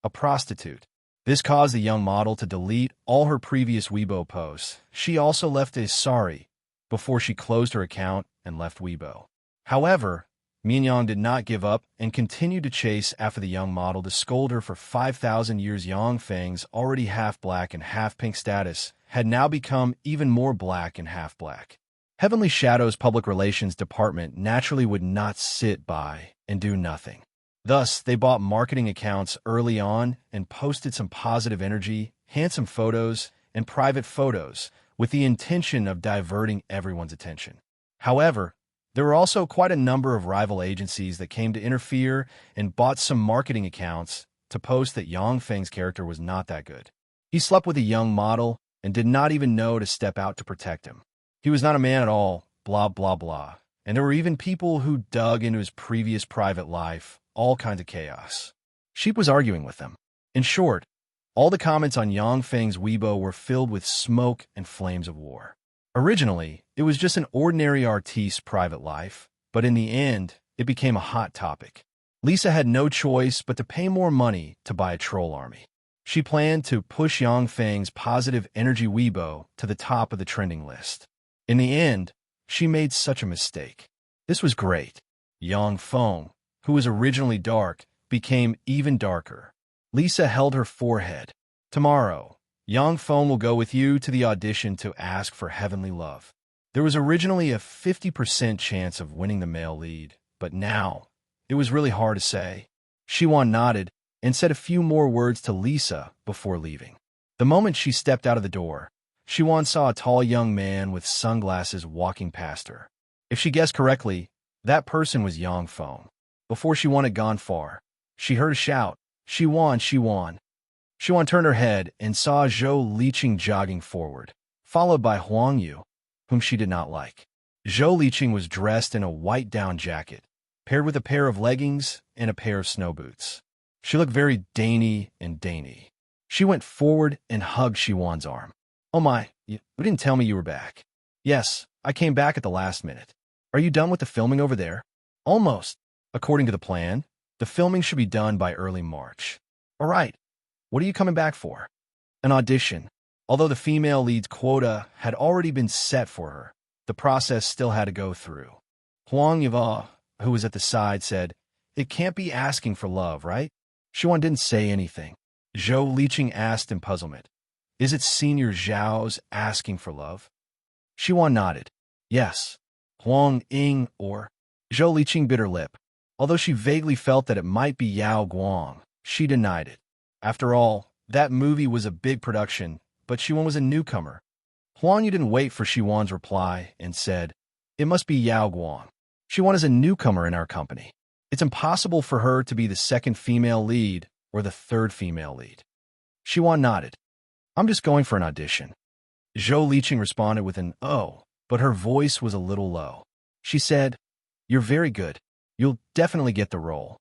a prostitute. This caused the young model to delete all her previous Weibo posts. She also left a sorry before she closed her account and left Weibo. However, Mianyang did not give up and continued to chase after the young model to scold her for 5,000 years. Yang Feng's already half-black and half-pink status had now become even more black and half-black. Heavenly Shadow's public relations department naturally would not sit by and do nothing. Thus, they bought marketing accounts early on and posted some positive energy, handsome photos, and private photos with the intention of diverting everyone's attention. However, There were also quite a number of rival agencies that came to interfere and bought some marketing accounts to post that Yang Feng's character was not that good. He slept with a young model and did not even know to step out to protect him. He was not a man at all, blah, blah, blah. And there were even people who dug into his previous private life, all kinds of chaos. Sheep was arguing with them. In short, all the comments on Yang Feng's Weibo were filled with smoke and flames of war. Originally, it was just an ordinary artiste's private life, but in the end, it became a hot topic. Lisa had no choice but to pay more money to buy a troll army. She planned to push Yang Feng's positive energy Weibo to the top of the trending list. In the end, she made such a mistake. This was great. Yang Feng, who was originally dark, became even darker. Lisa held her forehead. Tomorrow, Yang Feng will go with you to the audition to ask for heavenly love. There was originally a 50% chance of winning the male lead, but now, it was really hard to say. Shiwan nodded and said a few more words to Lisa before leaving. The moment she stepped out of the door, Shiwan saw a tall young man with sunglasses walking past her. If she guessed correctly, that person was Yang Feng. Before Shiwan had gone far, she heard a shout, "Shiwan, Shiwan." Shiwan turned her head and saw Zhou Liqing jogging forward, followed by Huang Yu, whom she did not like. Zhou Liqing was dressed in a white down jacket, paired with a pair of leggings and a pair of snow boots. She looked very dainty and dainty. She went forward and hugged Shiwan's arm. "Oh my, you didn't tell me you were back." "Yes, I came back at the last minute." "Are you done with the filming over there?" "Almost. According to the plan, the filming should be done by early March." "All right. What are you coming back for?" "An audition." Although the female lead's quota had already been set for her, the process still had to go through. Huang Yava, who was at the side, said, "It can't be asking for love, right?" Shiwan didn't say anything. Zhou Liqing asked in puzzlement, "Is it Senior Zhao's asking for love?" Shiwan nodded. "Yes. Huang Ying or—" Zhou Liqing bit her lip. Although she vaguely felt that it might be Yao Guang, she denied it. After all, that movie was a big production, but Shiwan was a newcomer. Huang Yu didn't wait for Shiwan's reply and said, "It must be Yao Guang. Shiwan is a newcomer in our company. It's impossible for her to be the second female lead or the third female lead." Shiwan nodded. "I'm just going for an audition." Zhou Liqing responded with an "oh," but her voice was a little low. She said, "You're very good. You'll definitely get the role."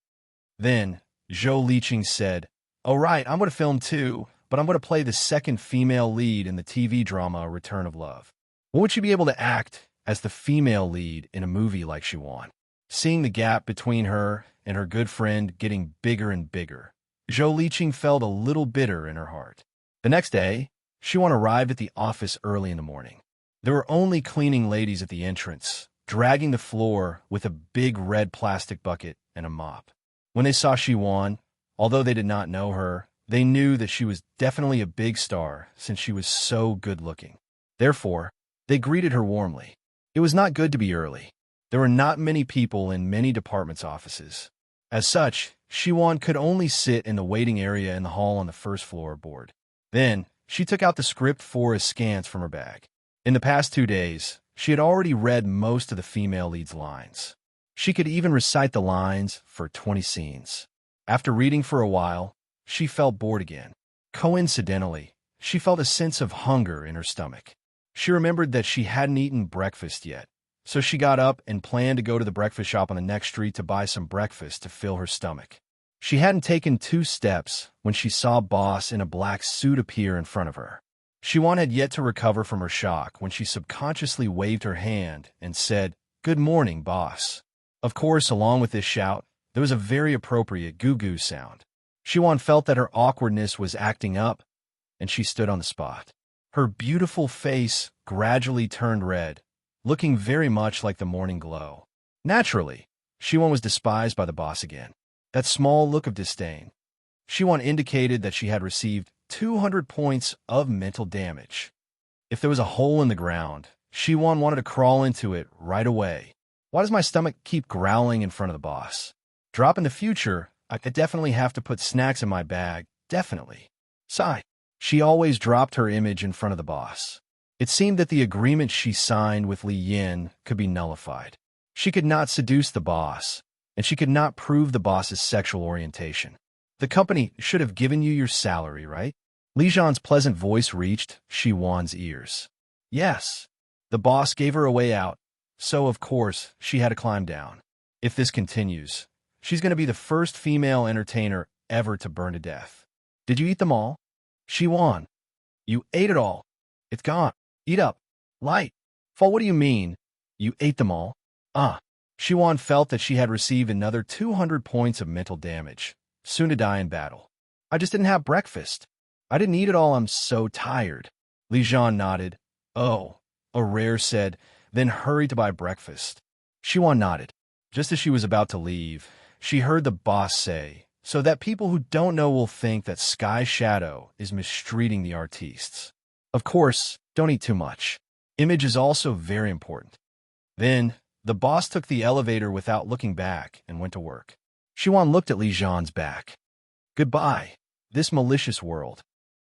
Then, Zhou Liqing said, "Oh right, I'm going to film too, but I'm going to play the second female lead in the TV drama Return of Love." When would she be able to act as the female lead in a movie like Shiwan? Seeing the gap between her and her good friend getting bigger and bigger, Zhou Liqing felt a little bitter in her heart. The next day, Shiwan arrived at the office early in the morning. There were only cleaning ladies at the entrance, dragging the floor with a big red plastic bucket and a mop. When they saw Shiwan, although they did not know her, they knew that she was definitely a big star since she was so good-looking. Therefore, they greeted her warmly. It was not good to be early. There were not many people in many departments' offices. As such, Shiwan could only sit in the waiting area in the hall on the first floor board. Then, she took out the script for askance from her bag. In the past 2 days, she had already read most of the female lead's lines. She could even recite the lines for 20 scenes. After reading for a while, she felt bored again. Coincidentally, she felt a sense of hunger in her stomach. She remembered that she hadn't eaten breakfast yet, so she got up and planned to go to the breakfast shop on the next street to buy some breakfast to fill her stomach. She hadn't taken 2 steps when she saw Boss in a black suit appear in front of her. Shiwan had yet to recover from her shock when she subconsciously waved her hand and said, "Good morning, Boss." Of course, along with this shout, there was a very appropriate goo-goo sound. Shiwan felt that her awkwardness was acting up, and she stood on the spot. Her beautiful face gradually turned red, looking very much like the morning glow. Naturally, Shiwan was despised by the boss again. That small look of disdain. Shiwan indicated that she had received 200 points of mental damage. If there was a hole in the ground, Shiwan wanted to crawl into it right away. Why does my stomach keep growling in front of the boss? Drop in the future, I could definitely have to put snacks in my bag, definitely. Sigh. She always dropped her image in front of the boss. It seemed that the agreement she signed with Li Yin could be nullified. She could not seduce the boss, and she could not prove the boss's sexual orientation. The company should have given you your salary, right? Li Zhan's pleasant voice reached Shi-Wan's ears. Yes. The boss gave her a way out, so of course she had to climb down. If this continues, she's going to be the first female entertainer ever to burn to death. Did you eat them all? Shi-Wan. You ate it all. It's gone. Eat up. Light. Fall, what do you mean? You ate them all? Shi-Wan felt that she had received another 200 points of mental damage, soon to die in battle. I just didn't have breakfast. I didn't eat it all, I'm so tired. Li Zhan nodded. Oh, a rare said, then hurried to buy breakfast. Shi-Wan nodded. Just as she was about to leave, she heard the boss say, so that people who don't know will think that Sky Shadow is mistreating the artistes. Of course, don't eat too much. Image is also very important. Then, the boss took the elevator without looking back and went to work. Shi-Wan looked at Li Zhan's back. Goodbye, this malicious world.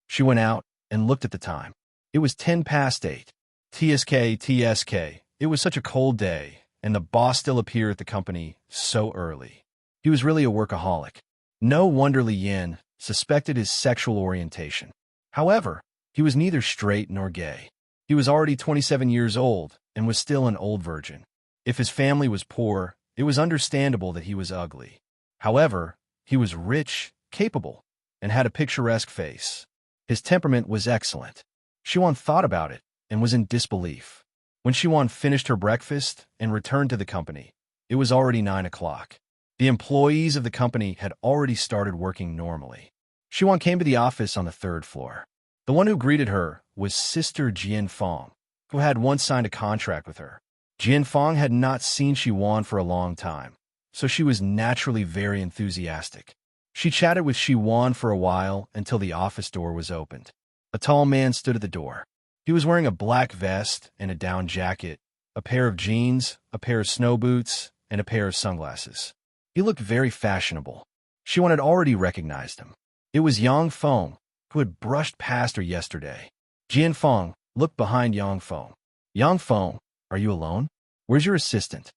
She went out and looked at the time. It was 8:10. TSK. It was such a cold day, and the boss still appeared at the company so early. He was really a workaholic. No wonder Li Yin suspected his sexual orientation. However, he was neither straight nor gay. He was already 27 years old and was still an old virgin. If his family was poor, it was understandable that he was ugly. However, he was rich, capable, and had a picturesque face. His temperament was excellent. Shi-Wan thought about it and was in disbelief. When Shi-Wan finished her breakfast and returned to the company, it was already 9 o'clock. The employees of the company had already started working normally. Shi-Wan came to the office on the 3rd floor. The one who greeted her was Sister Jian Fong, who had once signed a contract with her. Jian Fong had not seen Shi-Wan for a long time, so she was naturally very enthusiastic. She chatted with Shi-Wan for a while until the office door was opened. A tall man stood at the door. He was wearing a black vest and a down jacket, a pair of jeans, a pair of snow boots, and a pair of sunglasses. He looked very fashionable. Shi-Wan had already recognized him. It was Yang Feng, who had brushed past her yesterday. Jian Feng looked behind Yang Feng. Yang Feng, are you alone? Where's your assistant?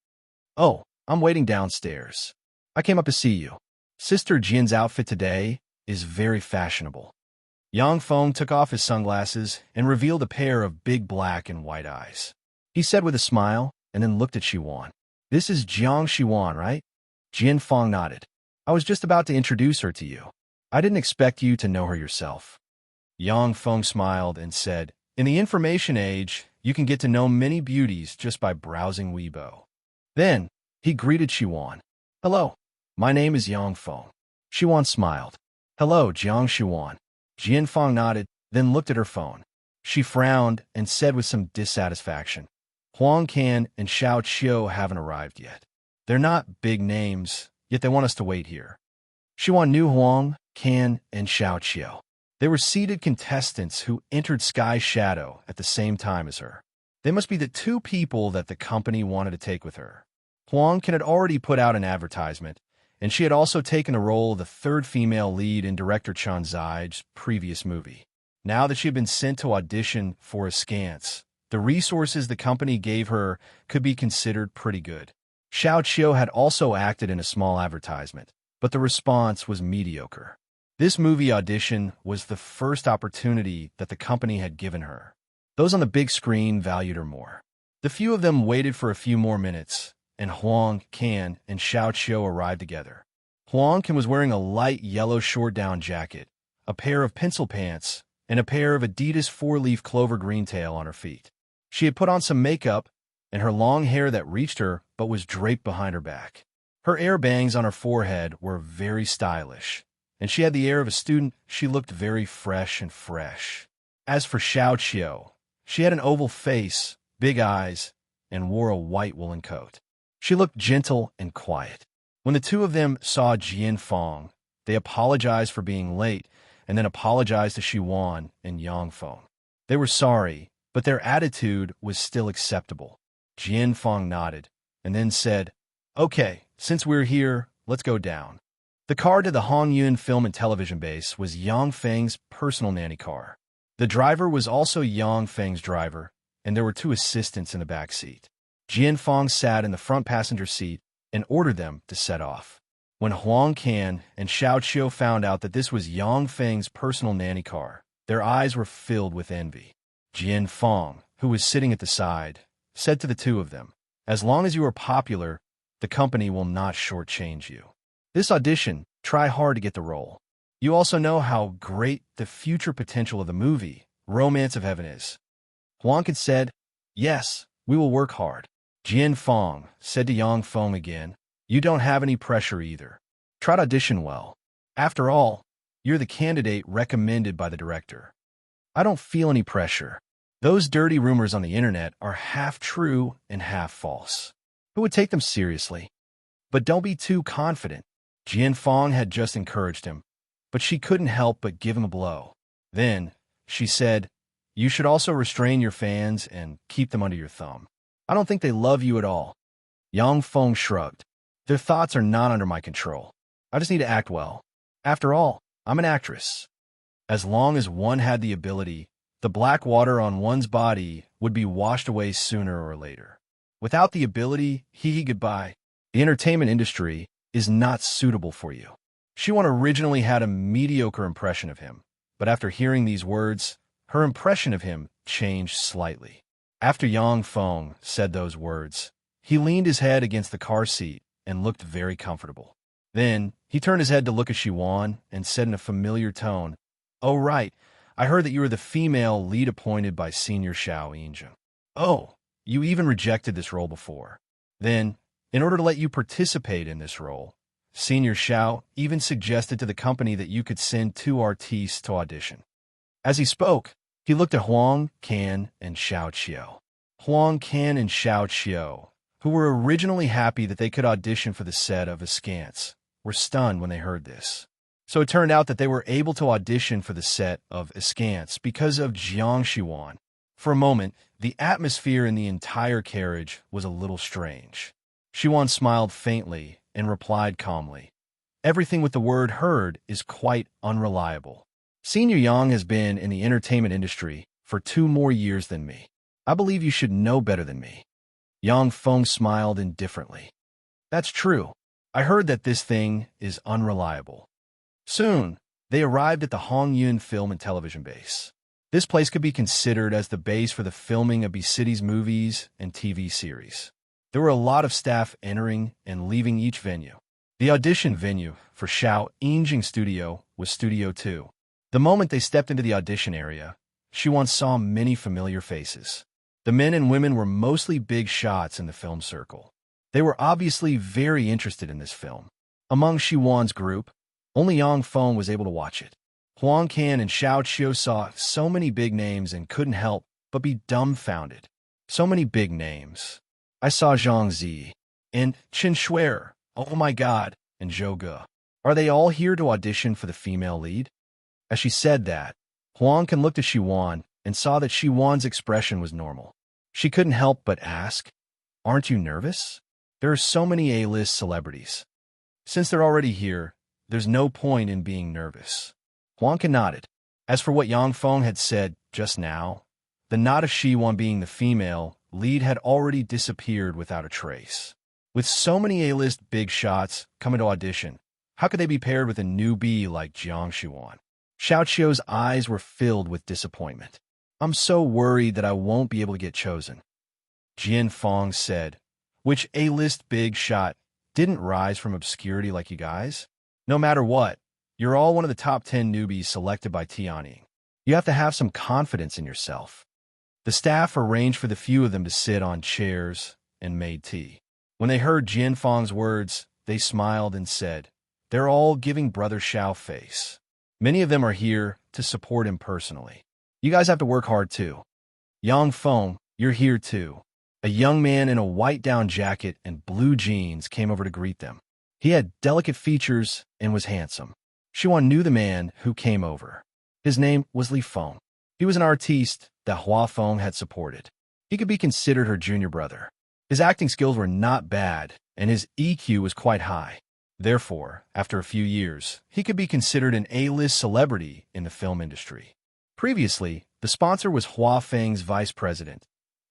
Oh, I'm waiting downstairs. I came up to see you. Sister Jian's outfit today is very fashionable. Yang Feng took off his sunglasses and revealed a pair of big black and white eyes. He said with a smile and then looked at Shi-Wan. This is Jiang Shi-Wan, right? Jian Feng nodded. I was just about to introduce her to you. I didn't expect you to know her yourself. Yang Feng smiled and said, in the information age, you can get to know many beauties just by browsing Weibo. Then, he greeted Shi-Wan. Hello, my name is Yang Feng. Shi-Wan smiled. Hello, Jiang Shi-Wan. Jian Feng nodded, then looked at her phone. She frowned and said with some dissatisfaction, Huang Can and Xiao Qiu haven't arrived yet. They're not big names, yet they want us to wait here. Shi-Wan knew Huang, Can, and Xiao Qiu. They were seated contestants who entered Sky Shadow at the same time as her. They must be the 2 people that the company wanted to take with her. Huang Can had already put out an advertisement, and she had also taken the role of the 3rd female lead in director Chan Zai's previous movie. Now that she had been sent to audition for Askance, the resources the company gave her could be considered pretty good. Xiao Qiu had also acted in a small advertisement, but the response was mediocre. This movie audition was the first opportunity that the company had given her. Those on the big screen valued her more. The few of them waited for a few more minutes, and Huang Can and Xiao Qiu arrived together. Huang Can was wearing a light yellow short-down jacket, a pair of pencil pants, and a pair of Adidas 4-leaf clover green tail on her feet. She had put on some makeup, and her long hair that reached her but was draped behind her back. Her air bangs on her forehead were very stylish, and she had the air of a student. She looked very fresh and fresh. As for Xiao Qiu, she had an oval face, big eyes, and wore a white woolen coat. She looked gentle and quiet. When the 2 of them saw Jian Feng, they apologized for being late and then apologized to Shi-Wan and Yang Feng. They were sorry, but their attitude was still acceptable. Jian Feng nodded and then said, Okay, since we're here, let's go down. The car to the Hongyun Film and Television Base was Yang Feng's personal nanny car. The driver was also Yang Feng's driver, and there were 2 assistants in the back seat. Jian Fong sat in the front passenger seat and ordered them to set off. When Huang Can and Xiao Qiu found out that this was Yang Feng's personal nanny car, their eyes were filled with envy. Jian Fong, who was sitting at the side, said to the two of them, "As long as you are popular, the company will not shortchange you. This audition, try hard to get the role. You also know how great the future potential of the movie, Romance of Heaven, is." Huang had said, "Yes, we will work hard." Jian Fong said to Yang Feng again, "You don't have any pressure either. Try to audition well. After all, you're the candidate recommended by the director." "I don't feel any pressure. Those dirty rumors on the internet are half true and half false. Who would take them seriously? But don't be too confident." Jian Fong had just encouraged him, but she couldn't help but give him a blow. Then, she said, "You should also restrain your fans and keep them under your thumb. I don't think they love you at all." Yang Feng shrugged. "Their thoughts are not under my control. I just need to act well. After all, I'm an actress." As long as one had the ability, the black water on one's body would be washed away sooner or later. Without the ability, goodbye. The entertainment industry is not suitable for you. Shiwan originally had a mediocre impression of him, but after hearing these words, her impression of him changed slightly. After Yang Feng said those words, he leaned his head against the car seat and looked very comfortable. Then, he turned his head to look at Shiwan and said in a familiar tone, "Oh, right. I heard that you were the female lead appointed by Senior Xiao Yinzheng. Oh, you even rejected this role before. Then, in order to let you participate in this role, Senior Xiao even suggested to the company that you could send 2 artistes to audition." As he spoke, he looked at Huang Can and Xiao Qiu. Huang Can and Xiao Qiu, who were originally happy that they could audition for the set of Askance, were stunned when they heard this. So it turned out that they were able to audition for the set of Askance because of Jiang Shiwan. For a moment, the atmosphere in the entire carriage was a little strange. Shiwan smiled faintly and replied calmly, "Everything with the word heard is quite unreliable. Senior Yang has been in the entertainment industry for 2 more years than me. I believe you should know better than me." Yang Feng smiled indifferently. "That's true. I heard that this thing is unreliable." Soon, they arrived at the Hongyun Film and Television Base. This place could be considered as the base for the filming of B-City's movies and TV series. There were a lot of staff entering and leaving each venue. The audition venue for Xiao Yinjing's studio was Studio 2. The moment they stepped into the audition area, Shiwan saw many familiar faces. The men and women were mostly big shots in the film circle. They were obviously very interested in this film. Among Shiwan's group, only Yang Feng was able to watch it. Huang Can and Xiao Qiu saw so many big names and couldn't help but be dumbfounded. So many big names. I saw Zhang Zi and Chen Shuer, oh my god, and Zhou Ge. Are they all here to audition for the female lead? As she said that, Huang Can looked at Shiwan and saw that Shiwan's expression was normal. She couldn't help but ask, "Aren't you nervous? There are so many A-list celebrities. Since they're already here, there's no point in being nervous." Huang Can nodded. As for what Yang Feng had said just now, the nod of Shiwan being the female lead had already disappeared without a trace. With so many A-list big shots coming to audition, how could they be paired with a newbie like Jiang Shiwan? Xiao Qiu's eyes were filled with disappointment. "I'm so worried that I won't be able to get chosen." Jian Fong said, "Which A-list big shot didn't rise from obscurity like you guys? No matter what, you're all one of the top 10 newbies selected by Tianying. You have to have some confidence in yourself." The staff arranged for the few of them to sit on chairs and made tea. When they heard Jian Fong's words, they smiled and said, "They're all giving Brother Xiao face. Many of them are here to support him personally. You guys have to work hard too. Yang Feng, you're here too." A young man in a white down jacket and blue jeans came over to greet them. He had delicate features and was handsome. Shiwan knew the man who came over. His name was Li Feng. He was an artiste that Hua Feng had supported. He could be considered her junior brother. His acting skills were not bad, and his EQ was quite high. Therefore, after a few years, he could be considered an A-list celebrity in the film industry. Previously, the sponsor was Hua Feng's vice president,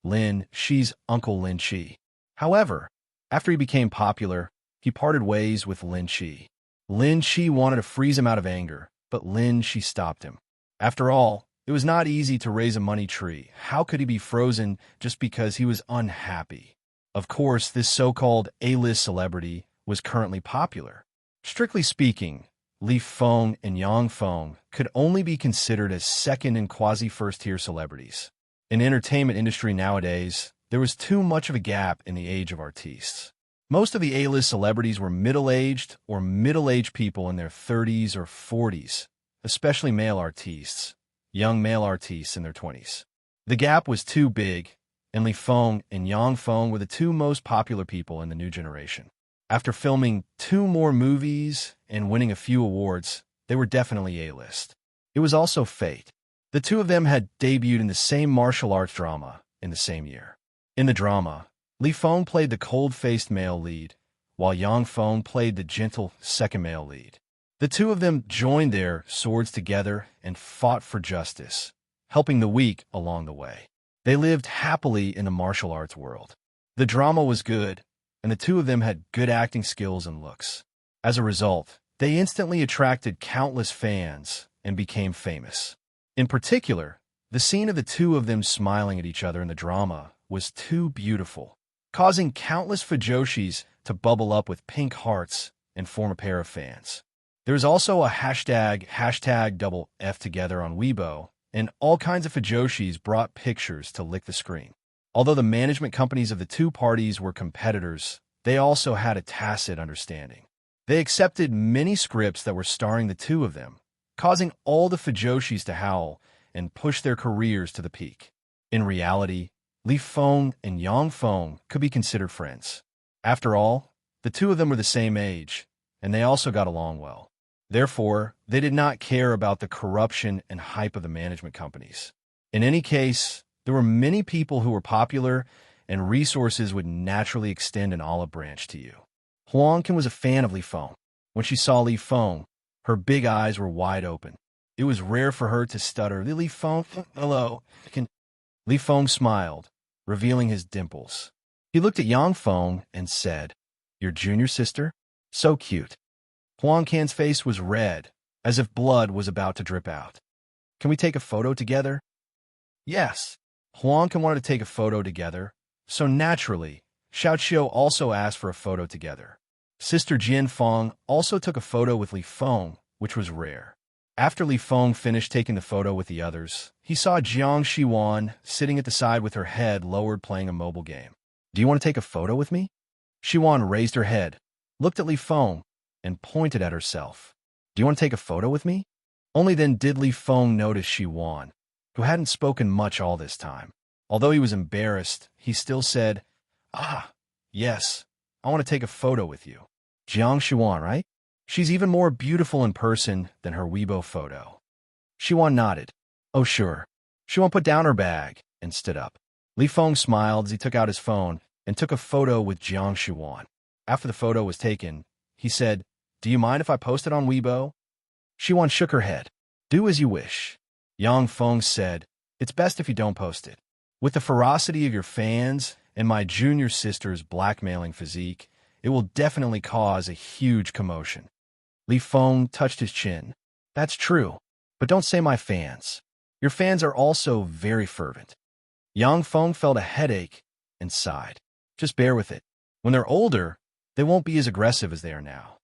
Lin Shi's uncle Lin Shi. However, after he became popular, he parted ways with Lin Chi. Lin Chi wanted to freeze him out of anger, but Lin Chi stopped him. After all, it was not easy to raise a money tree. How could he be frozen just because he was unhappy? Of course, this so-called A-list celebrity was currently popular. Strictly speaking, Li Feng and Yang Feng could only be considered as second and quasi-first-tier celebrities. In the entertainment industry nowadays, there was too much of a gap in the age of artistes. Most of the A-list celebrities were middle-aged or middle-aged people in their 30s or 40s, especially male artistes, young male artistes in their 20s. The gap was too big, and Li Feng and Yang Feng were the two most popular people in the new generation. After filming 2 more movies and winning a few awards, they were definitely A-list. It was also fate. The two of them had debuted in the same martial arts drama in the same year. In the drama, Li Feng played the cold-faced male lead, while Yang Feng played the gentle second male lead. The two of them joined their swords together and fought for justice, helping the weak along the way. They lived happily in the martial arts world. The drama was good, and the two of them had good acting skills and looks. As a result, they instantly attracted countless fans and became famous. In particular, the scene of the two of them smiling at each other in the drama was too beautiful, causing countless fujoshis to bubble up with pink hearts and form a pair of fans. There is also a hashtag double F together on Weibo, and all kinds of fujoshis brought pictures to lick the screen. Although the management companies of the two parties were competitors, they also had a tacit understanding. They accepted many scripts that were starring the two of them, causing all the fujoshis to howl and push their careers to the peak. In reality, Li Feng and Yang Feng could be considered friends. After all, the two of them were the same age, and they also got along well. Therefore, they did not care about the corruption and hype of the management companies. In any case, there were many people who were popular, and resources would naturally extend an olive branch to you. Huang Qin was a fan of Li Feng. When she saw Li Feng, her big eyes were wide open. It was rare for her to stutter, Li Feng, hello. Li Feng smiled, revealing his dimples. He looked at Yang Feng and said, "Your junior sister? So cute." Huang Qin's face was red, as if blood was about to drip out. "Can we take a photo together?" Yes. Huang Qin wanted to take a photo together, so naturally, Xiao Qiu also asked for a photo together. Sister Jian Feng also took a photo with Li Feng, which was rare. After Li Feng finished taking the photo with the others, he saw Jiang Xiwan sitting at the side with her head lowered playing a mobile game. "Do you want to take a photo with me?" Xiwan raised her head, looked at Li Feng, and pointed at herself. "Do you want to take a photo with me?" Only then did Li Feng notice Xiwan, who hadn't spoken much all this time. Although he was embarrassed, he still said, yes, I want to take a photo with you." Jiang Xiwan, right? She's even more beautiful in person than her Weibo photo. Xiwan nodded. "Oh, sure." Xiwan put down her bag and stood up. Li Feng smiled as he took out his phone and took a photo with Jiang Xiwan. After the photo was taken, he said, "Do you mind if I post it on Weibo?" Xiwan shook her head. "Do as you wish." Yang Feng said, "It's best if you don't post it. With the ferocity of your fans and my junior sister's blackmailing physique, it will definitely cause a huge commotion." Li Feng touched his chin. "That's true, but don't say my fans. Your fans are also very fervent." Yang Feng felt a headache and sighed. "Just bear with it. When they're older, they won't be as aggressive as they are now."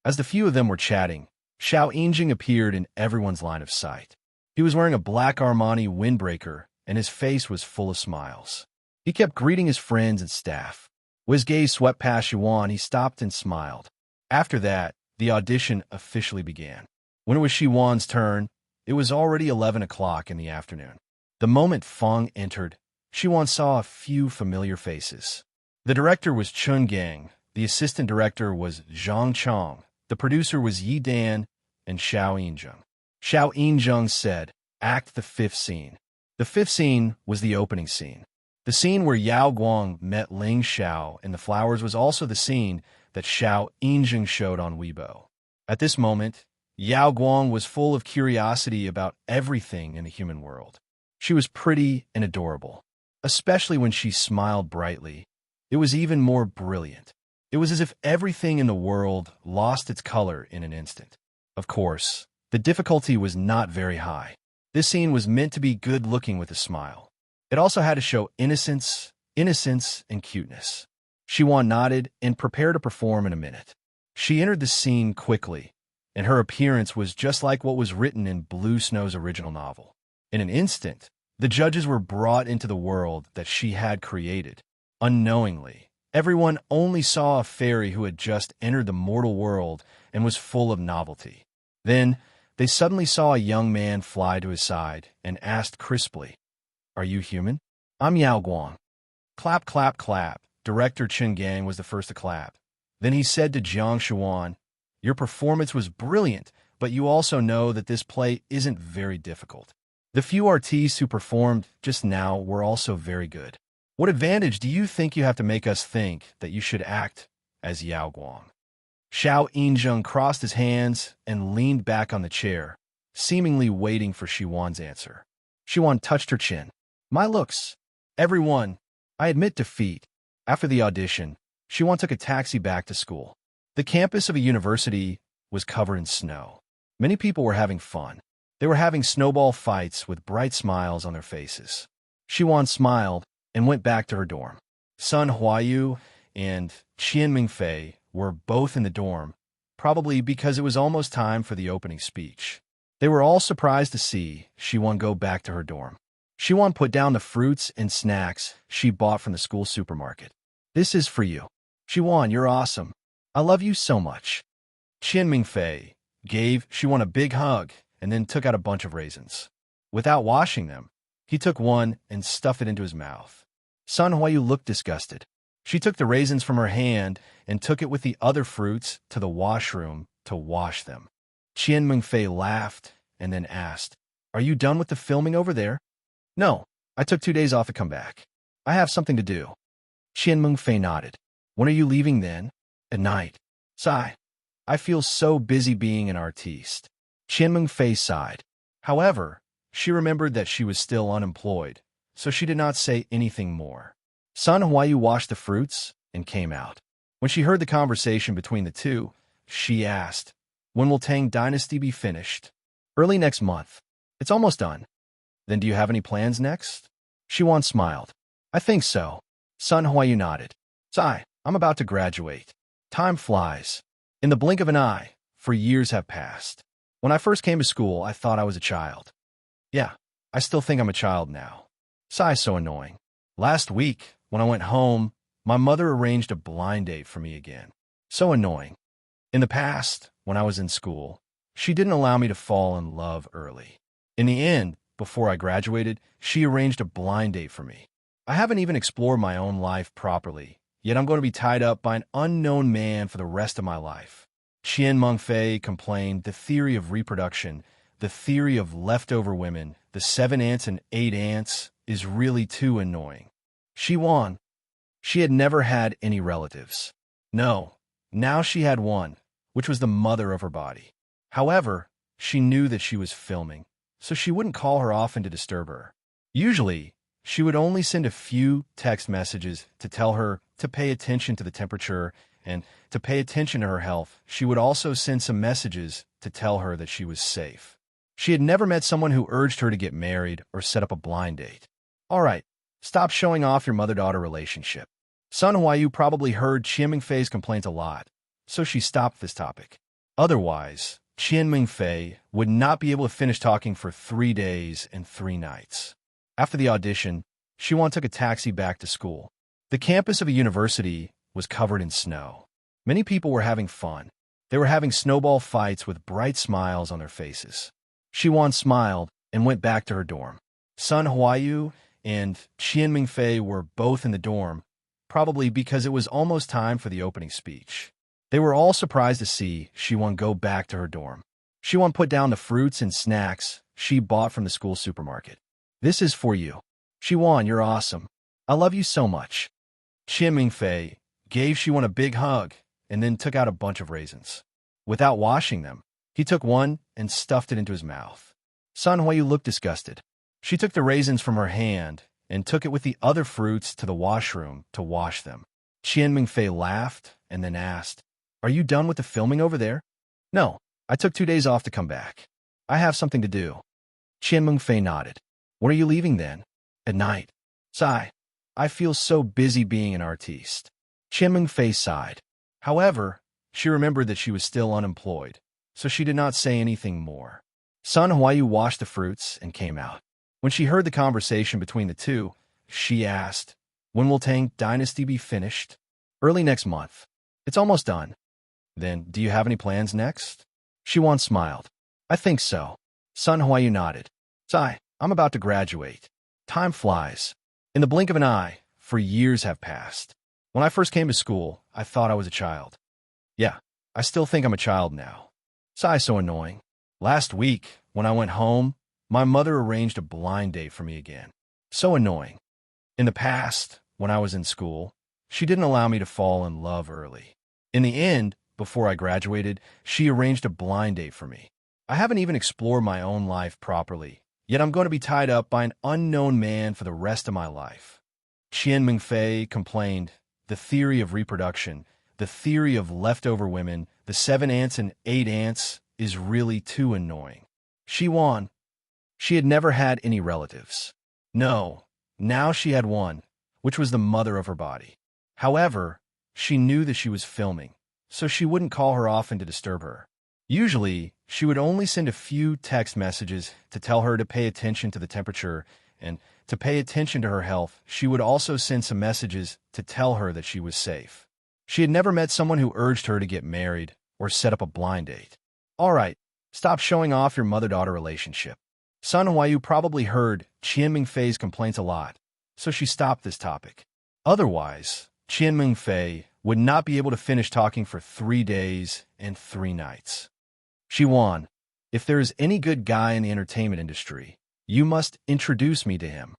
As the few of them were chatting, Xiao Yinjing appeared in everyone's line of sight. He was wearing a black Armani windbreaker, and his face was full of smiles. He kept greeting his friends and staff. When his gaze swept past Yuan, he stopped and smiled. After that, the audition officially began. When it was Shiwan's turn, it was already 11 o'clock in the afternoon. The moment Feng entered, Shiwan saw a few familiar faces. The director was Chun Gang, the assistant director was Zhang Chong, the producer was Yi Dan, and Xiao Yinzheng. Xiao Yinzheng said, "Act the fifth scene." The fifth scene was the opening scene. The scene where Yao Guang met Ling Xiao in the flowers was also the scene that Xiao Yinzheng showed on Weibo. At this moment, Yao Guang was full of curiosity about everything in the human world. She was pretty and adorable, especially when she smiled brightly, It was even more brilliant. It was as if everything in the world lost its color in an instant. Of course, the difficulty was not very high. This scene was meant to be good-looking with a smile. It also had to show innocence, and cuteness. Shiwan nodded and prepared to perform in a minute. She entered the scene quickly, and her appearance was just like what was written in Blue Snow's original novel. In an instant, the judges were brought into the world that she had created. Unknowingly, everyone only saw a fairy who had just entered the mortal world and was full of novelty. Then, they suddenly saw a young man fly to his side and asked crisply, "Are you human?" "I'm Yao Guang." Clap, clap, clap. Director Chen Gang was the first to clap. Then he said to Jiang Shuan, "Your performance was brilliant, but you also know that this play isn't very difficult. The few artistes who performed just now were also very good. What advantage do you think you have to make us think that you should act as Yao Guang?" Xiao Yinzheng crossed his hands and leaned back on the chair, seemingly waiting for Shiwan's answer. Shiwan touched her chin. "My looks. Everyone, I admit defeat." After the audition, Shiwan took a taxi back to school. The campus of a university was covered in snow. Many people were having fun. They were having snowball fights with bright smiles on their faces. Shiwan smiled and went back to her dorm. Sun Huayu and Qian Mingfei were both in the dorm, probably because it was almost time for the opening speech. They were all surprised to see Shiwan go back to her dorm. Shiwan put down the fruits and snacks she bought from the school supermarket. "This is for you. Shiwan, you're awesome. I love you so much." Qian Mingfei gave Shiwan a big hug and then took out a bunch of raisins. Without washing them, he took one and stuffed it into his mouth. Sun Huayu looked disgusted. She took the raisins from her hand and took it with the other fruits to the washroom to wash them. Qian Mingfei laughed and then asked, "Are you done with the filming over there?" "No, I took 2 days off to come back. I have something to do." Qian Mingfei nodded. "When are you leaving then?" "At night." "Sigh. I feel so busy being an artiste." Qian Mingfei sighed. However, she remembered that she was still unemployed, so she did not say anything more. Sun Huayu washed the fruits and came out. When she heard the conversation between the two, she asked, "When will Tang Dynasty be finished?" "Early next month. It's almost done." "Then do you have any plans next?" Shiwan smiled. "I think so." Sun Huayu nodded. "Sigh, I'm about to graduate. Time flies. In the blink of an eye, for years have passed. When I first came to school, I thought I was a child. Yeah, I still think I'm a child now. Sigh, so annoying. Last week, when I went home, my mother arranged a blind date for me again. So annoying. In the past, when I was in school, she didn't allow me to fall in love early. In the end, before I graduated, she arranged a blind date for me. I haven't even explored my own life properly, yet I'm going to be tied up by an unknown man for the rest of my life." Qian Mengfei complained the theory of reproduction, the theory of leftover women, the 7 aunts and 8 aunts is really too annoying. She won. She had never had any relatives. No, now she had one, which was the mother of her body. However, she knew that she was filming, so she wouldn't call her often to disturb her. Usually, she would only send a few text messages to tell her to pay attention to the temperature and to pay attention to her health. She would also send some messages to tell her that she was safe. She had never met someone who urged her to get married or set up a blind date. All right, stop showing off your mother-daughter relationship. Sun Huayu probably heard Qian Mingfei's complaints a lot, so she stopped this topic. Otherwise, Qian Mingfei would not be able to finish talking for 3 days and 3 nights. After the audition, Shiwan took a taxi back to school. The campus of a university was covered in snow. Many people were having fun. They were having snowball fights with bright smiles on their faces. Shiwan smiled and went back to her dorm. Sun Huayu and Qian Mingfei were both in the dorm, probably because it was almost time for the opening speech. They were all surprised to see Shiwan go back to her dorm. Shiwan put down the fruits and snacks she bought from the school supermarket. "This is for you. Shiwan, you're awesome. I love you so much." Qian Mingfei gave Shiwan a big hug and then took out a bunch of raisins. Without washing them, he took one and stuffed it into his mouth. Sun Huayu looked disgusted. She took the raisins from her hand and took it with the other fruits to the washroom to wash them. Qian Mingfei laughed and then asked, "Are you done with the filming over there?" "No, I took 2 days off to come back. I have something to do." Qian Mingfei nodded. "When are you leaving then?" "At night." "Sigh. I feel so busy being an artiste." Qian Mingfei sighed. However, she remembered that she was still unemployed, so she did not say anything more. Sun Huayu washed the fruits and came out. When she heard the conversation between the two, she asked, "When will Tang Dynasty be finished?" "Early next month. It's almost done." "Then, do you have any plans next?" Shiwan smiled. "I think so." Sun Huayu nodded. "Sigh, I'm about to graduate. Time flies. In the blink of an eye, for years have passed. When I first came to school, I thought I was a child. Yeah, I still think I'm a child now. Sigh, so annoying. Last week, when I went home, my mother arranged a blind date for me again. So annoying. In the past, when I was in school, she didn't allow me to fall in love early. In the end, before I graduated, she arranged a blind date for me. I haven't even explored my own life properly, yet I'm going to be tied up by an unknown man for the rest of my life." Qian Mingfei complained, "The theory of reproduction, the theory of leftover women, the 7 ants and 8 ants is really too annoying." She won. She had never had any relatives. No, now she had one, which was the mother of her body. However, she knew that she was filming, so she wouldn't call her often to disturb her. Usually, she would only send a few text messages to tell her to pay attention to the temperature, and to pay attention to her health, she would also send some messages to tell her that she was safe. She had never met someone who urged her to get married or set up a blind date. "All right, stop showing off your mother-daughter relationship." Sun Huayu probably heard Qian Mingfei's complaints a lot, so she stopped this topic. Otherwise, Qian Mingfei would not be able to finish talking for 3 days and 3 nights. She won. "If there is any good guy in the entertainment industry, you must introduce me to him.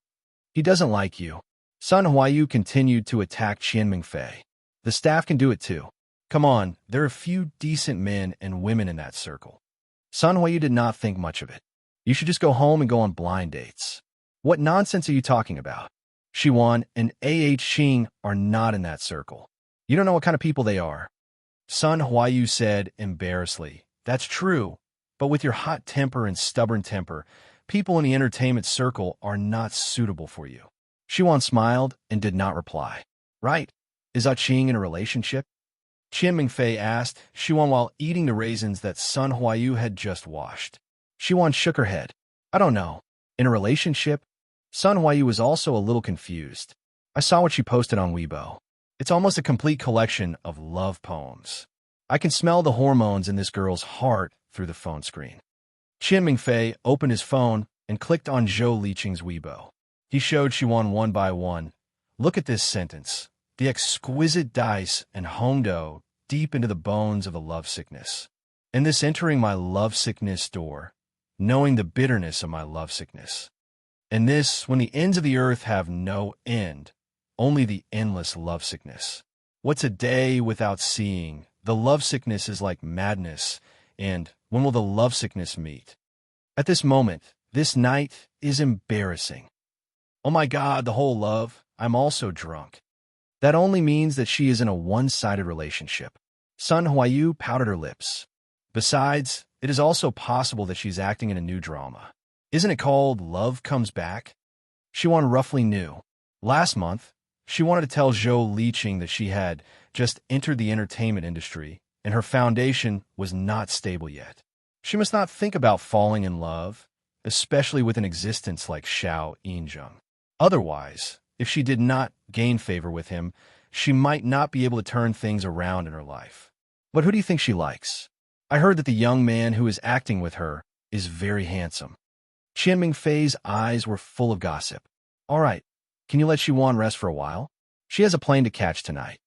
He doesn't like you." Sun Huayu continued to attack Qian Mingfei. "The staff can do it too. Come on, there are a few decent men and women in that circle." Sun Huayu did not think much of it. "You should just go home and go on blind dates." "What nonsense are you talking about?" "Shiwan and A.H. Xing are not in that circle. You don't know what kind of people they are." Sun Huayu said embarrassedly, "That's true, but with your hot temper and stubborn temper, people in the entertainment circle are not suitable for you." Shiwan smiled and did not reply. "Right. Is Qing in a relationship?" Qian Mingfei asked Shiwan while eating the raisins that Sun Huayu had just washed. Shiwan shook her head. "I don't know. In a relationship?" Sun Huayu was also a little confused. "I saw what she posted on Weibo. It's almost a complete collection of love poems. I can smell the hormones in this girl's heart through the phone screen." Qian Mingfei opened his phone and clicked on Zhou Liqing's Weibo. He showed Shiwan one by one. "Look at this sentence. The exquisite dice and Hondo deep into the bones of the lovesickness. And this entering my lovesickness door, knowing the bitterness of my lovesickness. And this when the ends of the earth have no end, only the endless lovesickness. What's a day without seeing? The lovesickness is like madness, and when will the lovesickness meet? At this moment, this night is embarrassing. Oh my God, the whole love, I'm also drunk." That only means that she is in a one-sided relationship. Sun Huayu pouted her lips. "Besides, it is also possible that she's acting in a new drama. Isn't it called Love Comes Back?" Shiwan roughly knew. Last month, she wanted to tell Zhou Liqing that she had just entered the entertainment industry, and her foundation was not stable yet. She must not think about falling in love, especially with an existence like Xiao Yinzheng. Otherwise, if she did not gain favor with him, she might not be able to turn things around in her life. But who do you think she likes? I heard that the young man who is acting with her is very handsome. Qian Mingfei's eyes were full of gossip. "All right, can you let Shiwan rest for a while? She has a plane to catch tonight."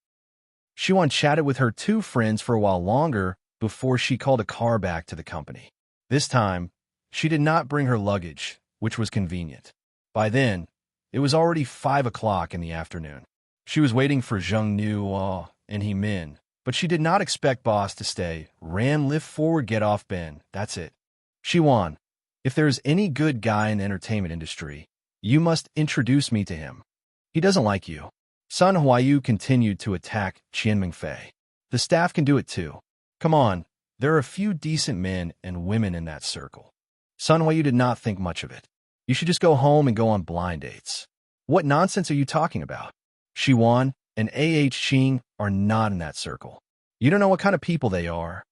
Shiwan chatted with her 2 friends for a while longer before she called a car back to the company. This time, she did not bring her luggage, which was convenient. By then, it was already 5 o'clock in the afternoon. She was waiting for Zheng Nuo and He Min, but she did not expect Boss to stay. Ran, lift forward, get off, Ben. That's it. "Shiwan, if there is any good guy in the entertainment industry, you must introduce me to him. He doesn't like you." Sun Huayu continued to attack Qian Mingfei. The staff can do it too. Come on, there are a few decent men and women in that circle. Sun Huayu did not think much of it. You should just go home and go on blind dates. What nonsense are you talking about? Shi Wan and A.H. Qing are not in that circle. You don't know what kind of people they are.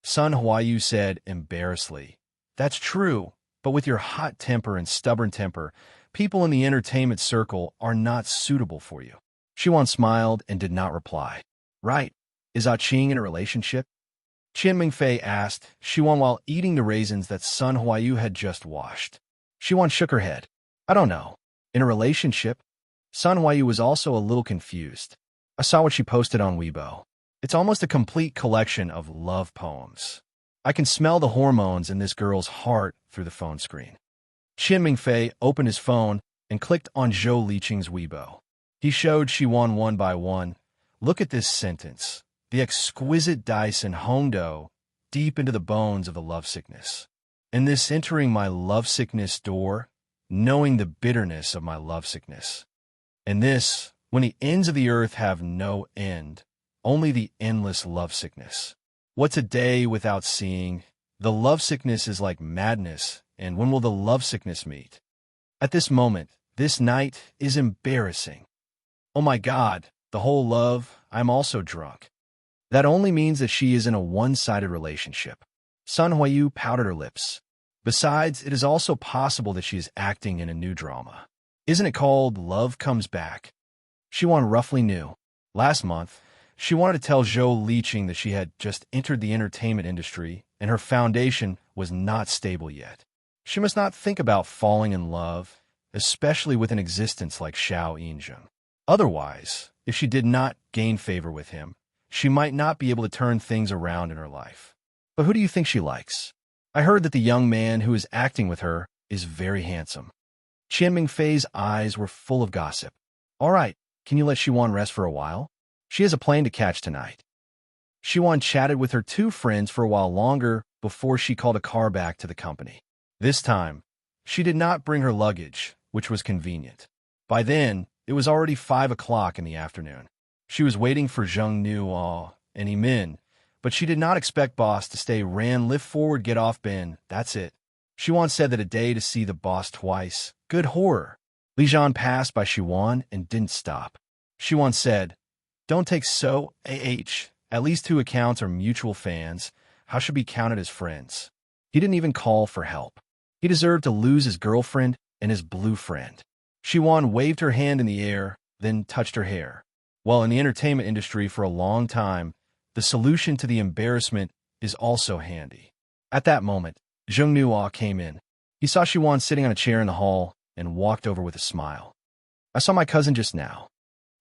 Sun Huayu said embarrassedly. That's true, but with your hot temper and stubborn temper, people in the entertainment circle are not suitable for you. Shi Wan smiled and did not reply. Right. Is Ah Qing in a relationship? Qian Mingfei asked Shi Wan while eating the raisins that Sun Huayu had just washed. Shi Wan shook her head. I don't know. In a relationship? Sun Huayu was also a little confused. I saw what she posted on Weibo. It's almost a complete collection of love poems. I can smell the hormones in this girl's heart through the phone screen. Qian Mingfei opened his phone and clicked on Zhou Liqing's Weibo. He showed Shi Wan one by one. Look at this sentence. The exquisite dice and Hongdo deep into the bones of the lovesickness. And this entering my lovesickness door, knowing the bitterness of my lovesickness. And this, when the ends of the earth have no end, only the endless lovesickness. What's a day without seeing? The lovesickness is like madness, and when will the lovesickness meet? At this moment, this night is embarrassing. Oh my God, the whole love, I'm also drunk. That only means that she is in a one-sided relationship. Sun Huayu pouted her lips. Besides, it is also possible that she is acting in a new drama. Isn't it called Love Comes Back? Shi Wan roughly knew. Last month, she wanted to tell Zhou Liqing that she had just entered the entertainment industry and her foundation was not stable yet. She must not think about falling in love, especially with an existence like Xiao Yinzheng. Otherwise, if she did not gain favor with him, she might not be able to turn things around in her life. But who do you think she likes? I heard that the young man who is acting with her is very handsome. Qian Mingfei's eyes were full of gossip. All right, can you let Shi Wan rest for a while? She has a plane to catch tonight. Shi Wan chatted with her two friends for a while longer before she called a car back to the company. This time, she did not bring her luggage, which was convenient. By then, it was already 5 o'clock in the afternoon. She was waiting for Zheng Nuo and Yimin, but she did not expect boss to stay ran lift forward get off bin, that's it. Shi Wan said that a day to see the boss twice. Good horror. Li Zhan passed by Shi Wan and didn't stop. Shi Wan said, Don't take so, AH. At least 2 accounts are mutual fans. How should be counted as friends? He didn't even call for help. He deserved to lose his girlfriend and his blue friend. Shi Wan waved her hand in the air, then touched her hair. Well, in the entertainment industry for a long time, the solution to the embarrassment is also handy. At that moment, Zheng Nuo came in. He saw Shi Wan sitting on a chair in the hall and walked over with a smile. I saw my cousin just now.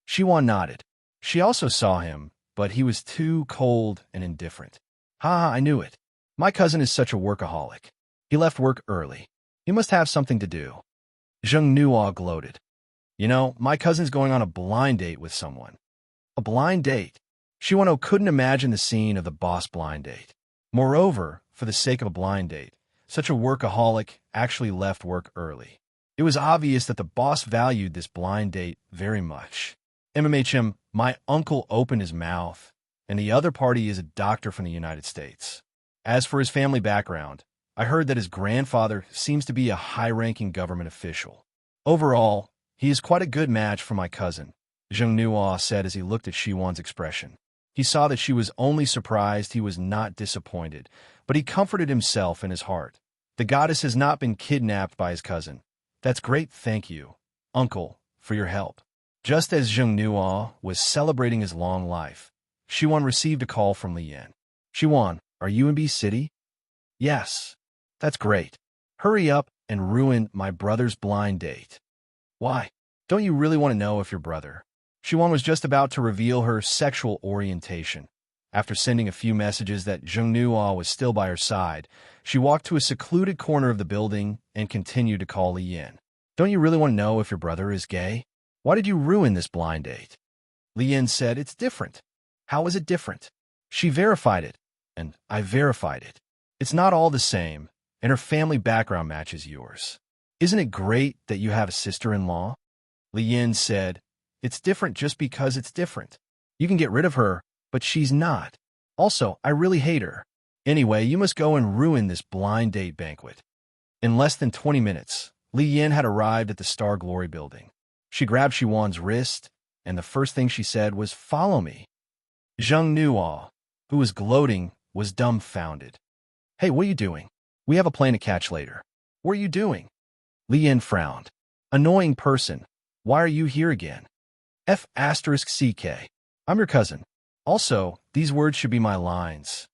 Shi Wan nodded. She also saw him, but he was too cold and indifferent. Ha, I knew it. My cousin is such a workaholic. He left work early. He must have something to do. Zheng Nuo gloated. You know, my cousin's going on a blind date with someone. A blind date? Shi Wan couldn't imagine the scene of the boss blind date. Moreover, for the sake of a blind date, such a workaholic actually left work early. It was obvious that the boss valued this blind date very much. MMHM, my uncle opened his mouth, and the other party is a doctor from the United States. As for his family background, I heard that his grandfather seems to be a high-ranking government official. Overall, he is quite a good match for my cousin, Zheng Nuo said as he looked at Shi Wan's expression. He saw that she was only surprised, he was not disappointed, but he comforted himself in his heart. The goddess has not been kidnapped by his cousin. That's great, thank you, uncle, for your help. Just as Zheng Nuo was celebrating his long life, Shi Wan received a call from Li Yan. Shi Wan, are you in B City? Yes. That's great. Hurry up and ruin my brother's blind date. Why? Don't you really want to know if your brother? Shi Wan was just about to reveal her sexual orientation. After sending a few messages that Zheng Nuo was still by her side, she walked to a secluded corner of the building and continued to call Li Yan. Don't you really want to know if your brother is gay? Why did you ruin this blind date? Li Yan said, It's different. How is it different? She verified it, and I verified it. It's not all the same, and her family background matches yours. Isn't it great that you have a sister-in-law? Li Yan said, It's different just because it's different. You can get rid of her, but she's not. Also, I really hate her. Anyway, you must go and ruin this blind date banquet. In less than 20 minutes, Li Yin had arrived at the Star Glory building. She grabbed Xiwan's wrist, and the first thing she said was, "Follow me." Zheng Nuo, who was gloating, was dumbfounded. "Hey, what are you doing? We have a plane to catch later." "What are you doing?" Li Yin frowned. "Annoying person. Why are you here again?" F***CK. I'm your cousin. Also, these words should be my lines.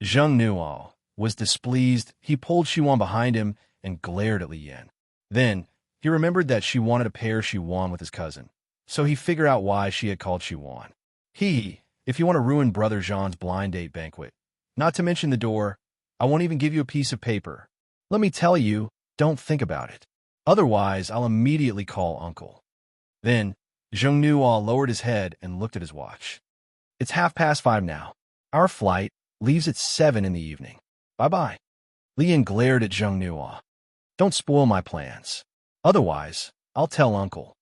Zheng Nuo was displeased. He pulled Xiwan behind him and glared at Li Yin. Then, he remembered that she wanted to pair Xiwan with his cousin, so he figured out why she had called Xiwan. If you want to ruin Brother Jean's blind date banquet, not to mention the door, I won't even give you a piece of paper. Let me tell you, don't think about it. Otherwise, I'll immediately call Uncle. Then, Zheng Nuo lowered his head and looked at his watch. It's 5:30 now. Our flight leaves at 7 in the evening. Bye-bye. Li Yin glared at Zheng Nuo. Don't spoil my plans. Otherwise, I'll tell Uncle.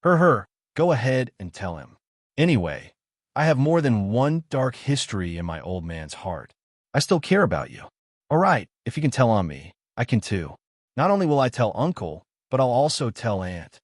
Go ahead and tell him. Anyway, I have more than one dark history in my old man's heart. I still care about you. All right, if you can tell on me, I can too. Not only will I tell Uncle, but I'll also tell Aunt.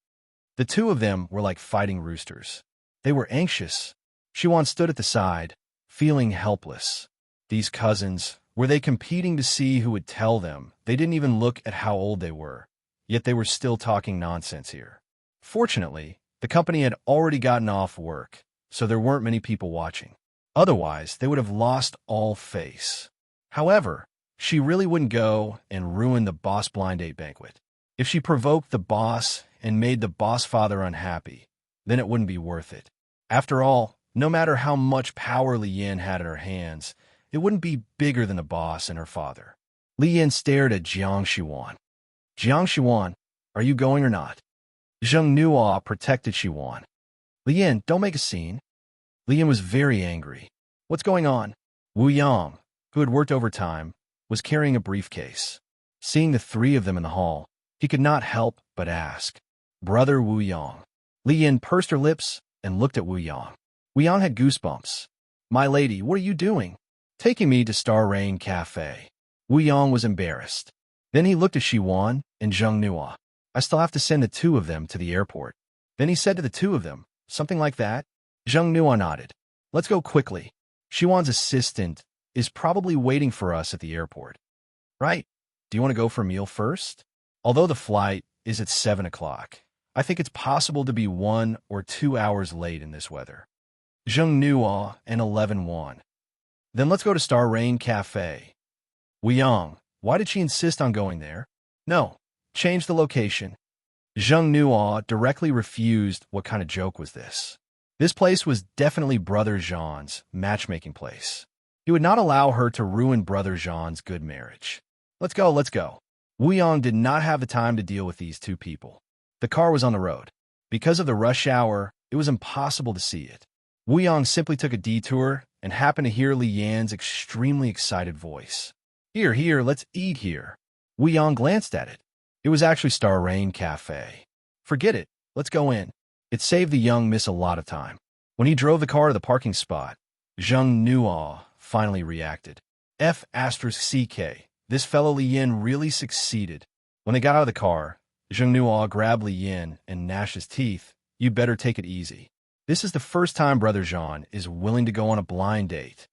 The two of them were like fighting roosters. They were anxious. Xiwan stood at the side, feeling helpless. These cousins, were they competing to see who would tell them? They didn't even look at how old they were, yet they were still talking nonsense here. Fortunately, the company had already gotten off work, so there weren't many people watching. Otherwise, they would have lost all face. However, she really wouldn't go and ruin the boss blind date banquet. If she provoked the boss and made the boss father unhappy, then it wouldn't be worth it. After all, no matter how much power Li Yin had in her hands, it wouldn't be bigger than the boss and her father. Li Yin stared at Jiang Xiwan. "Jiang Xiwan, are you going or not?" Zheng Nuo protected Xiwan. "Li Yin, don't make a scene." Li Yin was very angry. "What's going on?" Wu Yang, who had worked overtime, was carrying a briefcase. Seeing the three of them in the hall, he could not help but ask, "Brother Wu Yang." Li Yin pursed her lips and looked at Wu Yang. Wu Yang had goosebumps. "My lady, what are you doing?" "Taking me to Star Rain Cafe." Wu Yang was embarrassed. Then he looked at Xiwan and Zheng Nuo. "I still have to send the two of them to the airport." Then he said to the two of them, something like that. Zheng Nuo nodded. "Let's go quickly. Xiwan's assistant is probably waiting for us at the airport." "Right. Do you want to go for a meal first?" "Although the flight is at 7 o'clock, I think it's possible to be 1 or 2 hours late in this weather." Zheng Nuo and 11 won. "Then let's go to Star Rain Cafe." Wu Yang, why did she insist on going there? "No, change the location." Zheng Nuo directly refused. What kind of joke was this? This place was definitely Brother Jean's matchmaking place. He would not allow her to ruin Brother Jean's good marriage. Let's go, let's go." Wu Yang did not have the time to deal with these two people. The car was on the road. Because of the rush hour, it was impossible to see it. Wu Yang simply took a detour and happened to hear Li Yan's extremely excited voice. Here, let's eat here." Wu Yang glanced at it. It was actually Star Rain Cafe. "Forget it, let's go in." It saved the young miss a lot of time. When he drove the car to the parking spot, Zheng Nuo finally reacted. F***CK. This fellow Li Yin really succeeded. When they got out of the car, Zheng Nuo grabbed Li Yin and gnashed his teeth. "You better take it easy. This is the first time Brother Jean is willing to go on a blind date."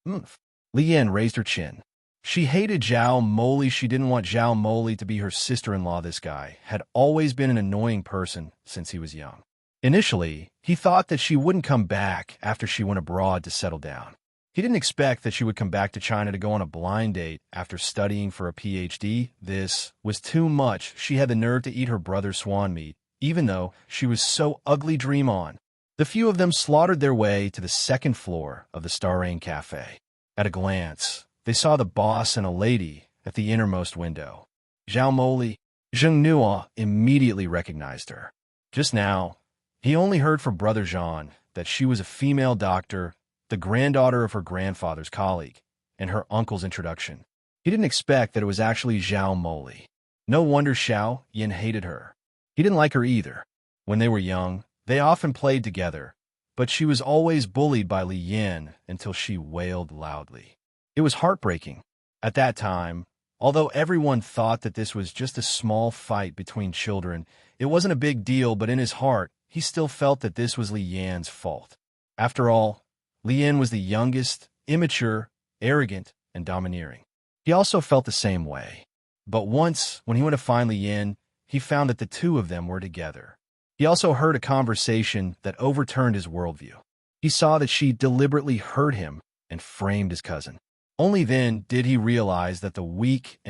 Li Yin raised her chin. She hated Zhao Moli. She didn't want Zhao Moli to be her sister-in-law. This guy had always been an annoying person since he was young. Initially, he thought that she wouldn't come back after she went abroad to settle down. He didn't expect that she would come back to China to go on a blind date after studying for a PhD. This was too much. She had the nerve to eat her brother's swan meat, even though she was so ugly. Dream on. The few of them slaughtered their way to the second floor of the Star Rain Cafe. At a glance, they saw the boss and a lady at the innermost window. Zhao Moli. Zheng Nuo immediately recognized her. Just now, he only heard from Brother Jean that she was a female doctor, the granddaughter of her grandfather's colleague, and her uncle's introduction. He didn't expect that it was actually Zhao Moli. No wonder Xiao Yin hated her. He didn't like her either. When they were young, They often played together, but she was always bullied by Li Yin until she wailed loudly. It was heartbreaking. At that time, although everyone thought that this was just a small fight between children, it wasn't a big deal, but in his heart, he still felt that this was Li Yan's fault. After all, Li Yin was the youngest, immature, arrogant, and domineering. He also felt the same way. But once, when he went to find Li Yin, he found that the two of them were together. He also heard a conversation that overturned his worldview. He saw that she deliberately hurt him and framed his cousin. Only then did he realize that the weak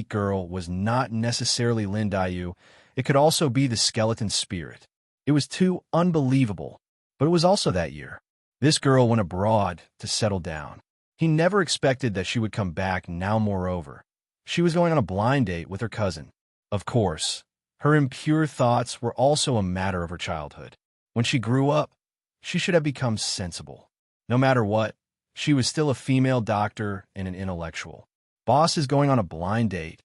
girl was not necessarily Lin Daiyu. It could also be the skeleton spirit. It was too unbelievable, but it was also that year. This girl went abroad to settle down. He never expected that she would come back now. Moreover, she was going on a blind date with her cousin. Of course, her impure thoughts were also a matter of her childhood. When she grew up, she should have become sensible. No matter what, she was still a female doctor and an intellectual. Boss is going on a blind date.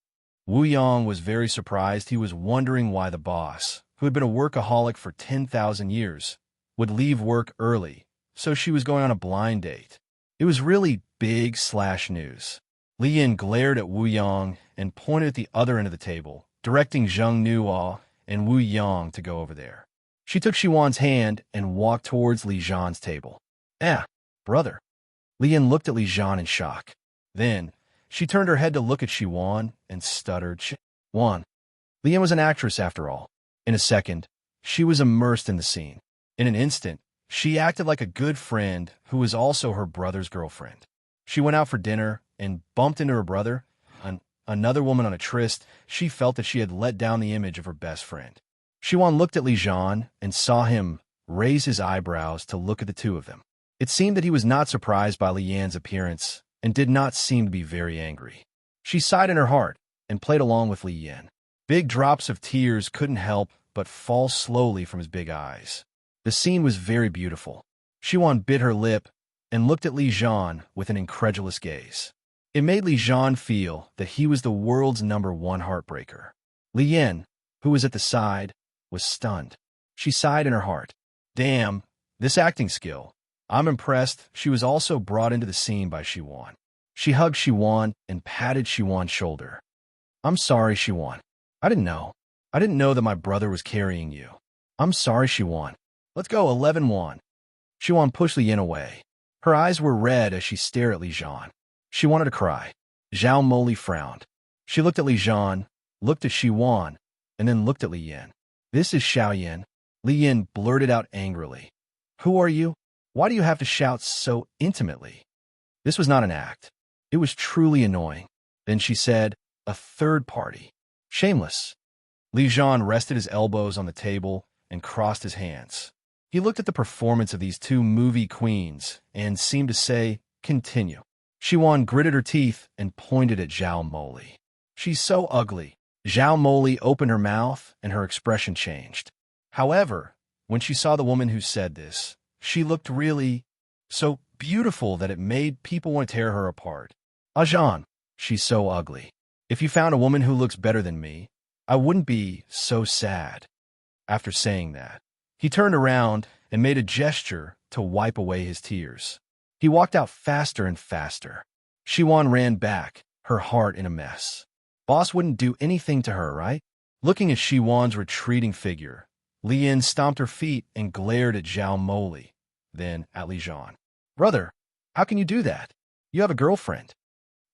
Wu Yang was very surprised. He was wondering why the boss, who had been a workaholic for 10,000 years, would leave work early, so she was going on a blind date. It was really big/news. Li Yin glared at Wu Yang and pointed at the other end of the table, directing Zheng Nuo and Wu Yang to go over there. She took Shiwan's hand and walked towards Li Zhan's table. Brother. Li Yin looked at Li Zhan in shock. Then, she turned her head to look at Shiwan and stuttered, Shiwan. Li Yin was an actress after all. In a second, she was immersed in the scene. In an instant, she acted like a good friend who was also her brother's girlfriend. She went out for dinner and bumped into her brother, another woman on a tryst. She felt that she had let down the image of her best friend. Shiwan looked at Li Zhan and saw him raise his eyebrows to look at the two of them. It seemed that he was not surprised by Li Yan's appearance and did not seem to be very angry. She sighed in her heart and played along with Li Yan. Big drops of tears couldn't help but fall slowly from his big eyes. The scene was very beautiful. Shiwan bit her lip and looked at Li Zhan with an incredulous gaze. It made Li Zhan feel that he was the world's #1 heartbreaker. Li Yan, who was at the side, was stunned. She sighed in her heart. Damn, this acting skill. I'm impressed. She was also brought into the scene by Shiwan. She hugged Shiwan and patted Shiwan's shoulder. I'm sorry, Shiwan. I didn't know. I didn't know that my brother was carrying you. I'm sorry, Shiwan. Let's go, 11-1. Shiwan pushed Li Yin away. Her eyes were red as she stared at Li Zhan. She wanted to cry. Zhao Moli frowned. She looked at Li Zhan, looked at Shiwan, and then looked at Li Yin. This is Xiao Yin. Li Yin blurted out angrily. Who are you? Why do you have to shout so intimately? This was not an act. It was truly annoying. Then she said, a third party. Shameless. Li Zhan rested his elbows on the table and crossed his hands. He looked at the performance of these two movie queens and seemed to say, continue. Shiwan gritted her teeth and pointed at Zhao Moli. She's so ugly. Zhao Moli opened her mouth and her expression changed. However, when she saw the woman who said this, she looked really so beautiful that it made people want to tear her apart. Ajahn, she's so ugly. If you found a woman who looks better than me, I wouldn't be so sad. After saying that, he turned around and made a gesture to wipe away his tears. He walked out faster and faster. Shiwan ran back, her heart in a mess. Boss wouldn't do anything to her, right? Looking at Shiwan's retreating figure, Li Yin stomped her feet and glared at Zhao Moli, then at Li Zhan. Brother, how can you do that? You have a girlfriend.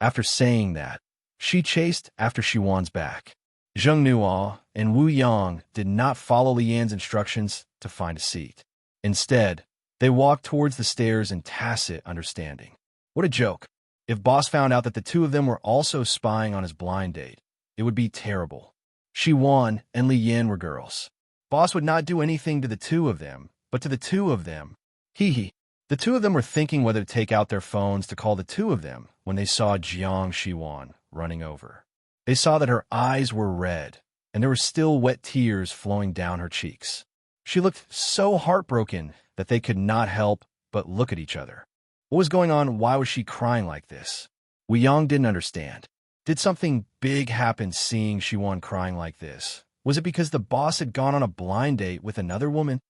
After saying that, she chased after Shiwan's back. Zheng Nuo and Wu Yang did not follow Li Yan's instructions to find a seat. Instead, they walked towards the stairs in tacit understanding. What a joke. If Boss found out that the two of them were also spying on his blind date, it would be terrible. Shiwan and Li Yin were girls. Boss would not do anything to the two of them, but to the two of them. Hee. The two of them were thinking whether to take out their phones to call the two of them when they saw Jiang Shiwan running over. They saw that her eyes were red, and there were still wet tears flowing down her cheeks. She looked so heartbroken that they could not help but look at each other. What was going on? Why was she crying like this? Wu Yang didn't understand. Did something big happen seeing Shiwan crying like this? Was it because the boss had gone on a blind date with another woman?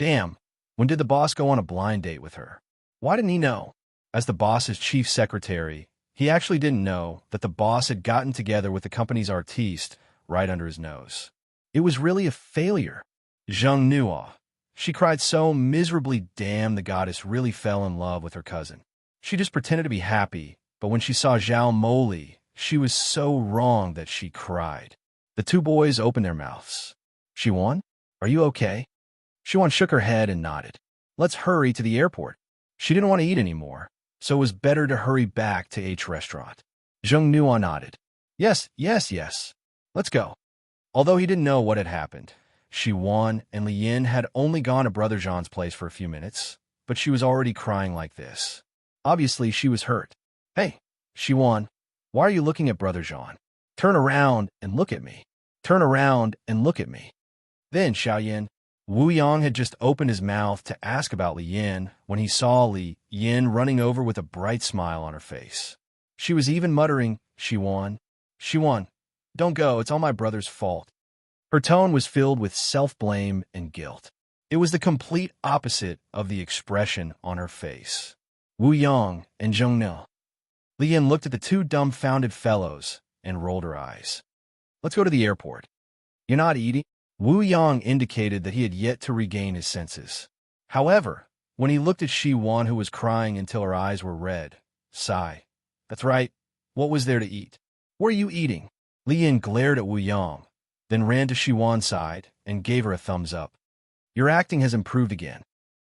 Damn, when did the boss go on a blind date with her? Why didn't he know? As the boss's chief secretary, he actually didn't know that the boss had gotten together with the company's artiste right under his nose. It was really a failure. Zheng Nuo. She cried so miserably. Damn, the goddess really fell in love with her cousin. She just pretended to be happy, but when she saw Zhao Moli, she was so wrong that she cried. The two boys opened their mouths. Shiwan, are you okay? Shiwan shook her head and nodded. Let's hurry to the airport. She didn't want to eat anymore, so it was better to hurry back to H restaurant. Zheng Nuo nodded. Yes, yes, yes. Let's go. Although he didn't know what had happened, Shiwan and Li Yin had only gone to Brother Zhang's place for a few minutes, but she was already crying like this. Obviously, she was hurt. Hey, Shiwan, why are you looking at Brother Zhang? Turn around and look at me. Turn around and look at me. Then Xiaoyan, Wu Yang had just opened his mouth to ask about Li Yin when he saw Li Yin running over with a bright smile on her face. She was even muttering, Shiwan, Shiwan, don't go, it's all my brother's fault. Her tone was filled with self-blame and guilt. It was the complete opposite of the expression on her face. Wu Yang and Zheng Ne. Li Yin looked at the two dumbfounded fellows and rolled her eyes. Let's go to the airport. You're not eating? Wu Yang indicated that he had yet to regain his senses. However, when he looked at Shi Wan, who was crying until her eyes were red, sigh. That's right. What was there to eat? What are you eating? Li Yin glared at Wu Yang, then ran to Shi Wan's side and gave her a thumbs up. Your acting has improved again.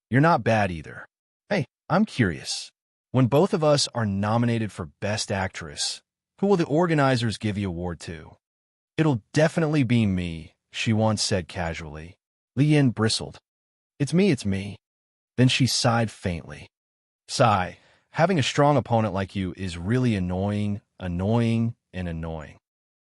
You're not bad either. Hey, I'm curious. When both of us are nominated for Best Actress, who will the organizers give the award to? It'll definitely be me, she once said casually. Li Yin bristled. It's me, it's me. Then she sighed faintly. Sigh, having a strong opponent like you is really annoying, and annoying.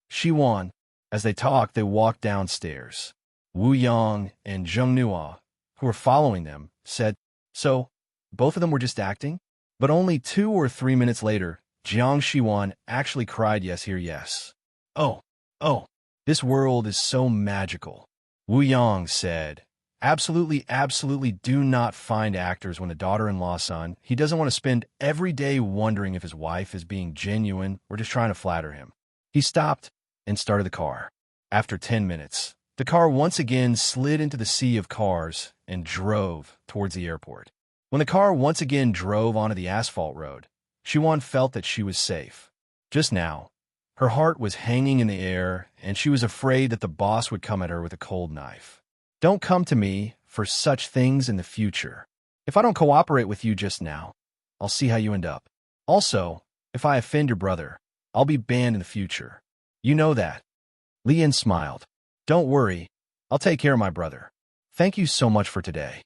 Shi Wan. As they talked, they walked downstairs. Wu Yang and Zheng Nuo, who were following them, said, So, both of them were just acting? But only 2 or 3 minutes later, Jiang Shiwan actually cried yes here yes. Oh, this world is so magical. Wu Yang said, Absolutely, absolutely do not find actors when a daughter-in-law son. He doesn't want to spend every day wondering if his wife is being genuine or just trying to flatter him. He stopped and started the car. After 10 minutes, the car once again slid into the sea of cars and drove towards the airport. When the car once again drove onto the asphalt road, Shiwan felt that she was safe. Just now, her heart was hanging in the air, and she was afraid that the boss would come at her with a cold knife. Don't come to me for such things in the future. If I don't cooperate with you just now, I'll see how you end up. Also, if I offend your brother, I'll be banned in the future. You know that. Li Yin smiled. Don't worry, I'll take care of my brother. Thank you so much for today.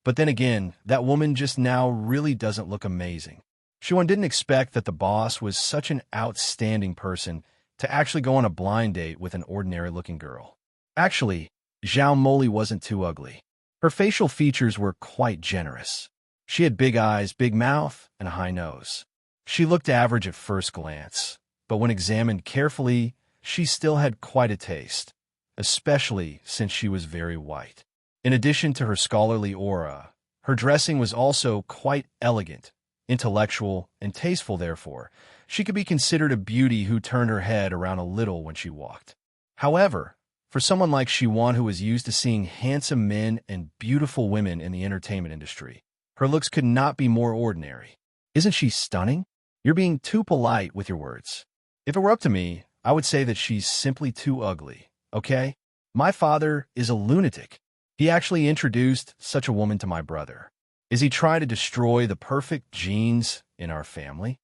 But then again, that woman just now really doesn't look amazing. Shiwan didn't expect that the boss was such an outstanding person to actually go on a blind date with an ordinary-looking girl. Actually, Zhao Moli wasn't too ugly. Her facial features were quite generous. She had big eyes, big mouth, and a high nose. She looked average at first glance, but when examined carefully, she still had quite a taste, especially since she was very white. In addition to her scholarly aura, her dressing was also quite elegant, intellectual, and tasteful. Therefore, she could be considered a beauty who turned her head around a little when she walked. However, for someone like Shiwan, who was used to seeing handsome men and beautiful women in the entertainment industry, her looks could not be more ordinary. Isn't she stunning? You're being too polite with your words. If it were up to me, I would say that she's simply too ugly, okay? My father is a lunatic. He actually introduced such a woman to my brother. Is he trying to destroy the perfect genes in our family?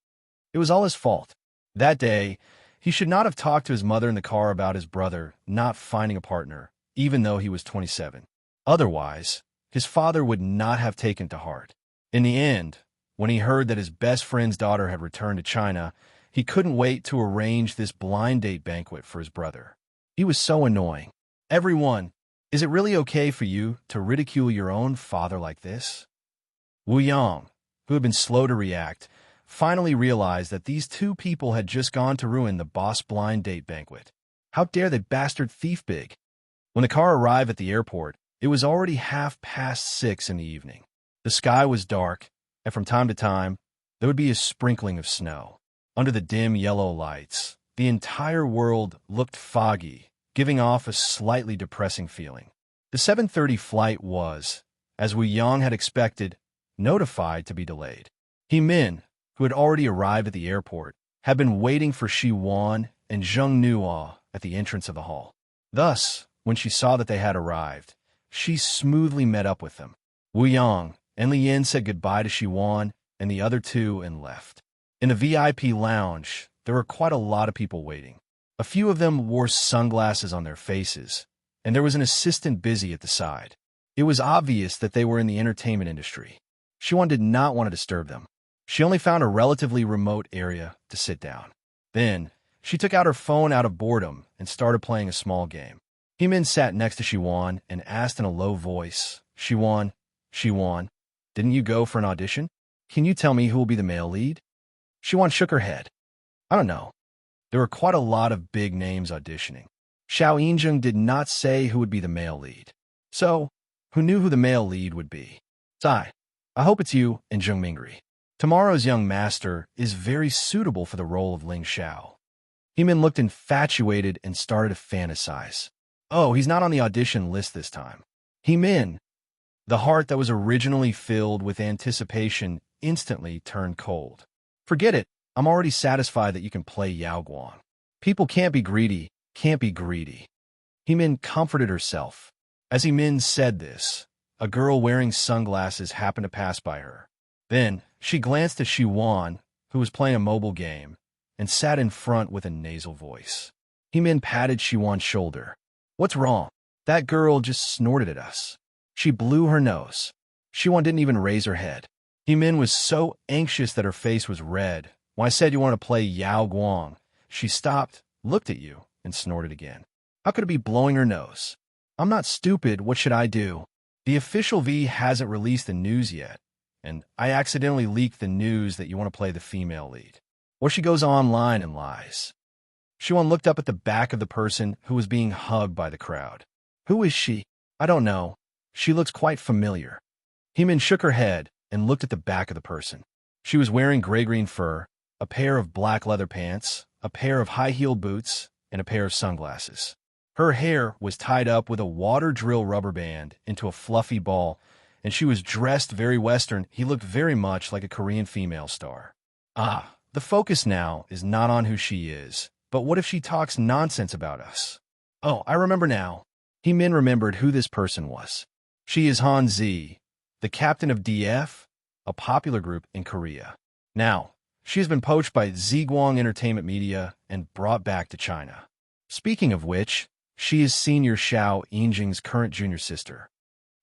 It was all his fault. That day, he should not have talked to his mother in the car about his brother not finding a partner, even though he was 27. Otherwise, his father would not have taken to heart. In the end, when he heard that his best friend's daughter had returned to China, he couldn't wait to arrange this blind date banquet for his brother. He was so annoying. Everyone, is it really okay for you to ridicule your own father like this? Wu Yang, who had been slow to react, finally realized that these two people had just gone to ruin the boss blind date banquet. How dare they bastard thief big? When the car arrived at the airport, It was already 6:30 in the evening. The sky was dark, and from time to time, there would be a sprinkling of snow. Under the dim yellow lights, the entire world looked foggy, giving off a slightly depressing feeling. The 7:30 flight was, as Wu Yang had expected, notified to be delayed. He Min, who had already arrived at the airport, had been waiting for Shi Wan and Zheng Nuo at the entrance of the hall. Thus, when she saw that they had arrived, she smoothly met up with them. Wu Yang and Li Yin said goodbye to Shi Wan and the other two and left. In the VIP lounge, there were quite a lot of people waiting. A few of them wore sunglasses on their faces, and there was an assistant busy at the side. It was obvious that they were in the entertainment industry. Shi Wan did not want to disturb them. She only found a relatively remote area to sit down. Then, she took out her phone out of boredom and started playing a small game. Heemin sat next to Shi Wan and asked in a low voice, Shi Wan, didn't you go for an audition? Can you tell me who will be the male lead? Shi Wan shook her head. I don't know. There were quite a lot of big names auditioning. Xiao Yinzheng did not say who would be the male lead. So, who knew who the male lead would be? Sai, I hope it's you and Zheng Mingri. Tomorrow's young master is very suitable for the role of Ling Xiao. Heemin looked infatuated and started to fantasize. Oh, he's not on the audition list this time. Heemin, the heart that was originally filled with anticipation, instantly turned cold. Forget it. I'm already satisfied that you can play Yao Guang. People can't be greedy. Heemin comforted herself. As Heemin said this, a girl wearing sunglasses happened to pass by her. Then, she glanced at Shi Wan, who was playing a mobile game, and sat in front with a nasal voice. Heemin patted Shi Wan's shoulder. What's wrong? That girl just snorted at us. She blew her nose. Shi Wan didn't even raise her head. Heemin was so anxious that her face was red. When I said you want to play Yao Guang, she stopped, looked at you, and snorted again. How could it be blowing her nose? I'm not stupid. What should I do? The official V hasn't released the news yet, and I accidentally leaked the news that you want to play the female lead. Or she goes online and lies. Shi Wan looked up at the back of the person who was being hugged by the crowd. Who is she? I don't know. She looks quite familiar. Heemin shook her head and looked at the back of the person. She was wearing gray-green fur, a pair of black leather pants, a pair of high-heeled boots, and a pair of sunglasses. Her hair was tied up with a water drill rubber band into a fluffy ball, and she was dressed very Western. He looked very much like a Korean female star. Ah, the focus now is not on who she is, but what if she talks nonsense about us? Oh, I remember now. Heemin remembered who this person was. She is Han Zi, the captain of DF, a popular group in Korea. Now, she has been poached by Ziguang Entertainment Media and brought back to China. Speaking of which, she is senior Xiao Yinjing's current junior sister.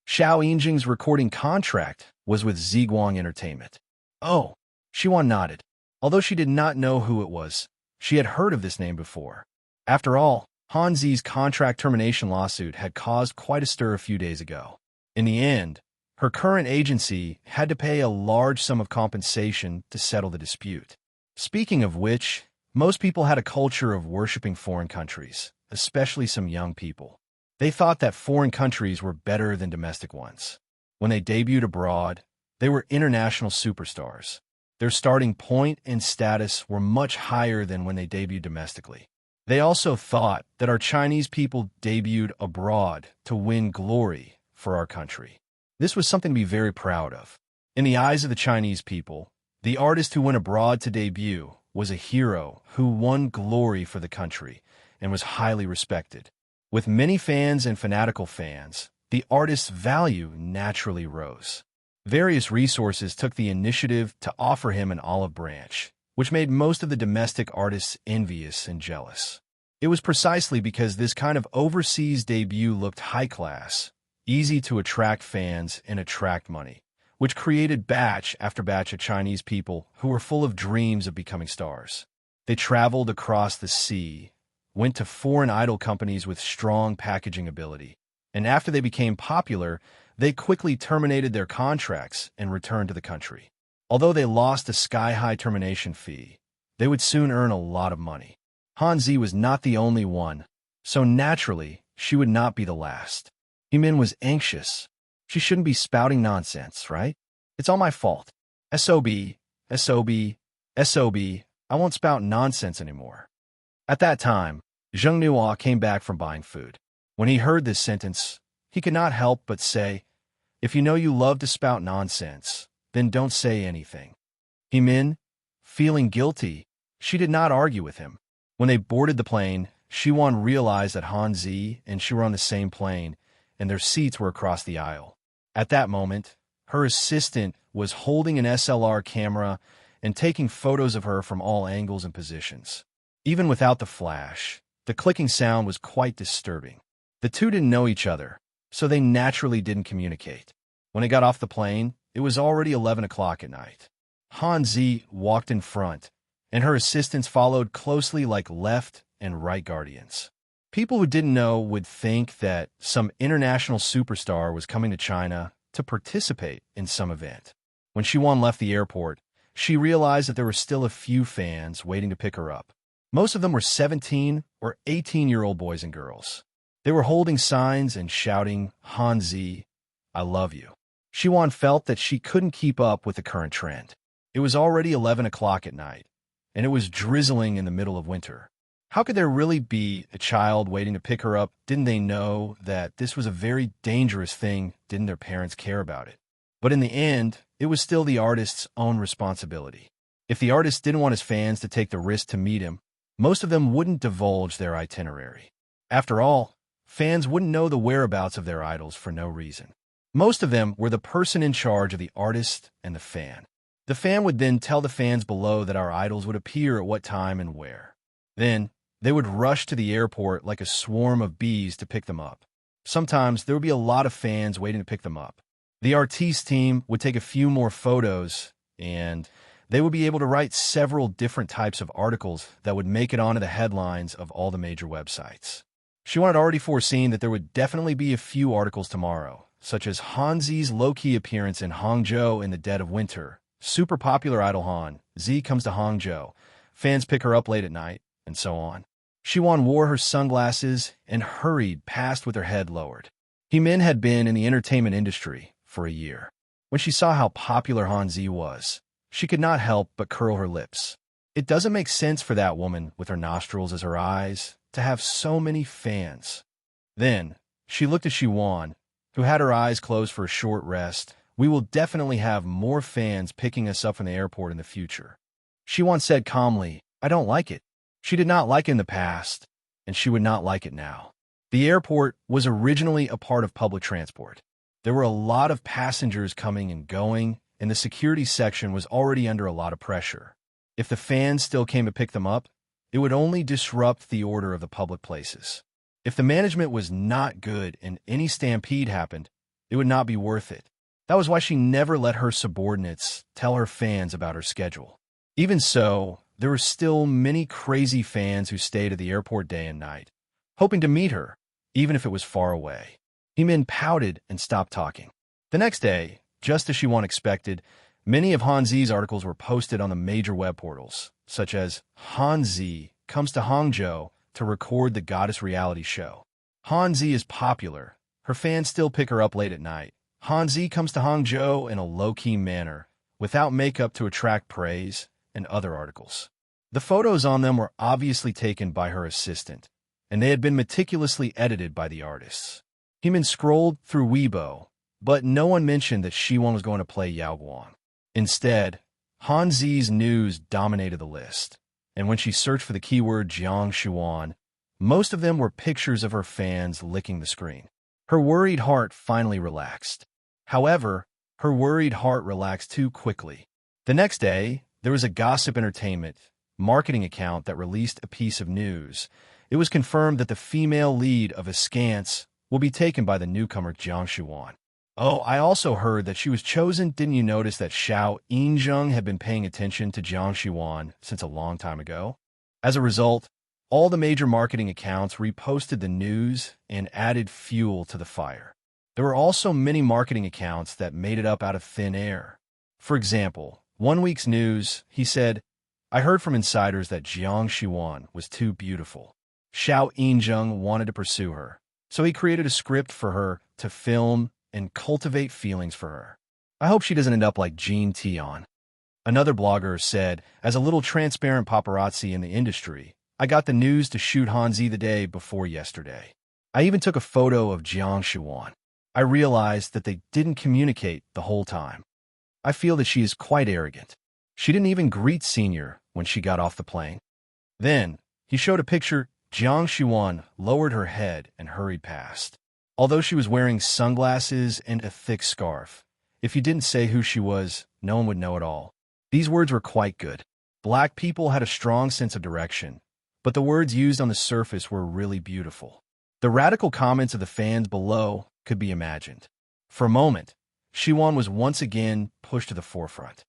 Xiao Yinjing's recording contract was with Ziguang Entertainment. Oh, Shi Wan nodded. Although she did not know who it was, she had heard of this name before. After all, Han Zi's contract termination lawsuit had caused quite a stir a few days ago. In the end, her current agency had to pay a large sum of compensation to settle the dispute. Speaking of which, most people had a culture of worshiping foreign countries, especially some young people. They thought that foreign countries were better than domestic ones. When they debuted abroad, they were international superstars. Their starting point and status were much higher than when they debuted domestically. They also thought that our Chinese people debuted abroad to win glory for our country. This was something to be very proud of. In the eyes of the Chinese people, the artist who went abroad to debut was a hero who won glory for the country and was highly respected. With many fans and fanatical fans, the artist's value naturally rose. Various resources took the initiative to offer him an olive branch, which made most of the domestic artists envious and jealous. It was precisely because this kind of overseas debut looked high-class, easy to attract fans and attract money, which created batch after batch of Chinese people who were full of dreams of becoming stars. They traveled across the sea, went to foreign idol companies with strong packaging ability, and after they became popular, they quickly terminated their contracts and returned to the country. Although they lost a sky-high termination fee, they would soon earn a lot of money. Han Zi was not the only one, so naturally, she would not be the last. Hemin was anxious. She shouldn't be spouting nonsense, right? It's all my fault. SOB, SOB, SOB. I won't spout nonsense anymore. At that time, Zheng Nuo came back from buying food. When he heard this sentence, he could not help but say, "If you know you love to spout nonsense, then don't say anything." Hemin, feeling guilty, she did not argue with him. When they boarded the plane, Shiwan realized that Han Zi and she were on the same plane, and their seats were across the aisle. At that moment, her assistant was holding an SLR camera and taking photos of her from all angles and positions. Even without the flash, the clicking sound was quite disturbing. The two didn't know each other, so they naturally didn't communicate. When they got off the plane, it was already 11 o'clock at night. Han Zi walked in front, and her assistants followed closely like left and right guardians. People who didn't know would think that some international superstar was coming to China to participate in some event. When Shiwan left the airport, she realized that there were still a few fans waiting to pick her up. Most of them were 17 or 18-year-old boys and girls. They were holding signs and shouting, "Han Zi, I love you." Shiwan felt that she couldn't keep up with the current trend. It was already 11 o'clock at night, and it was drizzling in the middle of winter. How could there really be a child waiting to pick her up? Didn't they know that this was a very dangerous thing? Didn't their parents care about it? But in the end, it was still the artist's own responsibility. If the artist didn't want his fans to take the risk to meet him, most of them wouldn't divulge their itinerary. After all, fans wouldn't know the whereabouts of their idols for no reason. Most of them were the person in charge of the artist and the fan. The fan would then tell the fans below that our idols would appear at what time and where. Then, they would rush to the airport like a swarm of bees to pick them up. Sometimes there would be a lot of fans waiting to pick them up. The artiste team would take a few more photos, and they would be able to write several different types of articles that would make it onto the headlines of all the major websites. Shiwan had already foreseen that there would definitely be a few articles tomorrow, such as Han Zi's low-key appearance in Hangzhou in the dead of winter, super popular idol Han Zi comes to Hangzhou, fans pick her up late at night, and so on. Shiwan wore her sunglasses and hurried past with her head lowered. Hemin had been in the entertainment industry for a year. When she saw how popular Han Zi was, she could not help but curl her lips. It doesn't make sense for that woman, with her nostrils as her eyes, to have so many fans. Then, she looked at Shiwan, who had her eyes closed for a short rest. "We will definitely have more fans picking us up from the airport in the future." Shiwan said calmly, "I don't like it." She did not like it in the past, and she would not like it now. The airport was originally a part of public transport. There were a lot of passengers coming and going, and the security section was already under a lot of pressure. If the fans still came to pick them up, it would only disrupt the order of the public places. If the management was not good and any stampede happened, it would not be worth it. That was why she never let her subordinates tell her fans about her schedule. Even so, there were still many crazy fans who stayed at the airport day and night, hoping to meet her, even if it was far away. Hemin pouted and stopped talking. The next day, just as Shiwan expected, many of Han Zi's articles were posted on the major web portals, such as Han Zi comes to Hangzhou to record the Goddess reality show. Han Zi is popular. Her fans still pick her up late at night. Han Zi comes to Hangzhou in a low-key manner, without makeup to attract praise, and other articles. The photos on them were obviously taken by her assistant, and they had been meticulously edited by the artists. Hemin scrolled through Weibo, but no one mentioned that Shiwan was going to play Yao Guang. Instead, Han Zi's news dominated the list, and when she searched for the keyword Jiang Shiwan, most of them were pictures of her fans licking the screen. Her worried heart finally relaxed. However, her worried heart relaxed too quickly. The next day, there was a Gossip Entertainment marketing account that released a piece of news. It was confirmed that the female lead of Askance will be taken by the newcomer Jiang Shiwan. Oh, I also heard that she was chosen. Didn't you notice that Xiao Yinzheng had been paying attention to Jiang Shiwan since a long time ago? As a result, all the major marketing accounts reposted the news and added fuel to the fire. There were also many marketing accounts that made it up out of thin air. For example, One Week's News, he said, "I heard from insiders that Jiang Shiwan was too beautiful. Xiao Yinzheng wanted to pursue her. So he created a script for her to film and cultivate feelings for her. I hope she doesn't end up like Jean Tion. Another blogger said, as a little transparent paparazzi in the industry, I got the news to shoot Hanzi the day before yesterday. I even took a photo of Jiang Shuan. I realized that they didn't communicate the whole time. I feel that she is quite arrogant. She didn't even greet Senior when she got off the plane. Then, he showed a picture. Jiang Shuan lowered her head and hurried past. Although she was wearing sunglasses and a thick scarf, if you didn't say who she was, no one would know at all. These words were quite good. Black people had a strong sense of direction, but the words used on the surface were really beautiful. The radical comments of the fans below could be imagined. For a moment, Shiwan was once again pushed to the forefront.